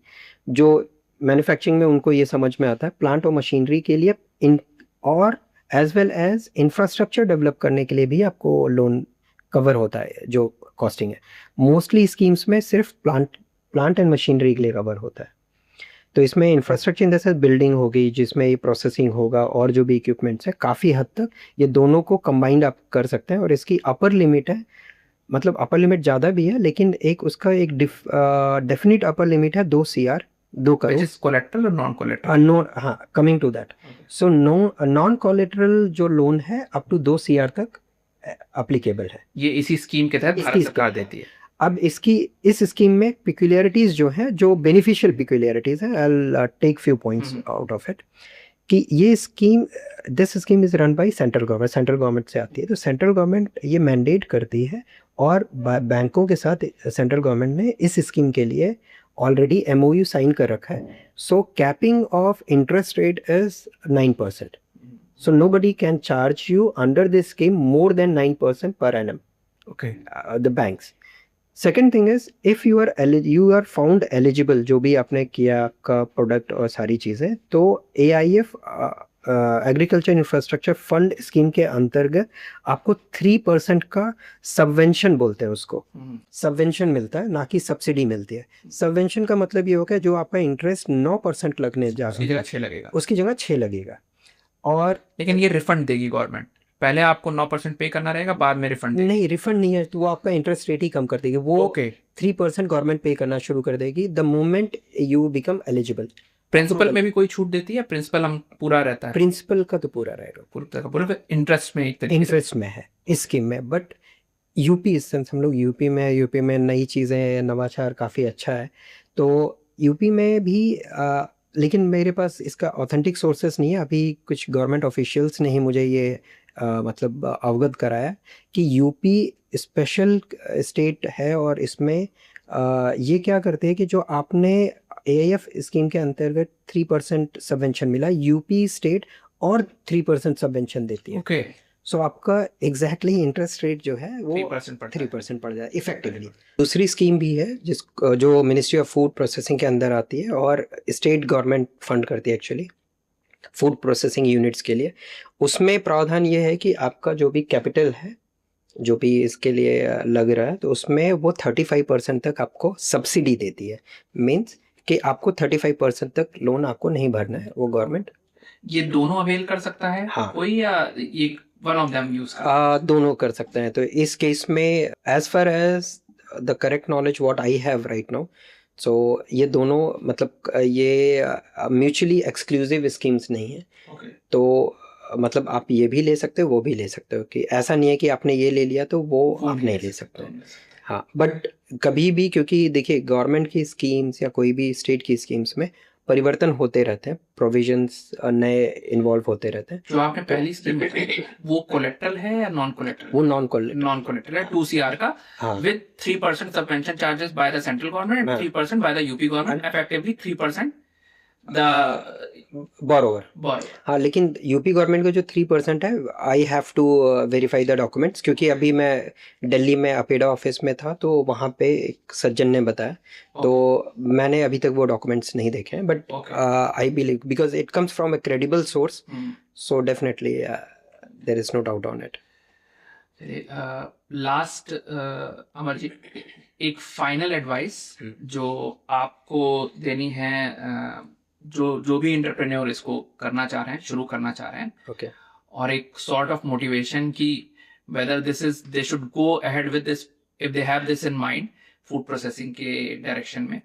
जो मैन्युफैक्चरिंग में उनको ये समझ में आता है, प्लांट और मशीनरी के लिए इन, और as well as infrastructure develop करने के लिए भी आपको लोन कवर होता है। जो कॉस्टिंग है मोस्टली स्कीम्स में सिर्फ प्लांट एंड मशीनरी के लिए कवर होता है। तो इसमें infrastructure in the sense building होगी जिसमें ये प्रोसेसिंग होगा, और जो भी इक्विपमेंट्स है, काफ़ी हद तक ये दोनों को कंबाइंड आप कर सकते हैं। और इसकी अपर लिमिट है, मतलब अपर लिमिट ज़्यादा भी है, लेकिन एक उसका एक डेफिनिट अपर लिमिट है 2 CR, 2 करोड़। कोलेट्रल और नॉन कोलेट्रल? नो, हाँ, coming to that. So non collateral जो लोन है अप टू 2 CR तक अप्लीकेबल है। ये इसी स्कीम के तहत भारत सरकार देती है। अब इस स्कीम में पिक्यूलियरिटीज जो हैं, जो बेनिफिशियल पिक्यूलियरिटीज हैं, I take few points out of it, कि ये scheme, this scheme is run by central government से आती है। तो सेंट्रल गवर्नमेंट ये मैंडेट करती है, और बैंकों के साथ सेंट्रल गवर्नमेंट ने इस स्कीम के लिए ऑलरेडी MOU साइन कर रखा है। So capping of interest rate is 9%. So nobody can charge you under this scheme more than 9% per annum. Okay. The banks. Second thing is, if you are found eligible, जो भी आपने किया का product और सारी चीज़ें, तो AIF agriculture infrastructure fund scheme के अंतर्गत आपको 3% का सबवेंशन बोलते हैं उसको, सबवेंशन मिलता है, ना कि सब्सिडी मिलती है। सबवेंशन का मतलब ये होगा जो आपका इंटरेस्ट 9% लगने जा रहा है, 6 लगेगा, उसकी जगह 6 लगेगा। और लेकिन ये रिफंड देगी गवर्नमेंट, पहले आपको 9% पे करना रहेगा, बाद में रिफंड नहीं, रिफंड नहीं है, तो वो आपका इंटरेस्ट रेट ही कम कर देगी। वो 3% गवर्नमेंट पे करना शुरू कर देगी the moment you become eligible. Principle में भी कोई छूट देती है? प्रिंसिपल हम पूरा रहता है? प्रिंसिपल का तो पूरा रहेगा, पूरा इंटरेस्ट में, एक तरीके इंटरेस्ट में है इस स्कीम में। बट यूपी, इस सेंस हम लोग यूपी में नई चीज़ें, नवाचार काफ़ी अच्छा है। तो यूपी में भी लेकिन मेरे पास इसका ऑथेंटिक सोर्सेस नहीं है अभी। कुछ गवर्नमेंट ऑफिशियल्स ने ही मुझे ये मतलब अवगत कराया कि यूपी स्पेशल स्टेट है, और इसमें ये क्या करते हैं कि जो आपने AIF स्कीम के अंतर्गत 3% सबवेंशन मिला, यूपी स्टेट और 3% सबवेंशन देती है। ओके। सो आपका एग्जैक्टली इंटरेस्ट रेट जो है वो 3% पड़ जाए इफेक्टिवली। दूसरी स्कीम भी है जो मिनिस्ट्री ऑफ फूड प्रोसेसिंग के अंदर आती है, और स्टेट गवर्नमेंट फंड करती है एक्चुअली फूड प्रोसेसिंग यूनिट्स के लिए। उसमें प्रावधान ये है कि आपका जो भी कैपिटल है, जो भी इसके लिए लग रहा है, तो उसमें वो 35% तक आपको सब्सिडी देती है। मीन्स कि आपको 35% तक लोन आपको नहीं भरना है, वो गवर्नमेंट। ये दोनों अवेल कर सकता है? हाँ, कोई, या एक वन ऑफ देम यूज? दोनों कर सकते हैं। तो इस केस में as far as the correct knowledge what I have right now, so ये दोनों मतलब ये म्यूचुअली एक्सक्लूसिव स्कीम्स नहीं है। तो मतलब आप ये भी ले सकते हो, वो भी ले सकते हो, कि ऐसा नहीं है कि आपने ये ले लिया तो वो आप नहीं ले सकते। हाँ, बट कभी भी, क्योंकि देखिए गवर्नमेंट की स्कीम्स या कोई भी स्टेट की स्कीम्स में परिवर्तन होते रहते हैं, प्रोविजंस नए इन्वॉल्व होते रहते हैं। जो आपने पहली स्कीम बताई वो कोलेट्रल है या नॉन कोलेट्रल? वो नॉन कोलेट्रल है, 2 CR का, with 3% subvention charges by the central government, 3% by the UP government, effectively 3% the borrower. हाँ, लेकिन यूपी गवर्नमेंट का जो 3% है, I have to verify the documents, क्योंकि अभी मैं दिल्ली में अपेडा ऑफिस में था, तो वहाँ पे एक सज्जन ने बताया। तो मैंने अभी तक वो डॉक्यूमेंट्स नहीं देखे हैं, but I believe because it comes from a credible source, so definitely there is no doubt on it. Last Amarjeet, एक फाइनल एडवाइस जो आपको देनी है, जो भी एंटरप्रेन्योर इसको करना चाह रहे हैं, शुरू करना चाह रहे हैं, ओके, और एक सॉर्ट ऑफ मोटिवेशन की whether they should go ahead with this if they have this in mind food processing के डायरेक्शन में,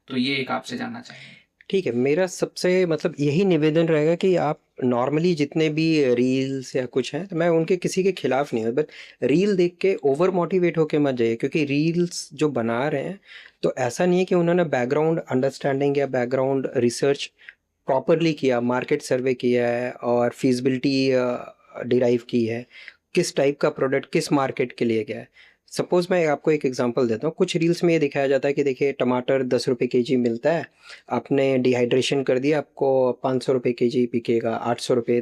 तो ये एक आपसे जानना चाहिए। ठीक है, मेरा सबसे मतलब यही निवेदन रहेगा कि आप नॉर्मली जितने भी रील्स या कुछ हैं, तो मैं उनके किसी के खिलाफ नहीं हूँ, बट रील देख के ओवर मोटिवेट होके मत जाइए, क्योंकि रील्स जो बना रहे हैं तो ऐसा नहीं है कि उन्होंने बैकग्राउंड अंडरस्टैंडिंग या बैकग्राउंड रिसर्च प्रॉपरली किया, मार्केट सर्वे किया है और फिजिबिलिटी डिराइव की है, किस टाइप का प्रोडक्ट किस मार्केट के लिए गया है। सपोज मैं आपको एक एग्जांपल देता हूँ, कुछ रील्स में ये दिखाया जाता है कि देखिए टमाटर 10 रुपये केजी मिलता है, आपने डिहाइड्रेशन कर दिया, आपको 500 रुपये केजी बिकेगा, 800 रुपये,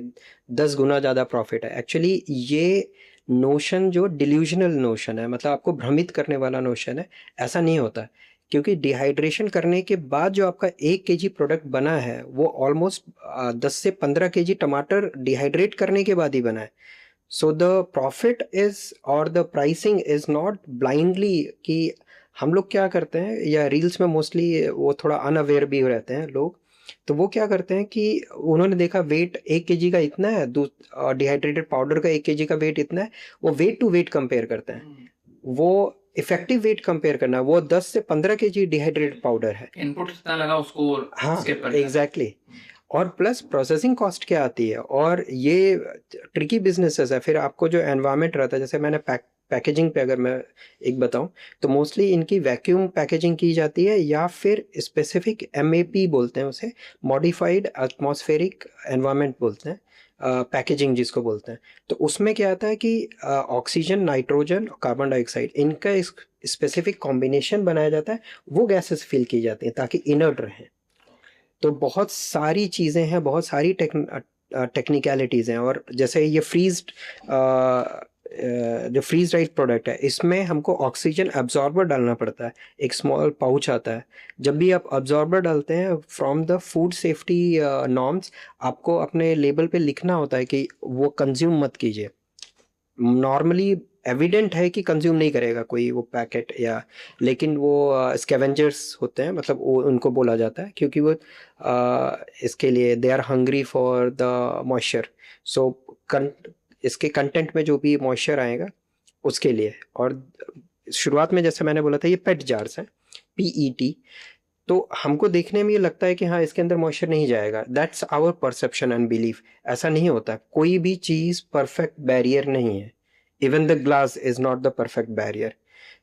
10 गुना ज़्यादा प्रॉफिट है। एक्चुअली ये नोशन जो डिल्यूजनल नोशन है, मतलब आपको भ्रमित करने वाला नोशन है, ऐसा नहीं होता। क्योंकि डिहाइड्रेशन करने के बाद जो आपका 1 केजी प्रोडक्ट बना है वो ऑलमोस्ट 10 से 15 केजी टमाटर डिहाइड्रेट करने के बाद ही बना है। सो द प्रॉफिट इज और the pricing is not blindly कि हम लोग क्या करते हैं, या रील्स में मोस्टली वो थोड़ा अनअवेयर भी रहते हैं लोग, तो वो क्या करते हैं कि उन्होंने देखा वेट 1 केजी का इतना है, डिहाइड्रेटेड पाउडर का 1 केजी का वेट इतना है, वो वेट टू वेट कंपेयर करते हैं। वो इफेक्टिव वेट कंपेयर करना, वो 10 से 15 केजी डिहाइड्रेटेड पाउडर है, इनपुट कितना लगा उसको हाँ स्किप कर एग्जैक्टली। और प्लस प्रोसेसिंग कॉस्ट क्या आती है, और ये ट्रिकी बिजनेसेस है। फिर आपको जो एनवायरनमेंट रहता है, जैसे मैंने पैकेजिंग पे अगर मैं एक बताऊं, तो मोस्टली इनकी वैक्यूम पैकेजिंग की जाती है, या फिर स्पेसिफिक एमएपी बोलते हैं उसे, मॉडिफाइड एटमॉस्फेरिक एनवायरनमेंट बोलते हैं, पैकेजिंग जिसको बोलते हैं। तो उसमें क्या आता है कि ऑक्सीजन, नाइट्रोजन, कार्बन डाइऑक्साइड, इनका स्पेसिफिक कॉम्बिनेशन बनाया जाता है, वो गैसेस फिल की जाती हैं ताकि इनर्ट रहें। तो बहुत सारी चीज़ें हैं, बहुत सारी टेक्निकलिटीज़ हैं। और जैसे ये जो फ्रीज ड्राइड प्रोडक्ट है, इसमें हमको ऑक्सीजन एब्जॉर्बर डालना पड़ता है, एक स्मॉल पाउच आता है। जब भी आप एब्जॉर्बर डालते हैं, from the food safety norms आपको अपने लेबल पे लिखना होता है कि वो कंज्यूम मत कीजिए। नॉर्मली एविडेंट है कि कंज्यूम नहीं करेगा कोई वो पैकेट, या लेकिन वो स्कैवेंजर्स होते हैं, मतलब वो उनको बोला जाता है, क्योंकि वो इसके लिए they are hungry for the moisture. So इसके कंटेंट में जो भी मॉइस्चर आएगा उसके लिए। और शुरुआत में जैसे मैंने बोला था, ये पेट जार्स हैं, पीईटी। तो हमको देखने में ये लगता है कि हाँ इसके अंदर मॉइस्चर नहीं जाएगा, that's our perception and belief. ऐसा नहीं होता, कोई भी चीज़ परफेक्ट बैरियर नहीं है, even the glass is not the perfect barrier.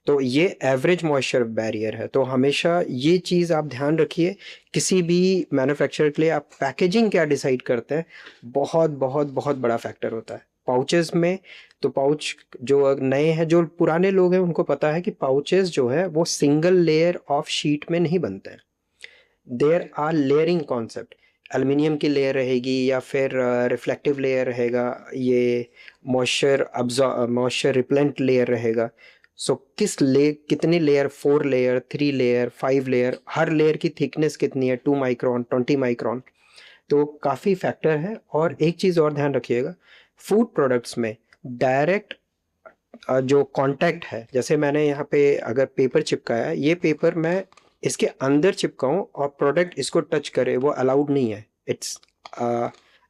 तो ये एवरेज मॉइस्चर बैरियर है। तो हमेशा ये चीज़ आप ध्यान रखिए, किसी भी मैन्युफैक्चरर के लिए आप पैकेजिंग क्या डिसाइड करते हैं, बहुत बहुत बहुत बड़ा फैक्टर होता है। पाउचेस में तो पाउच जो नए हैं, जो पुराने लोग हैं उनको पता है कि पाउचेस जो है वो सिंगल लेयर ऑफ शीट में नहीं बनते हैं, there are layering concept. Aluminium की लेयर रहेगी, या फिर रिफ्लेक्टिव लेयर रहेगा, ये मॉइस्चर रिपेलेंट लेयर रहेगा। सो कितने लेयर, 4 लेयर, 3 लेयर, 5 लेयर, हर लेयर की थिकनेस कितनी है, 2 माइक्रॉन, 20 माइक्रॉन। तो काफ़ी फैक्टर है। और एक चीज़ और ध्यान रखिएगा, फूड प्रोडक्ट्स में डायरेक्ट जो कांटेक्ट है, जैसे मैंने यहाँ पे अगर पेपर चिपकाया है, ये पेपर मैं इसके अंदर चिपकाऊं और प्रोडक्ट इसको टच करे, वो अलाउड नहीं है, it's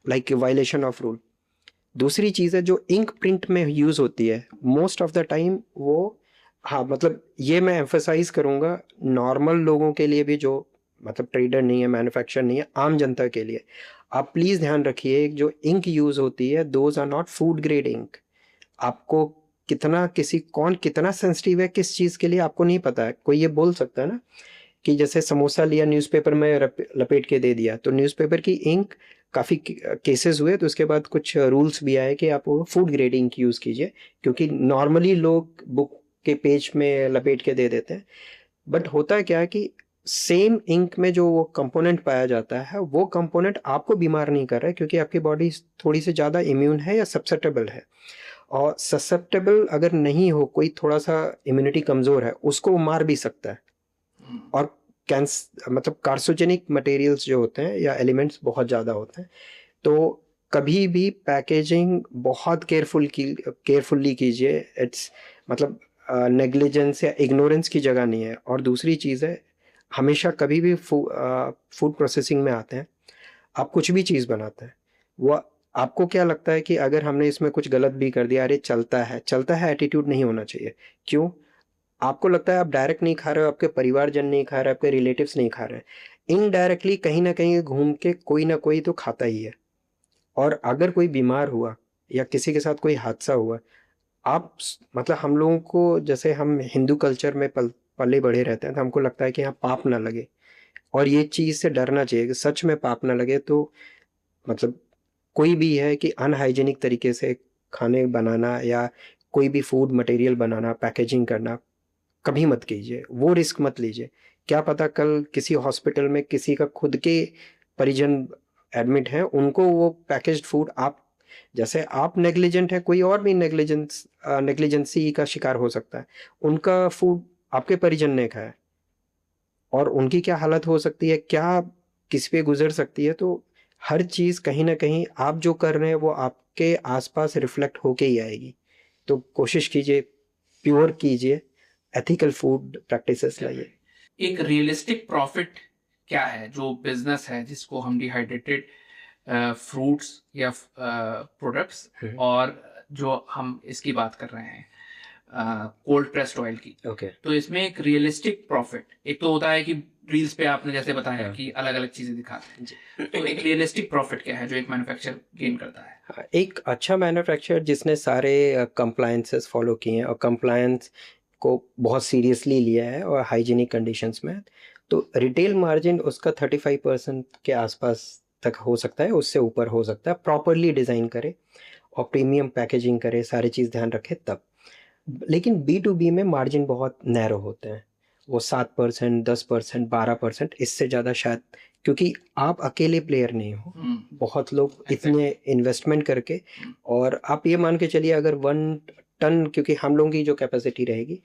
like violation of rule. दूसरी चीज़ है जो इंक प्रिंट में यूज़ होती है मोस्ट ऑफ द टाइम, वो हाँ मतलब ये मैं एम्फसाइज करूँगा नॉर्मल लोगों के लिए भी, जो मतलब ट्रेडर नहीं है, मैन्युफैक्चरर नहीं है, आम जनता के लिए आप प्लीज़ ध्यान रखिए, जो इंक यूज़ होती है those are not food grade ink. आपको कौन कितना सेंसिटिव है किस चीज़ के लिए आपको नहीं पता है। कोई ये बोल सकता है ना कि जैसे समोसा लिया, न्यूज़पेपर में लपेट के दे दिया, तो न्यूज़पेपर की इंक काफ़ी केसेस हुए, तो उसके बाद कुछ रूल्स भी आए कि आप वो फूड ग्रेड इंक यूज़ कीजिए, क्योंकि नॉर्मली लोग बुक के पेज में लपेट के दे देते हैं। बट होता क्या है कि सेम इंक में जो वो कंपोनेंट पाया जाता है, वो कंपोनेंट आपको बीमार नहीं कर रहा है, क्योंकि आपकी बॉडी थोड़ी सी ज़्यादा इम्यून है या सब्सेप्टेबल है। और ससेप्टेबल अगर नहीं हो, कोई थोड़ा सा इम्यूनिटी कमज़ोर है, उसको मार भी सकता है। और मतलब कार्सोजेनिक मटेरियल्स जो होते हैं या एलिमेंट्स बहुत ज़्यादा होते हैं। तो कभी भी पैकेजिंग बहुत केयरफुल्ली कीजिए। इट्स मतलब नेग्लिजेंस या इग्नोरेंस की जगह नहीं है। और दूसरी चीज़ है, हमेशा कभी भी फूड प्रोसेसिंग में आते हैं, आप कुछ भी चीज़ बनाते हैं, वो आपको क्या लगता है कि अगर हमने इसमें कुछ गलत भी कर दिया, अरे चलता है एटीट्यूड नहीं होना चाहिए। क्यों? आपको लगता है आप डायरेक्ट नहीं खा रहे हो, आपके परिवारजन नहीं खा रहे, आपके रिलेटिव्स नहीं खा रहे हैं, इनडायरेक्टली कहीं ना कहीं घूम के कोई ना कोई तो खाता ही है। और अगर कोई बीमार हुआ या किसी के साथ कोई हादसा हुआ, आप मतलब हम लोगों को, जैसे हम हिंदू कल्चर में पले बढ़े रहते हैं, तो हमको लगता है कि यहाँ पाप ना लगे, और ये चीज़ से डरना चाहिए कि सच में पाप ना लगे। तो मतलब कोई भी है कि अनहाइजीनिक तरीके से खाने बनाना या कोई भी फूड मटेरियल बनाना, पैकेजिंग करना, कभी मत कीजिए, वो रिस्क मत लीजिए। क्या पता कल किसी हॉस्पिटल में किसी का खुद के परिजन एडमिट हैं, उनको वो पैकेज्ड फूड, आप जैसे आप नेग्लिजेंट है, कोई और भी नेग्लिजेंसी का शिकार हो सकता है। उनका फूड आपके परिजन ने खाया, और उनकी क्या हालत हो सकती है, क्या किस पे गुजर सकती है। तो हर चीज़ कहीं ना कहीं आप जो कर रहे हैं वो आपके आसपास रिफ्लेक्ट होके ही आएगी। तो कोशिश कीजिए, प्योर कीजिए, एथिकल फूड प्रैक्टिसेस लाइए। एक रियलिस्टिक प्रॉफिट क्या है जो बिजनेस है जिसको हम डिहाइड्रेटेड फ्रूट्स या प्रोडक्ट्स, और जो हम इसकी बात कर रहे हैं कोल्ड प्रेस्ड ऑयल की, ओके। तो इसमें एक रियलिस्टिक प्रॉफिट, एक तो होता है कि रील्स पे आपने जैसे बताया कि अलग अलग चीजें दिखाते हैं, तो एक रियलिस्टिक प्रॉफिट क्या है जो एक मैन्युफैक्चरर गेन करता है? एक अच्छा मैन्युफैक्चरर जिसने सारे कंप्लायंसेस फॉलो किए हैं और कंप्लायंस को बहुत सीरियसली लिया है और हाइजीनिक कंडीशंस में, तो रिटेल मार्जिन उसका 35% के आसपास तक हो सकता है, उससे ऊपर हो सकता है, प्रॉपरली डिज़ाइन करे और प्रीमियम पैकेजिंग करे, सारी चीज़ ध्यान रखे तब। लेकिन B2B में मार्जिन बहुत नैरो होते हैं, वो 7%, 10%, 12%, इससे ज़्यादा शायद, क्योंकि आप अकेले प्लेयर नहीं हो, बहुत लोग इतने इन्वेस्टमेंट करके, और आप ये मान के चलिए अगर 1 टन, क्योंकि हम लोगों की जो कैपेसिटी रहेगी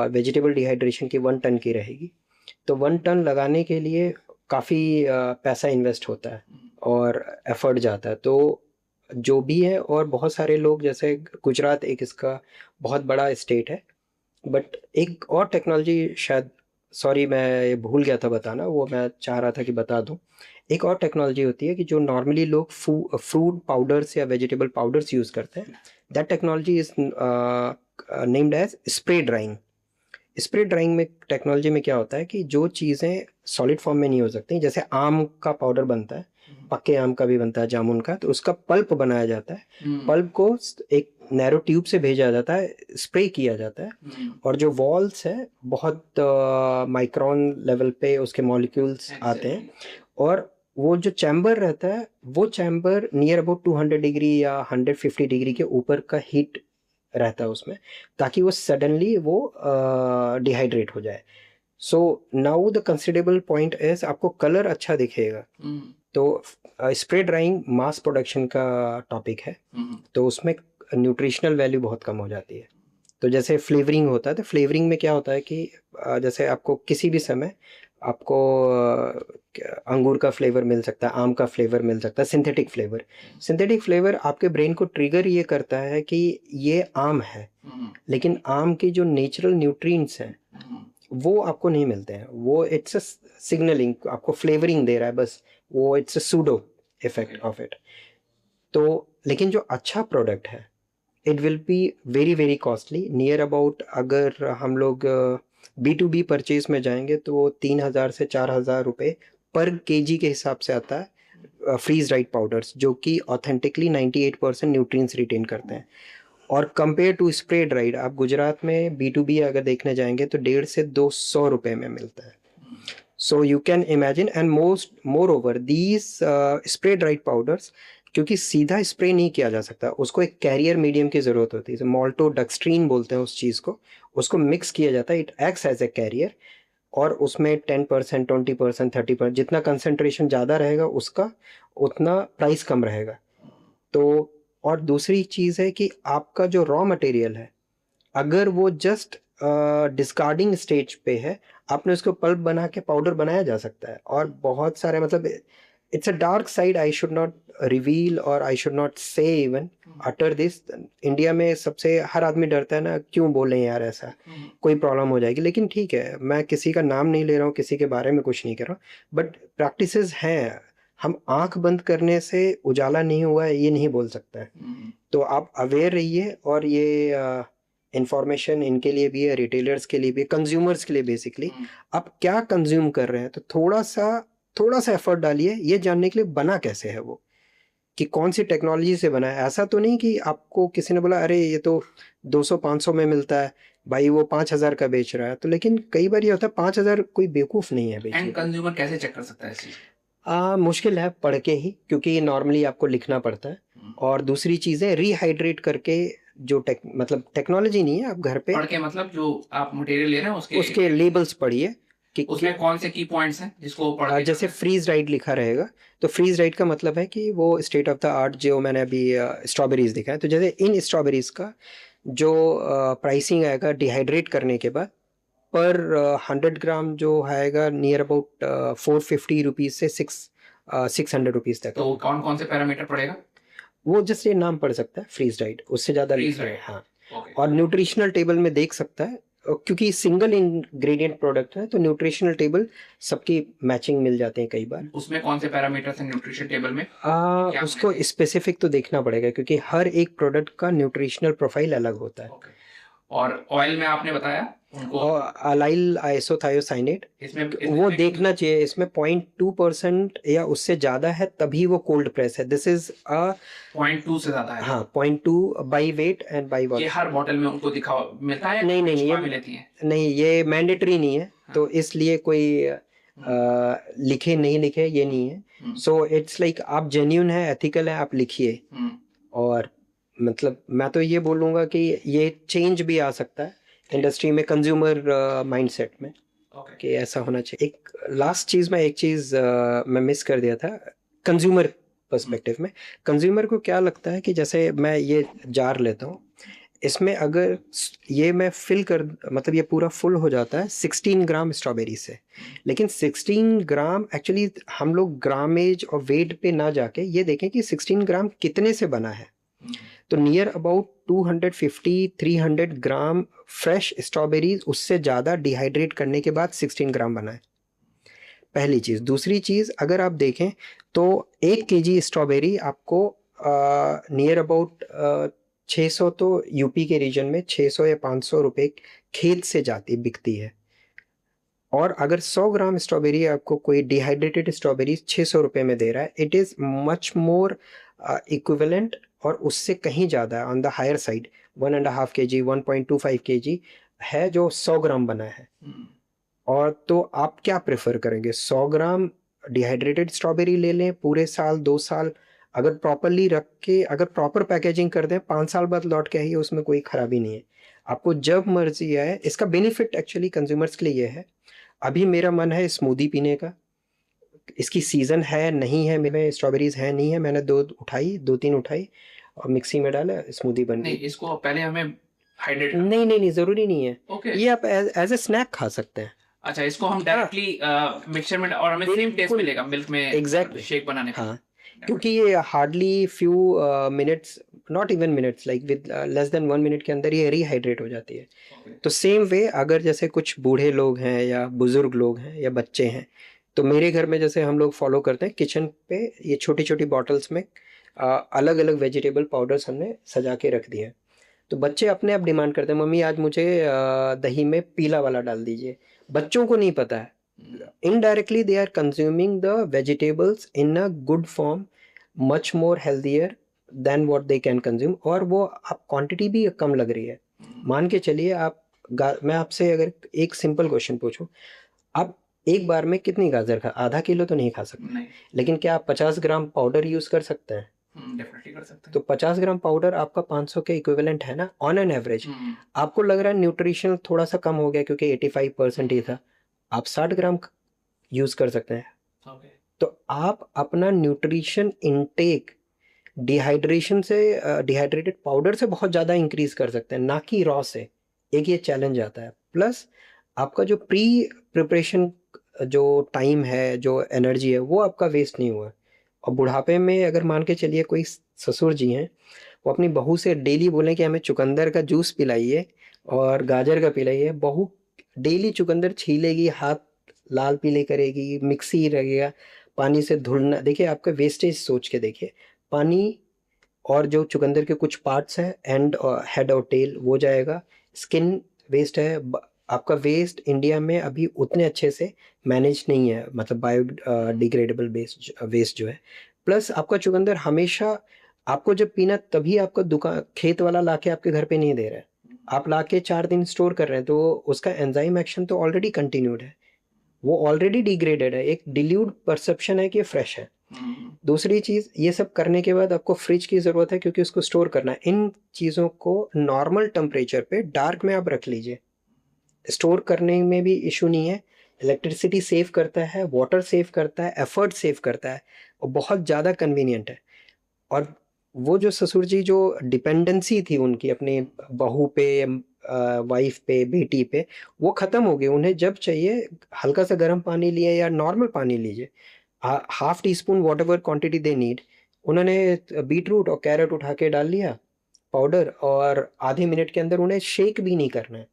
वेजिटेबल डिहाइड्रेशन की 1 टन की रहेगी, तो 1 टन लगाने के लिए काफ़ी पैसा इन्वेस्ट होता है और एफर्ट जाता है। तो जो भी है, और बहुत सारे लोग, जैसे गुजरात एक इसका बहुत बड़ा स्टेट है, बट एक और टेक्नोलॉजी शायद, सॉरी मैं ये भूल गया था बताना, वो मैं चाह रहा था कि बता दूं। एक और टेक्नोलॉजी होती है कि जो नॉर्मली लोग फ्रूट पाउडर्स या वेजिटेबल पाउडर्स यूज़ करते हैं, that technology is named as spray drying. Spray drying में टेक्नोलॉजी में क्या होता है कि जो चीज़ें सॉलिड फॉर्म में नहीं हो सकती, जैसे आम का पाउडर बनता है, पक्के आम का भी बनता है, जामुन का, तो उसका पल्प बनाया जाता है। पल्प को एक नैरो ट्यूब से भेजा जाता है, स्प्रे किया जाता है, और जो वॉल्स है बहुत माइक्रोन लेवल पे उसके मॉलिक्यूल्स आते हैं, और वो जो चैम्बर रहता है, वो चैम्बर नियर अबाउट 200 डिग्री या 150 डिग्री के ऊपर का हीट रहता है उसमें, ताकि वो सडनली वो डिहाइड्रेट हो जाए। So now the considerable point is आपको कलर अच्छा दिखेगा। तो स्प्रे ड्राइंग मास प्रोडक्शन का टॉपिक है, तो उसमें न्यूट्रिशनल वैल्यू बहुत कम हो जाती है। तो जैसे फ्लेवरिंग होता है, तो फ्लेवरिंग में क्या होता है कि जैसे आपको किसी भी समय आपको अंगूर का फ्लेवर मिल सकता है, आम का फ्लेवर मिल सकता है, सिंथेटिक फ्लेवर आपके ब्रेन को ट्रिगर ये करता है कि ये आम है, लेकिन आम के जो नेचुरल न्यूट्रिएंट्स हैं वो आपको नहीं मिलते हैं, वो इट्स अ सिग्नलिंग, आपको फ्लेवरिंग दे रहा है बस, वो it's a pseudo effect of it. तो लेकिन जो अच्छा प्रोडक्ट है, it will be very very costly, near about, अगर हम लोग B2B परचेज में जाएंगे तो वो 3,000 से 4,000 रुपये पर केजी के हिसाब से आता है, फ्रीज ड्राइड पाउडर्स, जो कि ऑथेंटिकली 98% न्यूट्रिएंट्स रिटेन करते हैं। और कंपेयर टू स्प्रे ड्राइड, आप गुजरात में B2B अगर देखने जाएंगे तो 150 से 200 रुपये में मिलता है। So you can imagine, and more over these spray dried powders, क्योंकि सीधा स्प्रे नहीं किया जा सकता, उसको एक कैरियर मीडियम की ज़रूरत होती है, माल्टोडेक्स्ट्रीन बोलते हैं उस चीज़ को, उसको मिक्स किया जाता है, it acts as a carrier, और उसमें 10%, 20%, 30%, जितना कंसनट्रेशन ज़्यादा रहेगा उसका उतना प्राइस कम रहेगा। तो और दूसरी चीज़ है कि आपका जो रॉ मटेरियल है, अगर वो जस्ट डिस्कार्डिंग स्टेज पे है, आपने उसको पल्प बना के पाउडर बनाया जा सकता है। और बहुत सारे, मतलब it's a dark side, I should not reveal और आई शुड नॉट से इवन अटर दिस। इंडिया में सबसे हर आदमी डरता है ना, क्यों बोलें यार ऐसा, कोई प्रॉब्लम हो जाएगी, लेकिन ठीक है, मैं किसी का नाम नहीं ले रहा हूँ, किसी के बारे में कुछ नहीं कर रहा हूँ, बट प्रैक्टिसेस हैं। हम आंख बंद करने से उजाला नहीं हुआ है ये नहीं बोल सकता है। तो आप अवेयर रहिए, और ये इंफॉर्मेशन इनके लिए भी है, रिटेलर्स के लिए भी, कंज्यूमर्स के लिए बेसिकली, आप क्या कंज्यूम कर रहे हैं, तो थोड़ा सा थोड़ा सा एफर्ट डालिए ये जानने के लिए बना कैसे है वो, कि कौन सी टेक्नोलॉजी से बना है। ऐसा तो नहीं कि आपको किसी ने बोला अरे ये तो 200-500 में मिलता है भाई, वो 5,000 का बेच रहा है। तो लेकिन कई बार ये होता है 5,000 कोई बेवकूफ नहीं है बेचने एंड कंज्यूमर कैसे चेक कर सकता है इस चीज? मुश्किल है पढ़ के ही, क्योंकि नॉर्मली आपको लिखना पड़ता है। और दूसरी चीज़ें रीहाइड्रेट करके, जो मतलब टेक्नोलॉजी नहीं है, आप घर पे पढ़ के मतलब जो आप मटेरियल ले रहे हैं उसके लेबल्स पढ़िए कि उसमें कौन से की पॉइंट्स हैं जिसको पढ़ के जैसे फ्रीज राइड लिखा रहेगा, तो फ्रीज राइड का मतलब है कि वो स्टेट ऑफ द आर्ट, जो मैंने अभी स्ट्रॉबेरीज दिखा है, तो जैसे इन स्ट्रॉबेरीज का जो प्राइसिंग आएगा डिहाइड्रेट करने के बाद, पर 100 ग्राम जो आएगा नियर अबाउट 450 रुपीज़ से 600 रुपीज़ तक। तो कौन कौन से पैरामीटर पड़ेगा? वो जस्ट ये नाम पढ़ सकता है फ्रीज राइड, उससे ज़्यादा Freeze लिखना है। dried, हाँ, ओके। और न्यूट्रिशनल टेबल में देख सकता है, क्योंकि सिंगल इंग्रेडिएंट प्रोडक्ट है तो न्यूट्रिशनल टेबल सबकी मैचिंग मिल जाते हैं कई बार। उसमें कौन से पैरामीटर्स हैं न्यूट्रिशन टेबल में? उसको स्पेसिफिक तो देखना पड़ेगा, क्योंकि हर एक प्रोडक्ट का न्यूट्रिशनल प्रोफाइल अलग होता है। ओके। और ऑयल में आपने बताया उनको, और अलाइल आइसोथायोसाइनेट, इसमें वो देखना चाहिए, इसमें 0.2% या उससे ज़्यादा है तभी वो कोल्ड प्रेस है। दिस इज 0.2 से ज्यादा है? हाँ, 0.2 बाई वेट एंड बाई ये वॉल्यूम। हर बॉटल में उनको दिखाओ मिलता है? नहीं नहीं छुपा ये भी लेती है? नहीं, ये मैंडेटरी नहीं है। तो इसलिए कोई लिखे नहीं लिखे ये नहीं है। सो इट्स लाइक आप जेन्यून है, एथिकल है, आप लिखिए। और मतलब मैं तो ये बोलूँगा कि ये चेंज भी आ सकता है इंडस्ट्री में, कंज्यूमर माइंडसेट में, कि ऐसा होना चाहिए। एक लास्ट चीज़ में, एक चीज़ मैं मिस कर दिया था कंज्यूमर पर्सपेक्टिव में। कंज्यूमर को क्या लगता है कि जैसे मैं ये जार लेता हूँ, इसमें अगर ये मैं फिल कर, मतलब ये पूरा फुल हो जाता है 16 ग्राम स्ट्रॉबेरी से, लेकिन 16 ग्राम एक्चुअली हम लोग ग्रामेज और वेट पे ना जाके ये देखें कि 16 ग्राम कितने से बना है। तो near about 250-300 gram fresh strawberries, उससे ज़्यादा डिहाइड्रेट करने के बाद 16 ग्राम बना है, पहली चीज़। दूसरी चीज़, अगर आप देखें तो 1 kg स्ट्रॉबेरी आपको नियर अबाउट 600, तो यूपी के रीजन में 600 या 500 रुपये खेत से जाती बिकती है। और अगर 100 ग्राम स्ट्रॉबेरी आपको कोई डिहाइड्रेटेड स्ट्रॉबेरी 600 रुपये में दे रहा है, it is much more equivalent, और उससे कहीं ज़्यादा on the higher side 1.5 kg 1.25 kg है जो 100 ग्राम बना है। और तो आप क्या प्रेफर करेंगे, 100 ग्राम डिहाइड्रेटेड स्ट्रॉबेरी ले लें पूरे साल 2 साल, अगर प्रॉपरली रख के, अगर प्रॉपर पैकेजिंग कर दें, 5 साल बाद लौट के आइए, उसमें कोई खराबी नहीं है। आपको जब मर्जी आए, इसका बेनिफिट एक्चुअली कंज्यूमर्स के लिए ये है। अभी मेरा मन है स्मूदी पीने का, इसकी सीज़न है नहीं है, मेरे स्ट्रॉबेरीज है नहीं है, मैंने 2-3 उठाई और मिक्सी में डाला, स्मूदी बन गई। नहीं, इसको पहले हमें हाइड्रेट नहीं नहीं नहीं, ज़रूरी नहीं है। ओके। ये आप एज ए स्नैक खा सकते हैं। अच्छा, इसको हम डायरेक्टली मिक्सचर में, और हमें सेम टेस्ट मिलेगा मिल्क में एग्जैक्टली शेक बनाने का? हाँ, क्योंकि ये hardly few minutes, not even minutes, like with less than 1 minute के अंदर ये रिहाइड्रेट हो जाती है। तो सेम वे, अगर जैसे कुछ बूढ़े लोग हैं या बुजुर्ग लोग हैं या बच्चे हैं, तो मेरे घर में जैसे हम लोग फॉलो करते हैं, किचन पे ये छोटी छोटी बॉटल्स में अलग अलग वेजिटेबल पाउडर्स हमने सजा के रख दिए हैं। तो बच्चे अपने आप डिमांड करते हैं, मम्मी आज मुझे दही में पीला वाला डाल दीजिए। बच्चों को नहीं पता है, indirectly they are consuming the vegetables in a good form, much more healthier than what they can consume, और वो आप क्वांटिटी भी कम लग रही है। मान के चलिए आप मैं आपसे अगर एक सिंपल क्वेश्चन पूछूं, आप एक बार में कितनी गाजर आधा किलो तो नहीं खा सकते नहीं। लेकिन क्या आप 50 ग्राम पाउडर यूज कर सकते हैं? डेफिनेटली कर सकते हैं। तो 50 ग्राम पाउडर आपका 500 के इक्विवेलेंट है ना, ऑन एन एवरेज। आपको लग रहा है न्यूट्रिशन थोड़ा सा कम हो गया क्योंकि 85% ही था, आप 60 ग्राम यूज कर सकते हैं। तो आप अपना न्यूट्रिशन इनटेक डिहाइड्रेशन से, डिहाइड्रेटेड पाउडर से बहुत ज़्यादा इंक्रीज कर सकते हैं, ना कि रॉ से। एक ये चैलेंज आता है। प्लस आपका जो प्री प्रिपरेशन जो टाइम है, जो एनर्जी है, वो आपका वेस्ट नहीं हुआ। और बुढ़ापे में अगर मान के चलिए कोई ससुर जी हैं, वो अपनी बहू से डेली बोलें कि हमें चुकंदर का जूस पिलाइए और गाजर का पिलाइए, बहू डेली चुकंदर छीलेगी, हाथ लाल पीले करेगी, मिक्सी रहेगा, पानी से धुलना। देखिए आपका वेस्टेज सोच के देखिए, पानी और जो चुकंदर के कुछ पार्ट्स हैं, एंड हेड और टेल, वो जाएगा, स्किन वेस्ट है, आपका वेस्ट इंडिया में अभी उतने अच्छे से मैनेज नहीं है, मतलब बायोडिग्रेडेबल वेस्ट जो है। प्लस आपका चुकंदर हमेशा आपको जब पीना तभी आपका दुकान खेत वाला लाके आपके घर पे नहीं दे रहा है, आप लाके 4 दिन स्टोर कर रहे हैं, तो उसका एंजाइम एक्शन तो ऑलरेडी कंटिन्यूड है, वो ऑलरेडी डिग्रेडेड है। एक डिल्यूट परसेप्शन है कि ये फ्रेश है। दूसरी चीज़, ये सब करने के बाद आपको फ्रिज की ज़रूरत है क्योंकि उसको स्टोर करना है। इन चीज़ों को नॉर्मल टेम्परेचर पे डार्क में आप रख लीजिए, स्टोर करने में भी इशू नहीं है। इलेक्ट्रिसिटी सेव करता है, वाटर सेव करता है, एफर्ट सेव करता है, और बहुत ज़्यादा कन्वीनियंट है। और वो जो ससुर जी जो डिपेंडेंसी थी उनकी अपनी बहू पे, वाइफ पे, बेटी पे, वो ख़त्म हो गई। उन्हें जब चाहिए हल्का सा गर्म पानी लिए या नॉर्मल पानी लीजिए, half tea spoon what ever quantity they need, उन्होंने बीट रूट और कैरेट उठा के डाल लिया पाउडर, और आधे मिनट के अंदर उन्हें शेक भी नहीं करना है,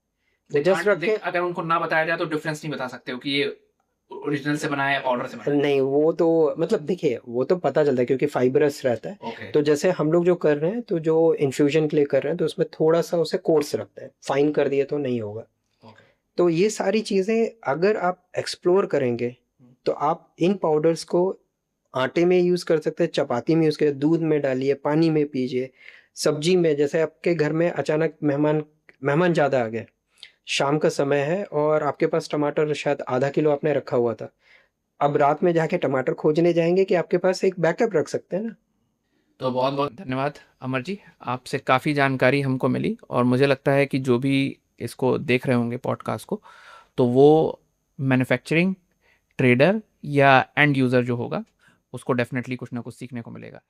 वो जस्ट रख के। अगर उनको ना बताया जाए तो डिफरेंस नहीं बता सकते हो कि ये ओरिजिनल से बना है ऑर्डर से बना है? नहीं, वो तो मतलब देखिए वो तो पता चलता है क्योंकि फाइबरस रहता है। Okay. तो जैसे हम लोग जो कर रहे हैं, तो जो इन्फ्यूजन के लिए कर रहे हैं, तो उसमें थोड़ा सा उसे कोर्स रखते हैं, फाइन कर दिए तो नहीं होगा। Okay. तो ये सारी चीज़ें अगर आप एक्सप्लोर करेंगे तो आप इन पाउडर्स को आटे में यूज़ कर सकते हैं, चपाती में यूज़ करिए, दूध में डालिए, पानी में पीजिए, सब्जी में। जैसे आपके घर में अचानक मेहमान ज़्यादा आ गए, शाम का समय है और आपके पास टमाटर शायद आधा किलो आपने रखा हुआ था, अब रात में जाके टमाटर खोजने जाएंगे कि आपके पास एक बैकअप रख सकते हैं ना। तो बहुत बहुत धन्यवाद अमर जी, आपसे काफ़ी जानकारी हमको मिली, और मुझे लगता है कि जो भी इसको देख रहे होंगे पॉडकास्ट को, तो वो मैन्युफैक्चरिंग ट्रेडर या एंड यूज़र जो होगा उसको डेफिनेटली कुछ ना कुछ सीखने को मिलेगा।